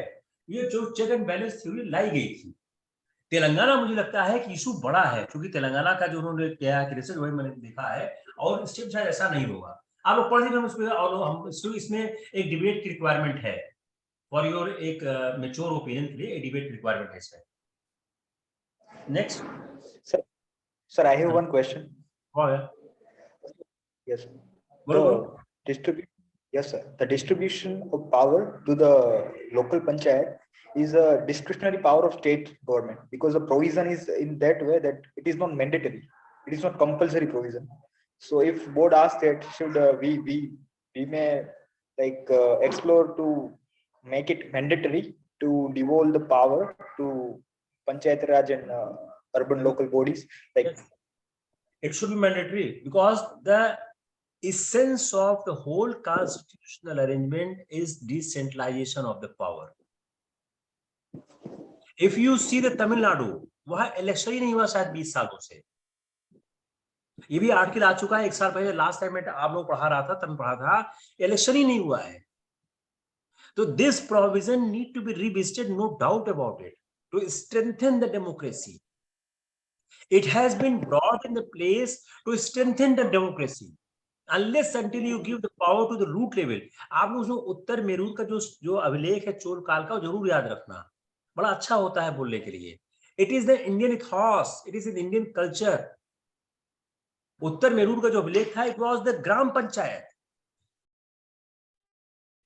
ये जो चेक एंड बैलेंस थ्योरी लाई गई थी तेलंगाना, मुझे लगता है कि इशू बड़ा है, क्योंकि तेलंगाना का जो उन्होंने किया है रिसर्च वही मैंने देखा है, और स्टेट शायद ऐसा नहीं होगा। आप लोग पढ़ लीजिए उसमें, और हम इसमें एक डिबेट की रिक्वायरमेंट है फॉर योर एक मैच्योर ओपिनियन के लिए, एक डिबेट रिक्वायरमेंट है इसमें। Next sir, I have one question. Yes, the distribution of power to the local panchayat is a discretionary power of state government, because the provision is in that way that it is not mandatory, it is not compulsory provision. So if board asks that, should we may like explore to make it mandatory to devolve the power to panchayat raj and urban local bodies, like yes. It should be mandatory, because the essence of the whole constitutional arrangement is decentralization of the power. If you see the Tamil Nadu, वहां election ही नहीं हुआ शायद 20 सालों से। ये भी article आ चुका है 1 साल पहले, लास्ट टाइम में आप लोग पढ़ा रहा था, तब पढ़ा था, इलेक्शन ही नहीं हुआ है। So this provision need to be revisited, no doubt about it, to strengthen the democracy. It has been brought in the place to strengthen the democracy. Unless until you give the power to the root level. आप उसमें उत्तर मेरूर का जो अभिलेख है चोल काल का, जरूर याद रखना, बड़ा अच्छा होता है बोलने के लिए. It is the Indian ethos, it is an Indian culture. उत्तर मेरूर का जो अभिलेख था, it was the gram panchayat.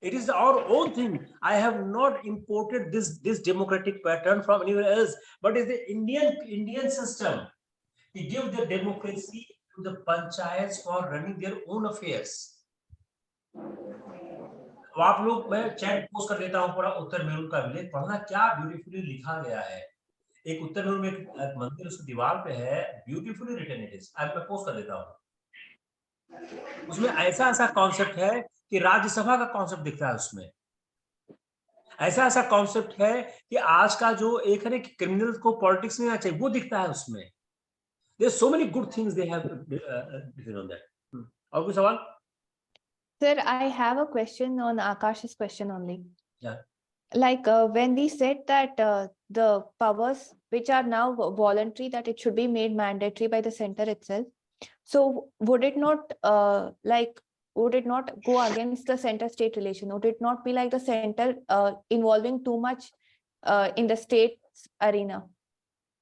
It is our own thing. I have not imported this democratic pattern from anywhere else, but it's the Indian system. We give the democracy to the panchayats for running their own affairs. तो आप लोग, मैं chat post कर देता हूँ पूरा उत्तर मेरूर का अभिलेख, पढ़ना क्या ब्यूटीफुली लिखा गया है. एक उत्तर मेरूर में एक मंदिर उसकी दीवार पे है, ब्यूटीफुली रिटन इट इज. आज मैं पोस्ट कर देता हूँ. उसमें ऐसा कॉन्सेप्ट है कि राज्यसभा का कॉन्सेप्ट दिखता है उसमें. ऐसा कॉन्सेप्ट है कि आज का जो एक है कि क्रिमिनल को पॉलिटिक्स में आना चाहिए, वो दिखता है उसमें. There's so many good things they have written on that. और कोई सवाल? Sir, I have a question on Akash's question only. Yeah. Like when we said that the powers which are now voluntary, that it should be made mandatory by the center itself. So would it not would it not go against the center-state relation? Would it not be like the center involving too much in the state's arena?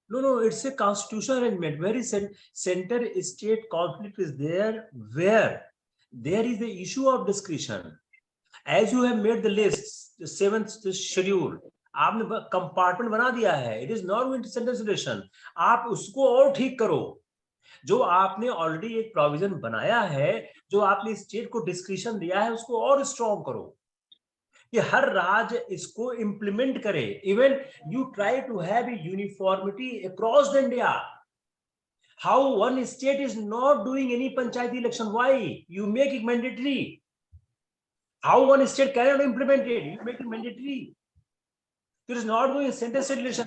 No, it's a constitutional arrangement. Very center-state conflict is there where there is the issue of discretion. As you have made the lists, the 7th schedule, आपने compartment बना दिया है. It is not going to center relation. आप उसको और ठीक करो. जो आपने ऑलरेडी एक प्रोविजन बनाया है, जो आपने स्टेट को डिस्क्रिशन दिया है, उसको और स्ट्रॉन्ग करो कि हर राज्य इसको इंप्लीमेंट करे. Even you try to have a uniformity across the India. How one state is not doing any panchayati election, why you make it mandatory? How one state can not implement it, you make it mandatory. There is not going center state relation.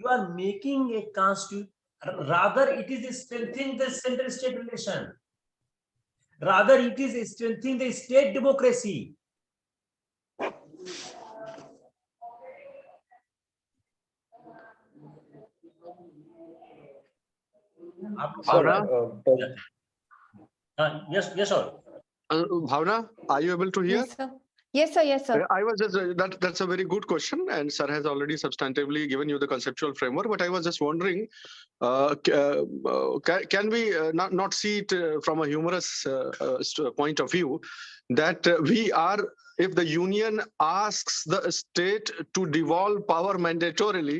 You are making a constitution. Rather, it is strengthening the center state relation. Rather, it is strengthening the state democracy. Yes, sir. Bhavana, are you able to hear? Yes, sir. Yes, sir. I was just that's a very good question, and sir has already substantively given you the conceptual framework. But I was just wondering, can we not see it from a humorous point of view that we are, if the union asks the state to devolve power mandatorily,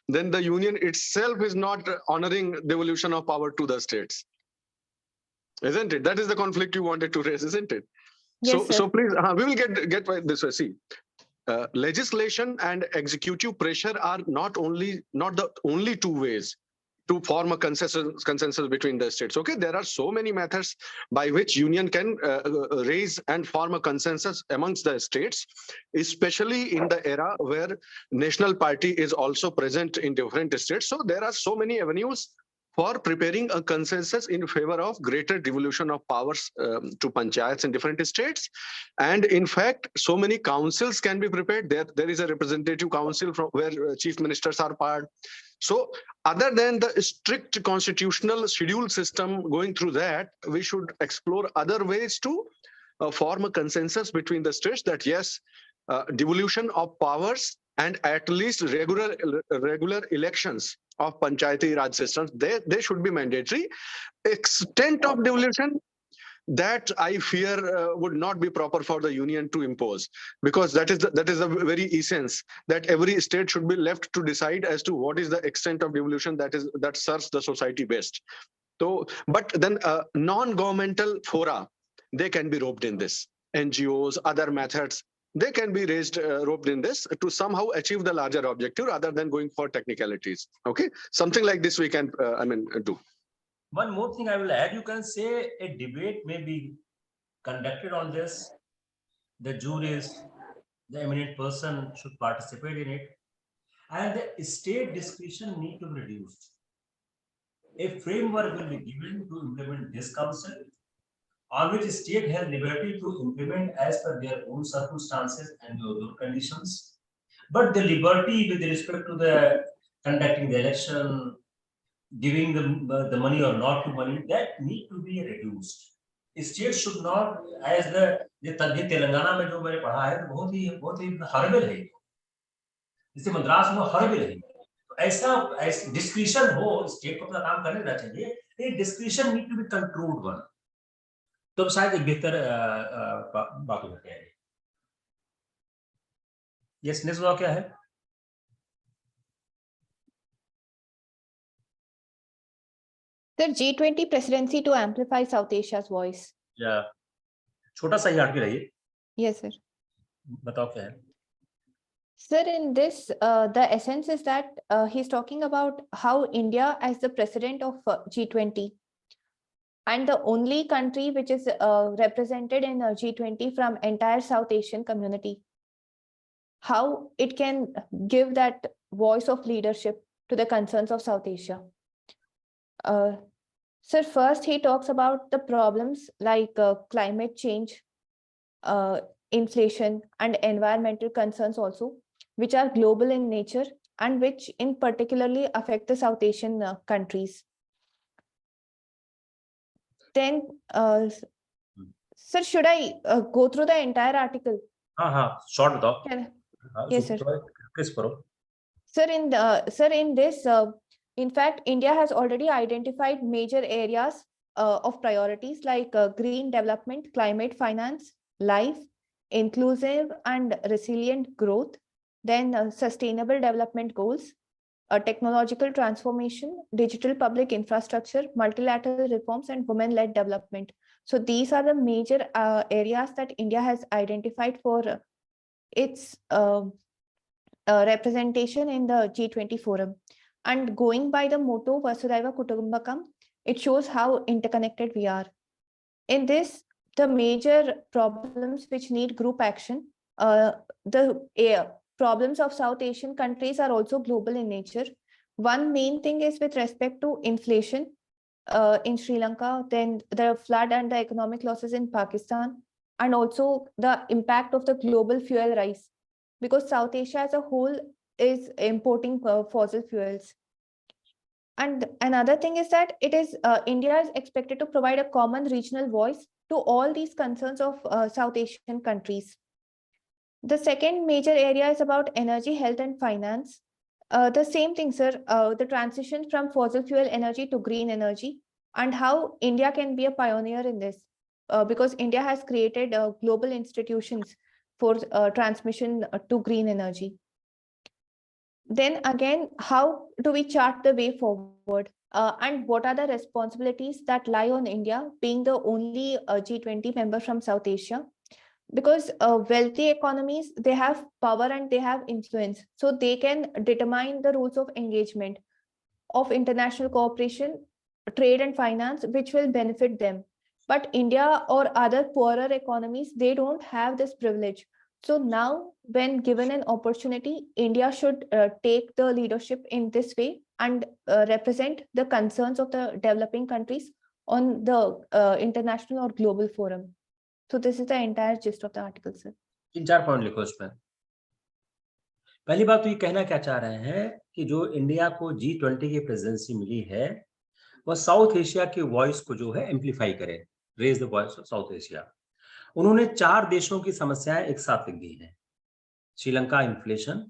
then the union itself is not honoring devolution of power to the states, isn't it? That is the conflict you wanted to raise, isn't it? Yes, so please, we will get this way. See, legislation and executive pressure are not the only two ways to form a consensus between the states. Okay, there are so many methods by which union can raise and form a consensus amongst the states, especially in the era where national party is also present in different states. So there are so many avenues for preparing a consensus in favor of greater devolution of powers to panchayats in different states. And in fact, so many councils can be prepared. There is a representative council from where chief ministers are part. So other than the strict constitutional schedule system going through that, we should explore other ways to form a consensus between the states that yes, devolution of powers and at least regular elections of Panchayati Raj systems, they should be mandatory. Extent of devolution, that I fear would not be proper for the union to impose, because that is the very essence, that every state should be left to decide as to what is the extent of devolution that serves the society best. So, but then non-governmental fora, they can be roped in this. NGOs, other methods, they can be roped in this to somehow achieve the larger objective rather than going for technicalities. Okay, something like this we can, do. One more thing I will add, you can say a debate may be conducted on this. The juries, the eminent person should participate in it, and the state discretion need to be reduced. A framework will be given to implement this concept. on which state has liberty to implement as per their own circumstances and their conditions, but the liberty with respect to the conducting the election, giving the money or not to money, that need to be reduced. State should not, as the Telangana में जो मैंने पढ़ा है बहुत ही horrible है, जैसे मद्रास में horrible है, तो ऐसा डिस्क्रिशन हो, स्टेट को अपना काम करने देना चाहिए, ये discretion need to be controlled one, तो शायद एक बेहतर बात हो सकती है। यस, नेक्स्ट वाला क्या है? The G20 presidency to amplify South Asia's voice. या छोटा सा ही आर्टिकल है ये। Yes, sir. बताओ क्या है? Sir, in this, the essence is that he's talking about how India, as the president of G20, and the only country which is represented in G20 from entire South Asian community, how it can give that voice of leadership to the concerns of South Asia. Sir, first he talks about the problems like climate change, inflation, and environmental concerns also, which are global in nature and which in particularly affect the South Asian countries. Then, sir, should I go through the entire article? हाँ, short बताओ। Yes, sir. किस पर? Sir, in this, in fact, India has already identified major areas of priorities like green development, climate finance, life, inclusive and resilient growth, then sustainable development goals, technological transformation, digital public infrastructure, multilateral reforms, and women-led development. So these are the major areas that India has identified for its representation in the G20 forum. And going by the motto Vasudhaiva Kutumbakam, it shows how interconnected we are. In this, the major problems which need group action, the problems of South Asian countries are also global in nature. One main thing is with respect to inflation in Sri Lanka, then the flood and the economic losses in Pakistan, and also the impact of the global fuel rise, because South Asia as a whole is importing fossil fuels. And another thing is that it is India is expected to provide a common regional voice to all these concerns of South Asian countries. The second major area is about energy, health, and finance. The same thing, sir, the transition from fossil fuel energy to green energy, and how India can be a pioneer in this, because India has created global institutions for transmission to green energy. Then again, how do we chart the way forward? And what are the responsibilities that lie on India, being the only G20 member from South Asia? Because wealthy economies, they have power and they have influence. So they can determine the rules of engagement of international cooperation, trade and finance, which will benefit them. But India or other poorer economies, they don't have this privilege. So now, when given an opportunity, India should take the leadership in this way and represent the concerns of the developing countries on the international or global forum. So this is the entire gist of the article, sir. 3-4 point लिखो इसमें। पहली बात तो ये कहना क्या चाह रहे हैं कि जो इंडिया को G20 की प्रेसिडेंसी मिली है, वह साउथ एशिया के वॉइस को जो है एम्पलीफाई करे, raise the voice of South Asia. उन्होंने 4 देशों की समस्याएं एक साथ लिख दी हैं: Sri Lanka inflation,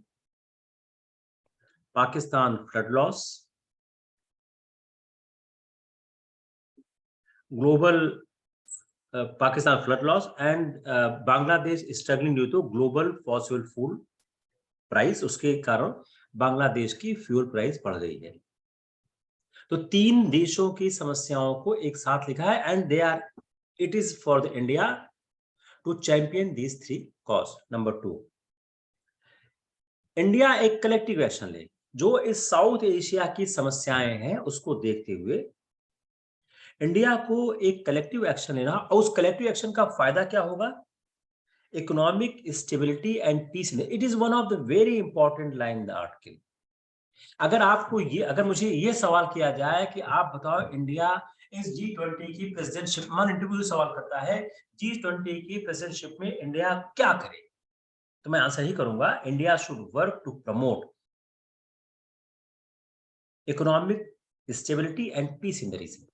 Pakistan flood loss, global Pakistan flood loss, and Bangladesh struggling due to global fossil fuel price. उसके कारण बांग्लादेश की फ्यूल प्राइस बढ़ गई है। तो 3 देशों की समस्याओं को एक साथ लिखा है, and it is for the India to champion these 3 cause. Number 2, India एक कलेक्टिव एक्शन ले, जो इस साउथ एशिया की समस्याएं हैं उसको देखते हुए इंडिया को एक कलेक्टिव एक्शन लेना। और उस कलेक्टिव एक्शन का फायदा क्या होगा? Economic stability and peace. It is one of the very important line in the article. अगर मुझे ये सवाल किया जाए कि आप बताओ इंडिया इस G20 की प्रेसिडेंटशिप, मान इंटरव्यू सवाल करता है G20 की प्रेसिडेंटशिप में इंडिया क्या करे, तो मैं आंसर ही करूंगा, India should work to promote economic stability and peace in the region.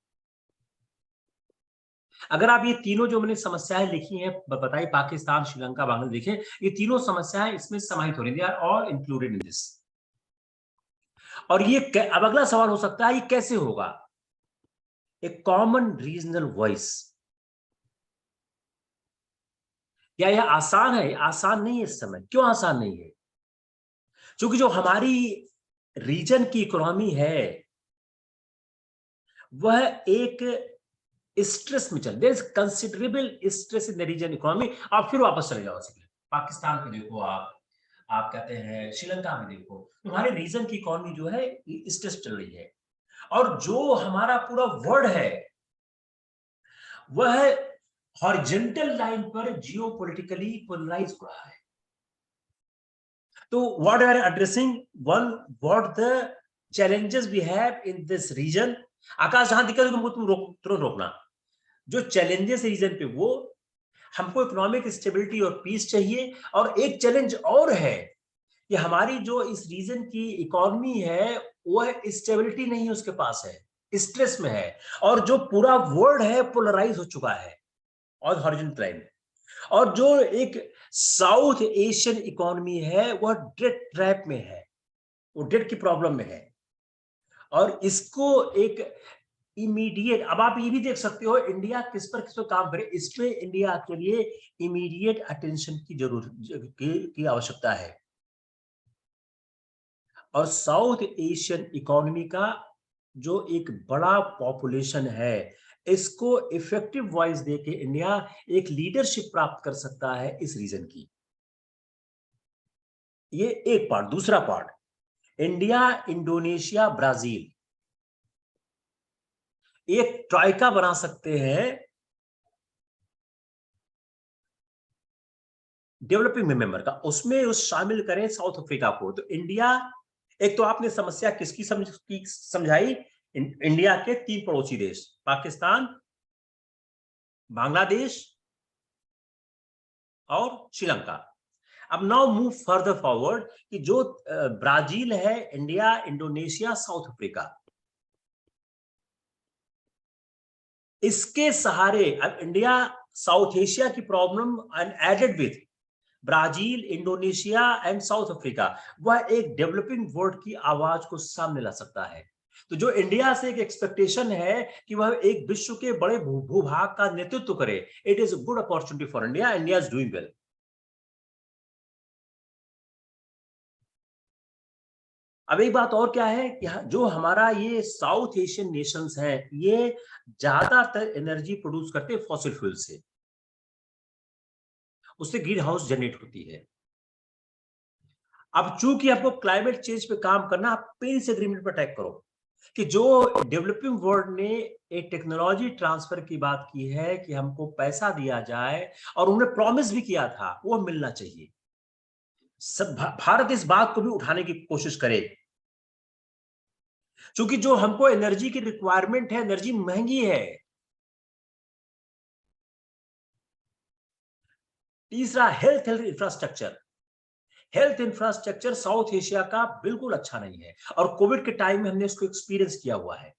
अगर आप ये तीनों जो मैंने समस्याएं लिखी हैं बताई, पाकिस्तान, श्रीलंका, बांग्लादेश, देखें ये तीनों समस्याएं इसमें समाहित हो रही हैं, ऑल इंक्लूडेड इन दिस। और ये अब अगला सवाल हो सकता है ये कैसे होगा, ए कॉमन रीजनल वॉइस। क्या यह आसान है? आसान नहीं है इस समय। क्यों आसान नहीं है? क्योंकि जो हमारी रीजन की इकोनॉमी है वह एक स्ट्रेस में चल, there is considerable stress in the region economy. आप फिर वापस चले जाओ, पाकिस्तान में देखो, आप कहते हैं श्रीलंका में देखो, तुम्हारे रीजन की इकोनॉमी जो है स्ट्रेस चल रही है, और जो हमारा पूरा वर्ल्ड है वह हॉरिजॉन्टल लाइन पर जियोपॉलिटिकली पोलराइज हो रहा है। तो what are addressing, one, what the challenges we have in this region. Akash जहां दिक्कत है तुमको तुरंत रोकना। जो चैलेंजेस रीजन पे, वो हमको इकोनॉमिक स्टेबिलिटी और पीस चाहिए, और एक चैलेंज और है कि हमारी जो इस रीजन की इकोनॉमी है वह स्टेबिलिटी नहीं उसके पास है, स्ट्रेस में है, और जो पूरा वर्ल्ड है पोलराइज हो चुका है और हॉरिजॉन्टल लाइन, और जो एक साउथ एशियन इकोनॉमी है वह डेट ट्रैप में है, वो डेट की प्रॉब्लम में है, और इसको एक इमीडिएट, अब आप ये भी देख सकते हो इंडिया किस पर काम करे, इसमें इंडिया के लिए इमीडिएट अटेंशन की जरूरत की आवश्यकता है। और साउथ एशियन इकोनॉमी का जो एक बड़ा पॉपुलेशन है, इसको इफेक्टिव वॉइस देके इंडिया एक लीडरशिप प्राप्त कर सकता है इस रीजन की। ये एक पार्ट। दूसरा पार्ट, इंडिया, इंडोनेशिया, ब्राजील एक ट्राइका बना सकते हैं डेवलपिंग मेंबर का, उसमें उस शामिल करें साउथ अफ्रीका को। तो इंडिया, एक तो आपने समस्या किसकी समझाई, इंडिया के 3 पड़ोसी देश, पाकिस्तान, बांग्लादेश और श्रीलंका। अब नाउ मूव फर्दर फॉरवर्ड कि जो ब्राजील है, इंडिया, इंडोनेशिया, साउथ अफ्रीका, इसके सहारे अब इंडिया साउथ एशिया की problem and added with Brazil, Indonesia and South Africa, वह एक डेवलपिंग वर्ल्ड की आवाज को सामने ला सकता है। तो जो इंडिया से एक एक्सपेक्टेशन है कि वह एक विश्व के बड़े भूभाग का नेतृत्व करे, it is a good opportunity for India. India is doing well. अब एक बात और क्या है कि जो हमारा ये साउथ एशियन नेशंस हैं, ये ज्यादातर एनर्जी प्रोड्यूस करते हैं फॉसिल फ्यूल से, उससे ग्रीन हाउस जनरेट होती है। अब चूंकि आपको क्लाइमेट चेंज पे काम करना, आप पेरिस एग्रीमेंट पर अटैक करो कि जो डेवलपिंग वर्ल्ड ने एक टेक्नोलॉजी ट्रांसफर की बात की है कि हमको पैसा दिया जाए, और उन्होंने प्रॉमिस भी किया था, वो मिलना चाहिए। सब भारत इस बात को भी उठाने की कोशिश करे, क्योंकि जो हमको एनर्जी की रिक्वायरमेंट है, एनर्जी महंगी है। तीसरा, health infrastructure. Health infrastructure south Asia का बिल्कुल अच्छा नहीं है, और कोविड के टाइम में हमने इसको एक्सपीरियंस किया हुआ है।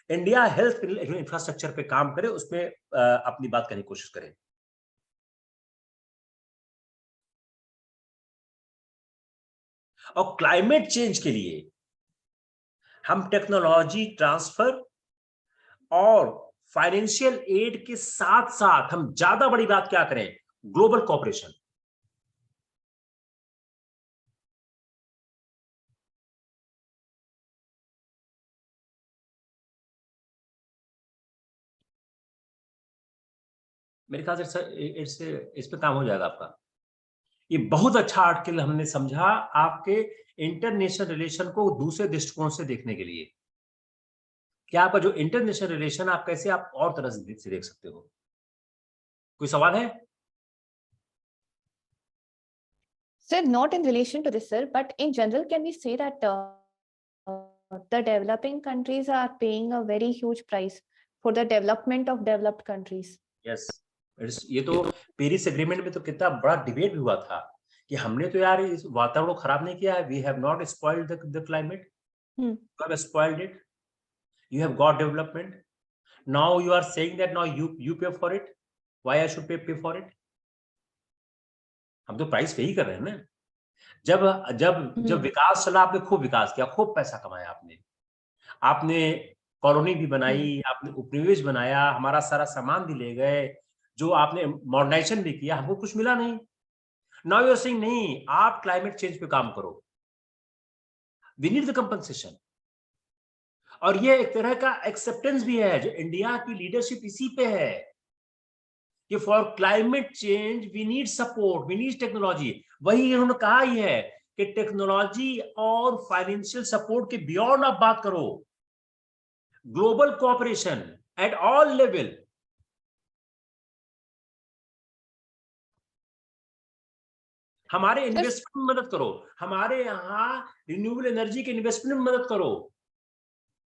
इंडिया हेल्थ इंफ्रास्ट्रक्चर पे काम करे, उसमें अपनी बात करने की कोशिश करे। और क्लाइमेट चेंज के लिए हम टेक्नोलॉजी ट्रांसफर और फाइनेंशियल एड के साथ साथ हम ज्यादा बड़ी बात क्या करें, ग्लोबल कोऑपरेशन। मेरे ख्याल से इस पे काम हो जाएगा आपका। ये बहुत अच्छा आर्टिकल हमने समझा आपके इंटरनेशनल रिलेशन को दूसरे दृष्टिकोण से देखने के लिए। क्या आपका जो इंटरनेशनल रिलेशन, आप कैसे आप और तरह से देख सकते हो? कोई सवाल है? Sir, not in relation to this, sir, but in general, can we say that the developing countries are paying a very huge price for the development of developed countries. Yes, ये तो पेरिस एग्रीमेंट में तो कितना बड़ा debate भी हुआ था कि हमने तो यार इस वातावरण को खराब नहीं किया है, we have not spoiled the climate, you have spoiled it, you have got development, now you are saying that now you pay for it, why I should pay for it? हम तो प्राइस पे ही कर रहे हैं ना। जब जब जब विकास चला, आपने खूब विकास किया, खूब पैसा कमाया, आपने कॉलोनी भी बनाई, आपने उपनिवेश बनाया, हमारा सारा सामान भी ले गए, जो आपने मॉडर्नाइजेशन भी किया, हमको कुछ मिला नहीं। नाउ यू आर सेइंग नहीं, आप क्लाइमेट चेंज पे काम करो, वी नीड द कंपनसेशन। और ये एक तरह का एक्सेप्टेंस भी है, जो इंडिया की लीडरशिप इसी पे है कि for climate change we need support, we need technology. वही उन्होंने कहा ही है कि टेक्नोलॉजी और फाइनेंशियल सपोर्ट के बियॉन्ड आप बात करो, global cooperation at all level. हमारे इन्वेस्टमेंट में मदद करो, हमारे यहाँ रिन्यूएबल एनर्जी के इन्वेस्टमेंट में मदद करो।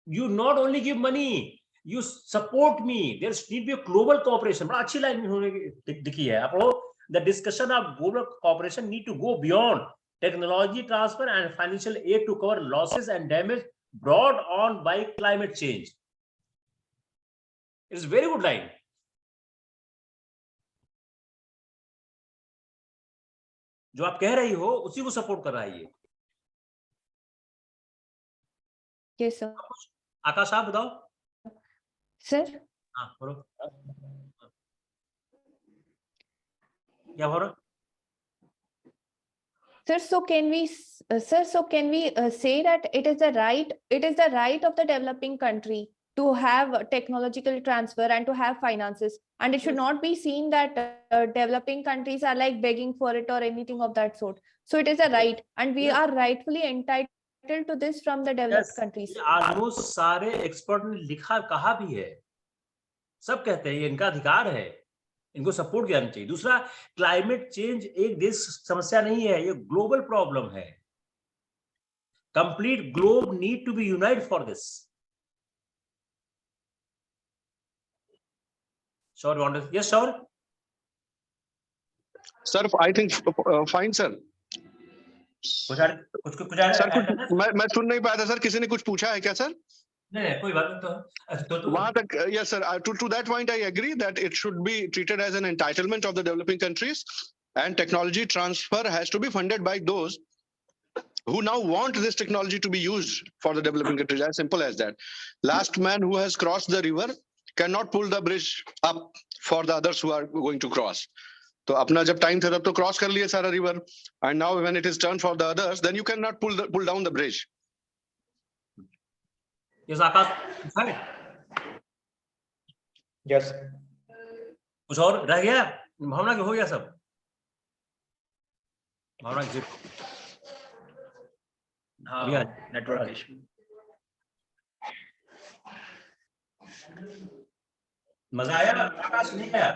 You not only give money, you support me, there need be a global cooperation। बड़ा अच्छी लाइन उन्होंने लिखी है, आप लोग, the discussion of global cooperation need to go beyond technology transfer and financial aid to cover losses and damage brought on by climate change। it is very good line। जो आप कह रही हो उसी को सपोर्ट कर रहा है ये। Yes sir। आकाश आप बताओ Sir, हाँ बोलो, क्या हो रहा? Sir, so can we say that it is the right of the developing country to have technological transfer and to have finances, and it should not be seen that developing countries are like begging for it or anything of that sort. So it is a right, and we are rightfully entitled to this from the developed countries। Almost सारे expert ने लिखा, कहा भी है, सब कहते हैं ये इनका अधिकार है, इनको सपोर्ट किया जाना चाहिए। दूसरा, क्लाइमेट चेंज एक देश समस्या नहीं है, ये ग्लोबल प्रॉब्लम है। Complete globe need to be united for this. Sure? Yes sure sir, I think fine sir. कुछ मैं सुन नहीं पाया था सर, किसी ने कुछ पूछा है क्या सर? नहीं, कोई बात नहीं। तो वहां तक, yes sir, to that point I agree that it should be treated as an entitlement of the developing countries, and technology transfer has to be funded by those who now want this technology to be used for the developing countries, as simple as that। Last man who has crossed the river cannot pull the bridge up for the others who are going to cross। तो अपना जब time था तब तो cross कर लिए सारा river, and now when it is turned for the others, then you cannot pull down the bridge। Yes Akash, Yes। कुछ और रह गया? भावना के हो गया सब? भावना जी, हाँ नेटवर्क इशू। मजा आया आकाश, नहीं आया?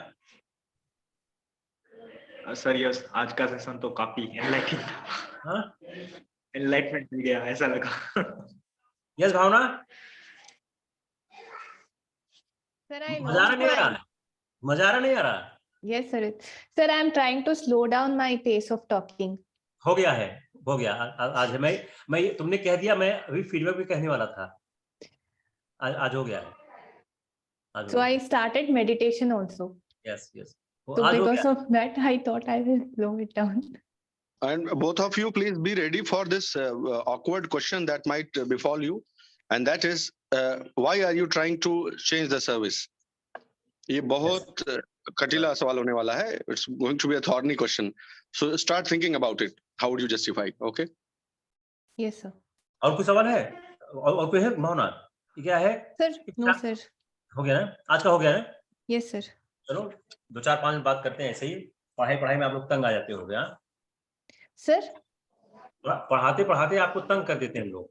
सर यस, आज का सेशन तो काफी एनलाइटमेंट मिल गया, ऐसा लगा। यस भावना, Sir, मजा नहीं आ रहा? मजा नहीं आ रहा? Yes sir, sir I am trying to slow down my pace of talking। हो गया है, हो गया। आज मैं तुमने कह दिया, मैं अभी फीडबैक भी कहने वाला था। आज हो गया है। So I started meditation also। Yes, yes। So because of that I thought I will slow it down। And both of you please be ready for this awkward question that might befall you, and that is why are you trying to change the service? ये बहुत कटीला सवाल होने वाला है। It's going to be a thorny question, so start thinking about it, how would you justify? Okay? Yes sir। और कोई सवाल है? और कोई है भावना? ये क्या है? Sir, no sir। हो गया ना, आज का हो गया ना? Yes sir। चलो 2-4-5 बात करते हैं, ऐसे ही पढ़ाई में आप लोग तंग आ जाते हो गया सर? पढ़ाते पढ़ाते आपको तंग कर देते हैं हम लोग।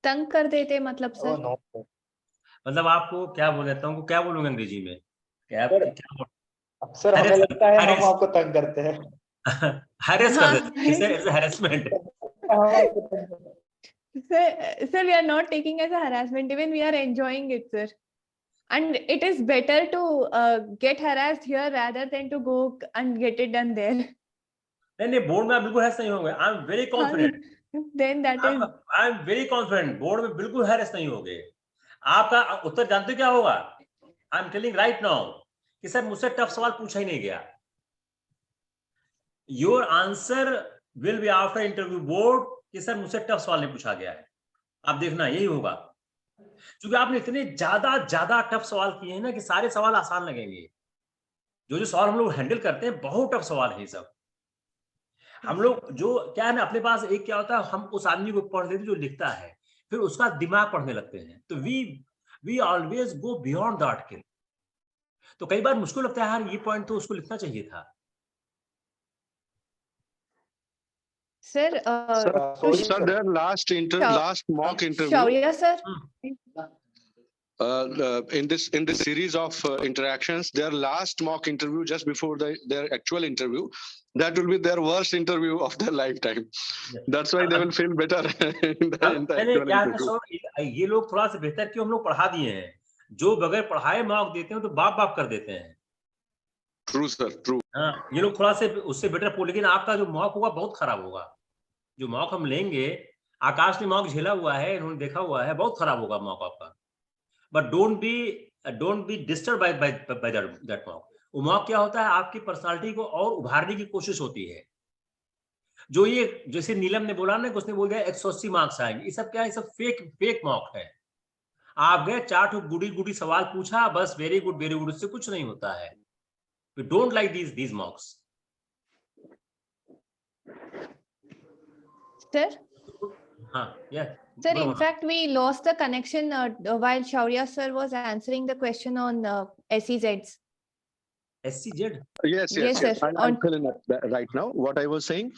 तंग कर देते मतलब सर? मतलब आपको क्या बोल देता हूँ, क्या बोलूंगा अंग्रेजी में, सर हमें लगता है हम आपको तंग करते हैं। हैरेस कर देते हैं, harassment. Sir, we are not taking as a harassment. Even we are enjoying it, sir. And it is better to get harassed here rather than to go and get it done there. नहीं नहीं, board में आप बिल्कुल harass नहीं होंगे. I am very confident. Then that is. I am very confident. Board में बिल्कुल harass नहीं होंगे. आपका उत्तर जानते क्या होगा? I am telling right now कि सर मुझसे टफ सवाल पूछा ही नहीं गया. Your answer will be after interview board कि सर मुझसे टफ सवाल नहीं पूछा गया है. आप देखना यही होगा, क्योंकि आपने इतने ज्यादा टफ सवाल किए हैं ना कि सारे सवाल आसान लगेंगे. जो सवाल हम लोग हैंडल करते हैं बहुत टफ सवाल है ये सब. हम लोग जो क्या है ना, अपने पास एक क्या होता है, हम उस आदमी को पढ़ लेते जो लिखता है, फिर उसका दिमाग पढ़ने लगते हैं. तो we always go beyond the article. तो कई बार मुझको लगता है यार ये पॉइंट तो उसको लिखना चाहिए था. Sir, Sir, their last mock interview. Shaurya sir. In this series of interactions, their last mock interview just before their actual interview, that will be their worst interview of their lifetime. That's why they will feel better in the actual interview. ये लोग थोड़ा सा बेहतर क्यों हम लोग पढ़ा दिए हैं. जो बगैर पढ़ाए मॉक देते हैं तो बाप कर देते हैं. True sir, true. हाँ, ये लोग थोड़ा से उससे बेटर. लेकिन आपका जो मॉक होगा बहुत खराब होगा. जो मॉक हम लेंगे, आकाश ने मॉक झेला हुआ है, इन्होंने देखा हुआ है, बहुत खराब होगा मॉक आपका. But don't be disturb by that mock. वो मॉक क्या होता है, आपकी पर्सनालिटी को और उभारने की कोशिश होती है. जो ये जैसे नीलम ने बोला ना कि उसने बोल दिया 180 मार्क्स आएंगे, ये सब क्या है, सब फेक मॉक है. आप गए 4 गुडी सवाल पूछा, बस वेरी गुड, इससे कुछ नहीं होता है. We don't like these mocks. Sir? Yeah. Sir, in fact, we lost the connection while Shaurya sir was answering the question on SEZs. SEZ? Yes, sir. I'm filling up right now. What I was saying,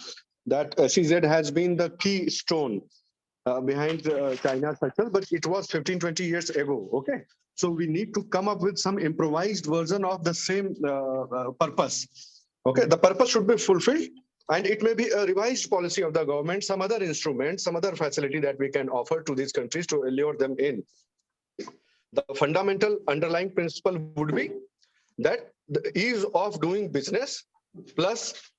that SEZ has been the keystone behind China's success, but it was 15-20 years ago. Okay, so we need to come up with some improvised version of the same purpose. Okay, the purpose should be fulfilled, and it may be a revised policy of the government, some other instrument, some other facility that we can offer to these countries to allure them in. The fundamental underlying principle would be that the ease of doing business plus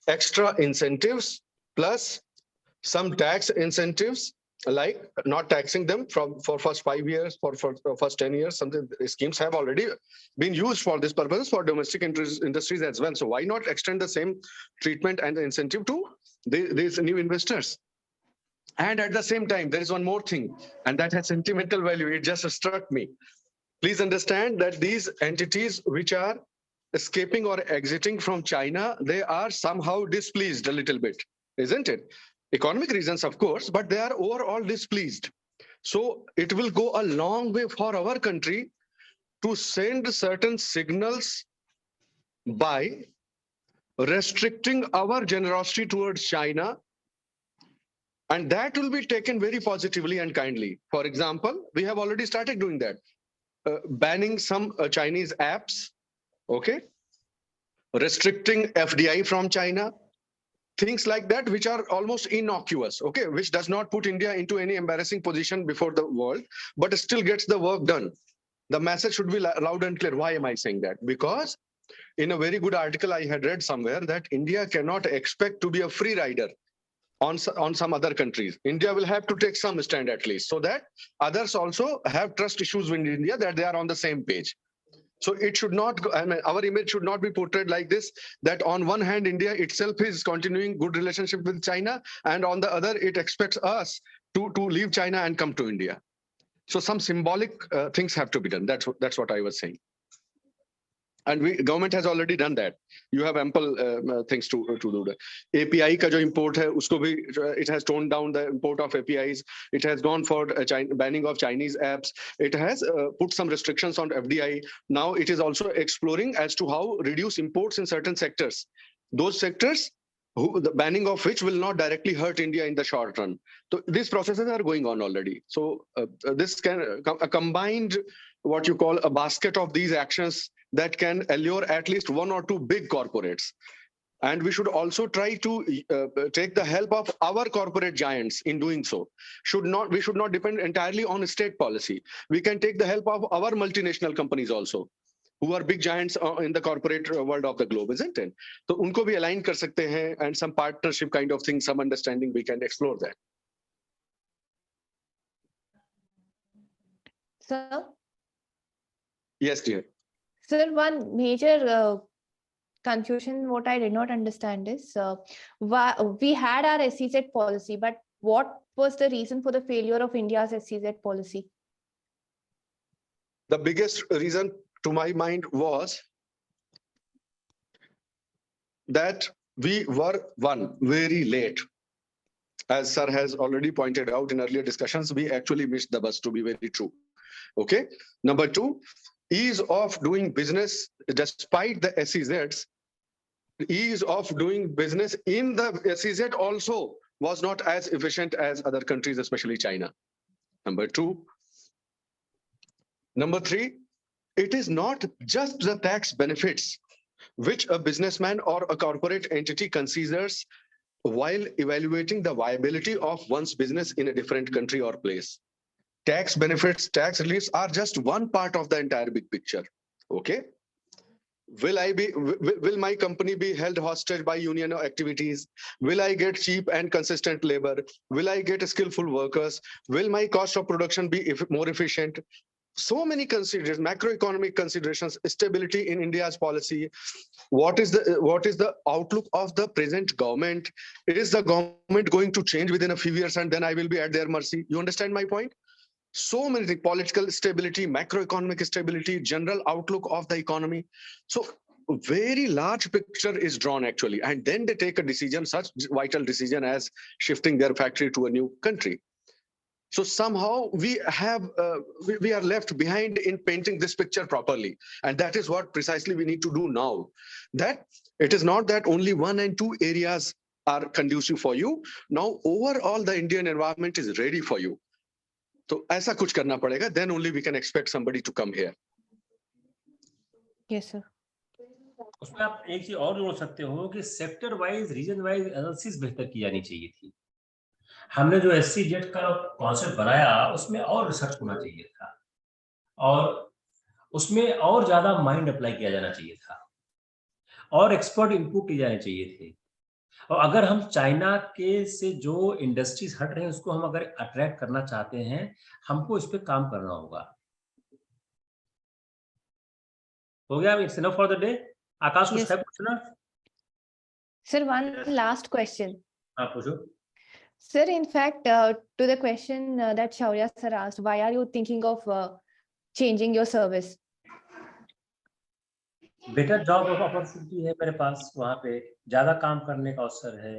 extra incentives plus some tax incentives, like not taxing them for first 5 years, for first 10 years. Something schemes have already been used for this purpose for domestic industries as well. So why not extend the same treatment and the incentive to these new investors? And at the same time, there is one more thing, and that has sentimental value. It just struck me. Please understand that these entities which are escaping or exiting from China, they are somehow displeased a little bit, isn't it? Economic reasons, of course, but they are overall displeased. So it will go a long way for our country to send certain signals by restricting our generosity towards China, and that will be taken very positively and kindly. For example, we have already started doing that. Banning some Chinese apps, okay? Restricting FDI from China, things like that, which are almost innocuous, okay? Which does not put India into any embarrassing position before the world, but still gets the work done. The message should be loud and clear. Why am I saying that? Because in a very good article I had read somewhere that India cannot expect to be a free rider on some other countries. India will have to take some stand at least, so that others also have trust issues with India, that they are on the same page. So it should not, I mean, our image should not be portrayed like this, that on one hand, India itself is continuing good relationship with China, and on the other, it expects us to leave China and come to India. So some symbolic things have to be done. That's what I was saying. And government has already done that. You have ample things to do that. API का जो import है, उसको भी it has toned down the import of APIs. It has gone for banning of Chinese apps. It has put some restrictions on FDI. Now it is also exploring as to how reduce imports in certain sectors. Those sectors, the banning of which will not directly hurt India in the short run. So these processes are going on already. So this can a combined, what you call a basket of these actions that can allure at least one or two big corporates. And we should also try to take the help of our corporate giants in doing so. We should not depend entirely on state policy. We can take the help of our multinational companies also, who are big giants in the corporate world of the globe, isn't it? So unko bhi align kar sakte hain, and some partnership kind of thing, some understanding, we can explore that. Sir? Yes, dear. Sir, one major confusion, what I did not understand is, we had our SEZ policy, but what was the reason for the failure of India's SEZ policy? The biggest reason to my mind was that we were very late. As sir has already pointed out in earlier discussions, we actually missed the bus, to be very true. Okay. Number two, ease of doing business, despite the SEZs, ease of doing business in the SEZ also was not as efficient as other countries, especially China. Number two. Number three, it is not just the tax benefits which a businessman or a corporate entity considers while evaluating the viability of one's business in a different country or place. Tax benefits, tax reliefs are just one part of the entire big picture. Okay. Will my company be held hostage by union activities? Will I get cheap and consistent labor? Will I get skillful workers? Will my cost of production be more efficient? So many considerations, macroeconomic considerations, stability in India's policy. What is the outlook of the present government? Is the government going to change within a few years and then I will be at their mercy? You understand my point? So many things, political stability, macroeconomic stability, general outlook of the economy. So a very large picture is drawn actually, and then they take a decision, such vital decision as shifting their factory to a new country. So somehow we are left behind in painting this picture properly. And that is what precisely we need to do now. That it is not that only 1 and 2 areas are conducive for you. Now overall the Indian environment is ready for you. So aisa kuch karna padega, then only we can expect somebody to come here. Yes, sir. उसमें आप एक चीज और जोड़ सकते हो कि sector wise, region wise analysis बेहतर की जानी चाहिए थी। हमने जो SEZ का कॉन्सेप्ट बनाया उसमें और रिसर्च होना चाहिए था और उसमें और ज्यादा माइंड अप्लाई किया जाना चाहिए था और एक्सपर्ट इनपुट किए जाने चाहिए थे। और अगर हम चाइना के से जो इंडस्ट्रीज हट रहे हैं उसको हम अगर अट्रैक्ट करना चाहते हैं, हमको इस पे काम करना होगा। हो गया? It's enough for the day. Akash, कुछ है पूछना? Sir, one last question. हाँ, पूछो। Sir, in fact, to the question that Shaurya sir asked, why are you thinking of changing your service? Better job opportunity है मेरे पास, वहाँ पे ज्यादा काम करने का अवसर है।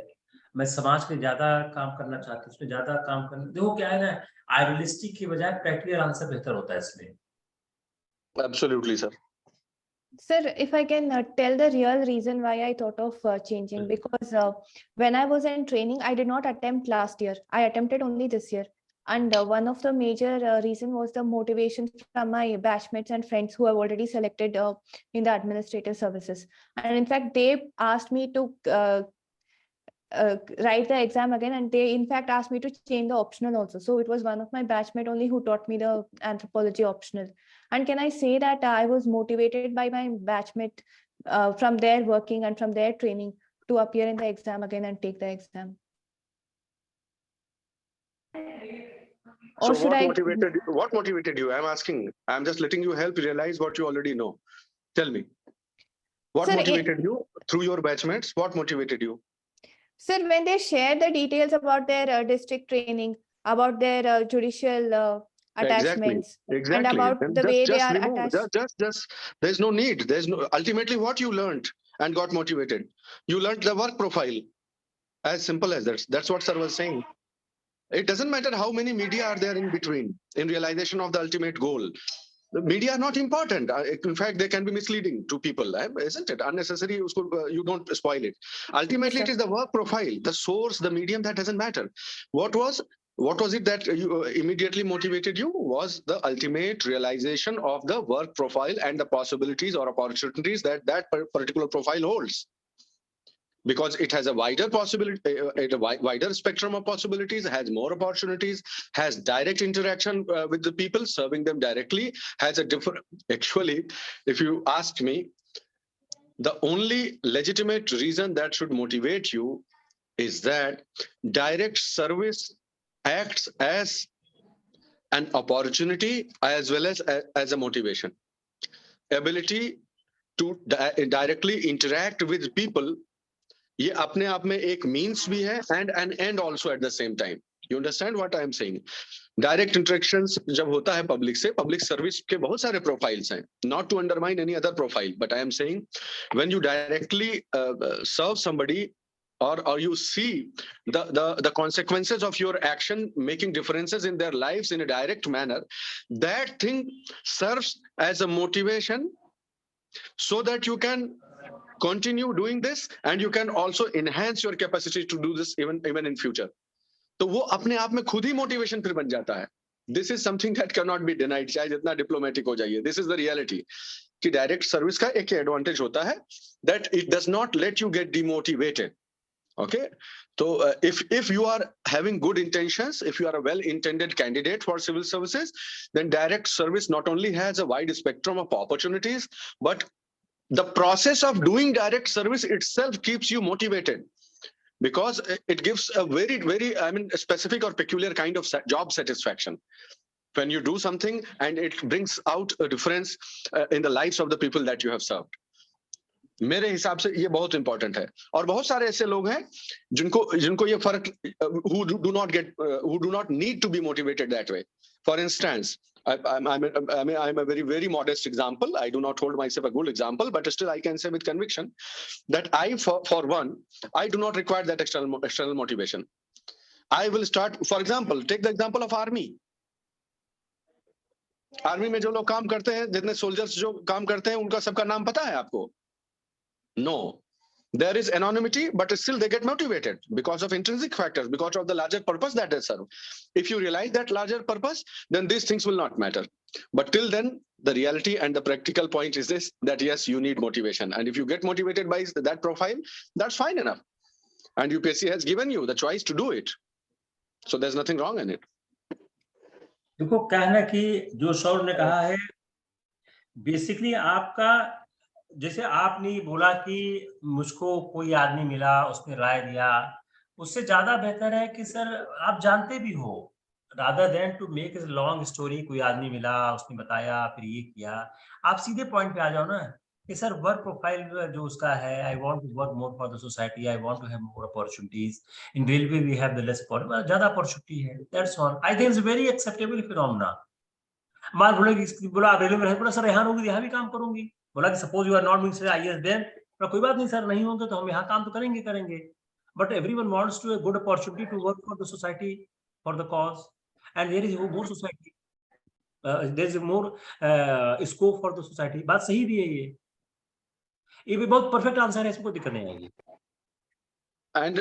मैं समाज के ज्यादा काम करना चाहती हूँ, उसमें ज्यादा काम करना। देखो क्या है ना, आइडियलिस्टिक की बजाय प्रैक्टिकल आंसर बेहतर होता है इसमें। Absolutely, sir. Sir, if I can tell the real reason why I thought of changing, because when I was in training, I did not attempt last year. I attempted only this year. And one of the major reason was the motivation from my batchmates and friends who have already selected in the administrative services. And in fact, they asked me to write the exam again, and they in fact asked me to change the optional also. So it was one of my batchmate only who taught me the anthropology optional. And can I say that I was motivated by my batchmate from their working and from their training to appear in the exam again and take the exam? Or So what motivated you? I'm asking. I'm just letting you help realize what you already know. Tell me. What Sir, motivated you through your batchmates? What motivated you? Sir, when they share the details about their district training, about their judicial attachments, Exactly. and about Then the way they are remove. attached. There's no need. Ultimately what you learned and got motivated. You learned the work profile. As simple as that. That's what sir was saying. It doesn't matter how many media are there in between in realization of the ultimate goal. The media are not important. In fact, they can be misleading to people, isn't it? Unnecessary, you don't spoil it. Ultimately, Yes, it is the work profile, the source, the medium that doesn't matter. What was it that you immediately motivated you? Was the ultimate realization of the work profile and the possibilities or opportunities that particular profile holds. because it has a wider possibility, wider spectrum of possibilities, has more opportunities, has direct interaction with the people, serving them directly, has a different. Actually, if you ask me, the only legitimate reason that should motivate you is that direct service acts as an opportunity as well as a motivation. Ability to directly interact with people, ये अपने आप में एक means भी है and an end also at the same time. You understand what I am saying? Direct interactions जब होता है public से, public service के बहुत सारे profiles हैं. Not to undermine any other profile, but I am saying when you directly serve somebody, or you see the consequences of your action making differences in their lives in a direct manner, that thing serves as a motivation so that you can continue doing this and you can also enhance your capacity to do this even in future. तो वो अपने आप में खुद ही motivation फिर बन जाता है. This is something that cannot be denied, चाहे जितना डिप्लोमेटिक हो जाइए. This is the reality कि डायरेक्ट सर्विस का एक एडवांटेज होता है that it does not let you get demotivated. Okay, so if you are having good intentions, if you are a well-intended candidate for civil services, then direct service not only has a wide spectrum of opportunities, but the process of doing direct service itself keeps you motivated, because it gives a very a specific or peculiar kind of job satisfaction when you do something and it brings out a difference in the lives of the people that you have served. मेरे हिसाब से ये बहुत important है. और बहुत सारे ऐसे लोग हैं जिनको ये फर्क, who do not need to be motivated that way. For instance, I'm a very modest example. I do not hold myself a good example, but still I can say with conviction that I, for one, I do not require that external motivation. I will start, for example, take the example of army. Army में जो लोग काम करते हैं, जितने soldiers जो काम करते हैं, उनका सबका नाम पता है आपको? No. There is anonymity, but still they get motivated because of intrinsic factors, because of the larger purpose that they serve. If you realize that larger purpose, then these things will not matter. But till then, the reality and the practical point is this, that yes, you need motivation. And if you get motivated by that profile, that's fine enough. And UPSC has given you the choice to do it. So there's nothing wrong in it. देखो कहना कि जो सौर ने कहा है, basically आपका, जैसे आपने बोला कि मुझको कोई आदमी मिला, उसने राय दिया, उससे ज्यादा बेहतर है कि सर आप जानते भी हो, rather than to make a long story, कोई आदमी मिला, उसने बताया, फिर ये किया, आप सीधे पॉइंट पे आ जाओ ना कि सर वर्क प्रोफाइल जो उसका है, I want to work more for the society, I want to have more opportunities in railway, we have the less ज्यादा अपॉर्चुनिटी है, that's all. I think it's very acceptable phenomena. मार बोला आप railway में है, बोला सर यहाँ होगी, यहाँ भी काम करूंगी. बोला कि suppose you are not being IAS, then कोई बात नहीं सर, नहीं होंगे तो हम यहाँ काम तो करेंगे. But everyone wants to a good opportunity to work for the society, for the cause, and there is more society, there is more scope for the society. बात सही भी है, ये भी बहुत परफेक्ट आंसर है, इसमें कोई दिक्कत नहीं आएगी. And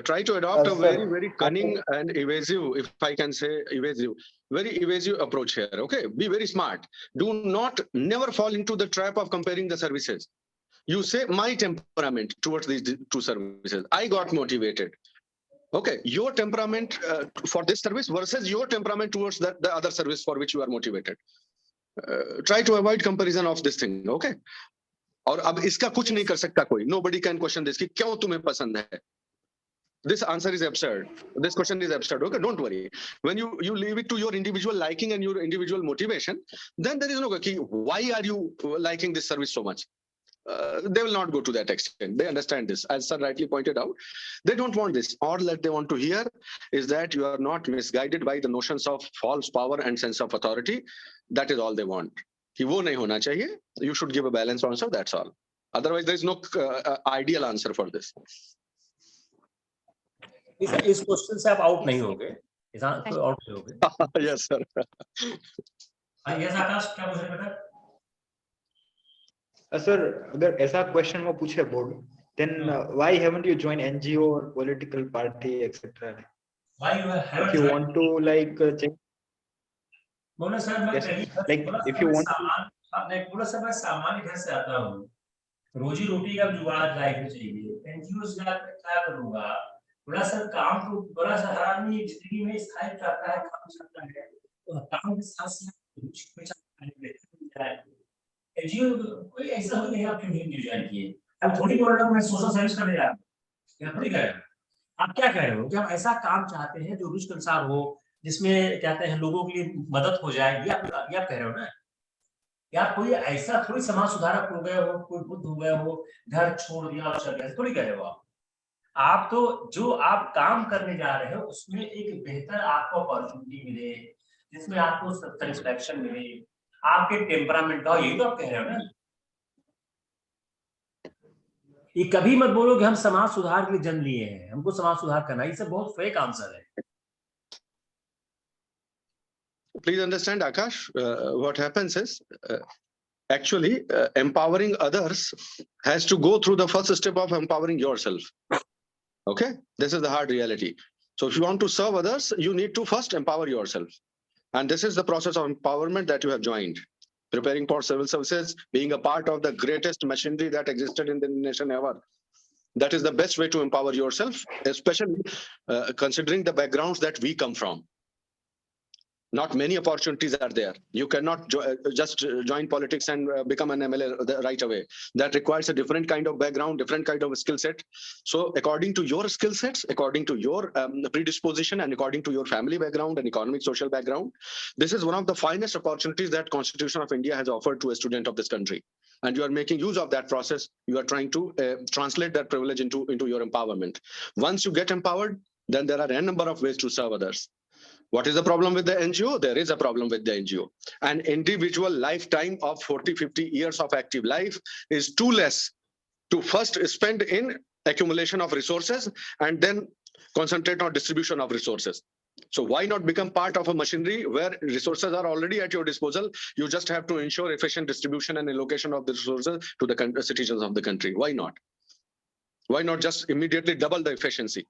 try to adopt a very cunning and evasive, if I can say evasive, very evasive approach here. Okay, be very smart. Do not never fall into the trap of comparing the services. You say my temperament towards these two services, I got motivated. Okay, your temperament for this service versus your temperament towards the other service for which you are motivated. Try to avoid comparison of this thing. Okay, और अब इसका कुछ नहीं कर सकता कोई. Nobody can question this कि क्यों तुम्हें पसंद है. This answer is absurd. This question is absurd. Okay, don't worry. When you leave it to your individual liking and your individual motivation, then there is no key. Why are you liking this service so much? They will not go to that extent. They understand this. As sir rightly pointed out, they don't want this. All that they want to hear is that you are not misguided by the notions of false power and sense of authority. That is all they want. कि वो नहीं होना चाहिए. You should give a balanced answer. That's all. Otherwise, there is no ideal answer for this. इस question से आप out नहीं होगे, इस आंसर आउट नहीं होगे. Yes sir. यस आकाश, क्या पूछ रहे बेटा? सर अगर ऐसा क्वेश्चन वो पूछे board, then why haven't you joined NGO or political party etc? Why you haven't? If you want to like check. बोला सर मैं Yes, कहीं like if you want मैं बोला सर मैं सामान्य घर से आता हूँ, रोजी रोटी का जुगाड़ लाइफ में चाहिए, एनजीओ से क्या करूंगा, बड़ा सा काम तो बड़ा सा हर आदमी जिंदगी में स्थायी करता है, काम करता है, तो काम के साथ साथ एनजीओ कोई ऐसा नहीं है आप क्यों नहीं ज्वाइन किए, अब थोड़ी बोल रहा हूँ मैं सोशल सर्विस कर रहा हूँ, थोड़ी कह रहे हो आप, क्या कह रहे हो कि हम ऐसा काम चाहते हैं जो रुचि के अनुसार हो, जिसमें कहते हैं लोगों के लिए मदद हो जाए, ये आप कह रहे हो ना, या कोई ऐसा थोड़ी समाज सुधारक हो गए हो, कोई बुद्ध हो गए हो, घर छोड़ दिया और चल गए, थोड़ी कह रहे हो आप तो जो आप काम करने जा रहे हो उसमें एक बेहतर आपको अपॉर्चुनिटी मिले, जिसमें आपको सेटिस्फैक्शन मिले, आपके टेम्परामेंट का, यही तो आप कह रहे हो ना। ये कभी मत बोलो कि हम समाज सुधार के लिए जन्म लिए हैं, हमको समाज सुधार करना, ये सब बहुत फेक आंसर है। Please understand, Akash, what happens is actually empowering others has to go through the first step of empowering yourself. Okay, this is the hard reality. So if you want to serve others, you need to first empower yourself. And this is the process of empowerment that you have joined. Preparing for civil services, being a part of the greatest machinery that existed in the nation ever. That is the best way to empower yourself, especially considering the backgrounds that we come from. Not many opportunities are there. You cannot just join politics and become an MLA right away. That requires a different kind of background, different kind of skill set. So according to your skill sets, according to your predisposition, and according to your family background and economic social background, this is one of the finest opportunities that Constitution of India has offered to a student of this country. And you are making use of that process. You are trying to translate that privilege into your empowerment. Once you get empowered, then there are a number of ways to serve others. What is the problem with the NGO? There is a problem with the NGO. An individual lifetime of 40, 50 years of active life is too less to first spend in accumulation of resources and then concentrate on distribution of resources. So why not become part of a machinery where resources are already at your disposal? You just have to ensure efficient distribution and allocation of the resources to the citizens of the country. Why not? Why not just immediately double the efficiency?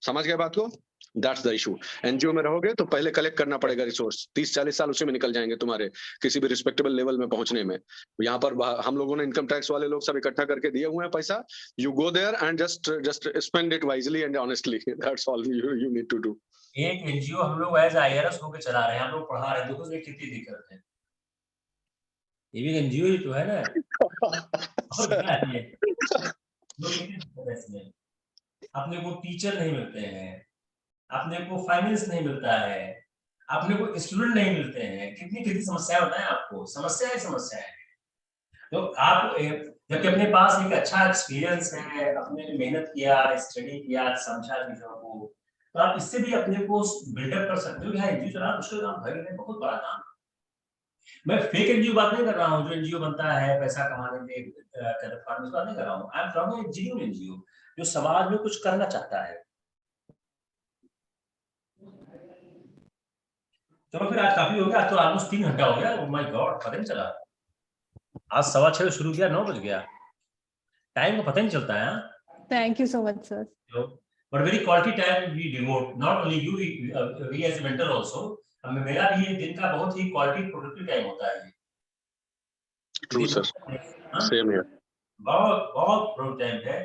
समझ गए बात को? That's the issue. NGO में रहोगे तो पहले collect करना पड़ेगा रिसोर्स, 30-40 साल उसी में निकल जाएंगे तुम्हारे किसी भी रिस्पेक्टेबल लेवल में पहुंचने में। यहाँ पर हम लोगों ने इनकम टैक्स वाले लोग सब इकट्ठा करके दिए हुए हैं पैसा, you go there and just spend it wisely and honestly, that's all you need to do. एक एनजीओ हम लोग एज आईआरएस होकर चला रहे हैं, हम लोग पढ़ा रहे हैं, देखो इसमें कितनी दिक्कत है, ये भी एनजीओ ही तो है ना। और क्या है इसमें, अपने को टीचर नहीं मिलते हैं, अपने को फाइनेंस नहीं मिलता है, अपने को स्टूडेंट नहीं मिलते हैं, कितनी कितनी समस्याएं होता है, आपको समस्या है। तो आप जबकि अपने पास एक अच्छा एक्सपीरियंस है, अपने मेहनत किया, स्टडी किया, समझा चीजों को, तो आप इससे भी अपने को बिल्डअप कर सकते हो कि हाँ एनजीओ चला मुश्किल काम है, बहुत बड़ा काम। मैं फेक एनजीओ बात नहीं कर रहा हूँ, जो एनजीओ बनता है पैसा कमाने के बात नहीं कर रहा हूँ। I am talking genuine NGO जो समाज में कुछ करना चाहता है। चलो फिर आज काफी हो गया, आज तो ऑलमोस्ट 3 घंटा हो गया। ओह माय गॉड, पता नहीं चला। आज 6:15 शुरू किया, 9 बज गया। टाइम का पता नहीं चलता है। Thank you so much sir. But very quality time we devote, not only you, we as mentor also. मेरा भी ये दिन का बहुत ही क्वालिटी प्रोडक्टिव टाइम होता है। True sir, same here. बहुत प्रोडक्टिव टाइम है।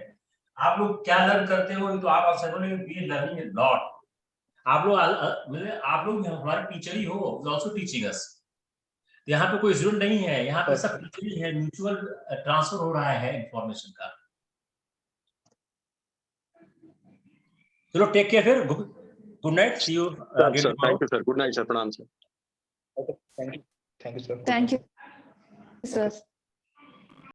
आप लोग क्या लर्न करते हो तो आप आंसर बोले वी लर्निंग अ लॉट। आप लोग हमारे टीचर ही हो, आल्सो टीचिंग अस। यहाँ पे कोई स्टूडेंट नहीं है, यहाँ पे सब टीचर ही है, म्यूचुअल ट्रांसफर हो रहा है इंफॉर्मेशन का। चलो टेक केयर, फिर good night, see you again. Thank you sir, good night sir, प्रणाम sir. Thank you sir. Thank you sir.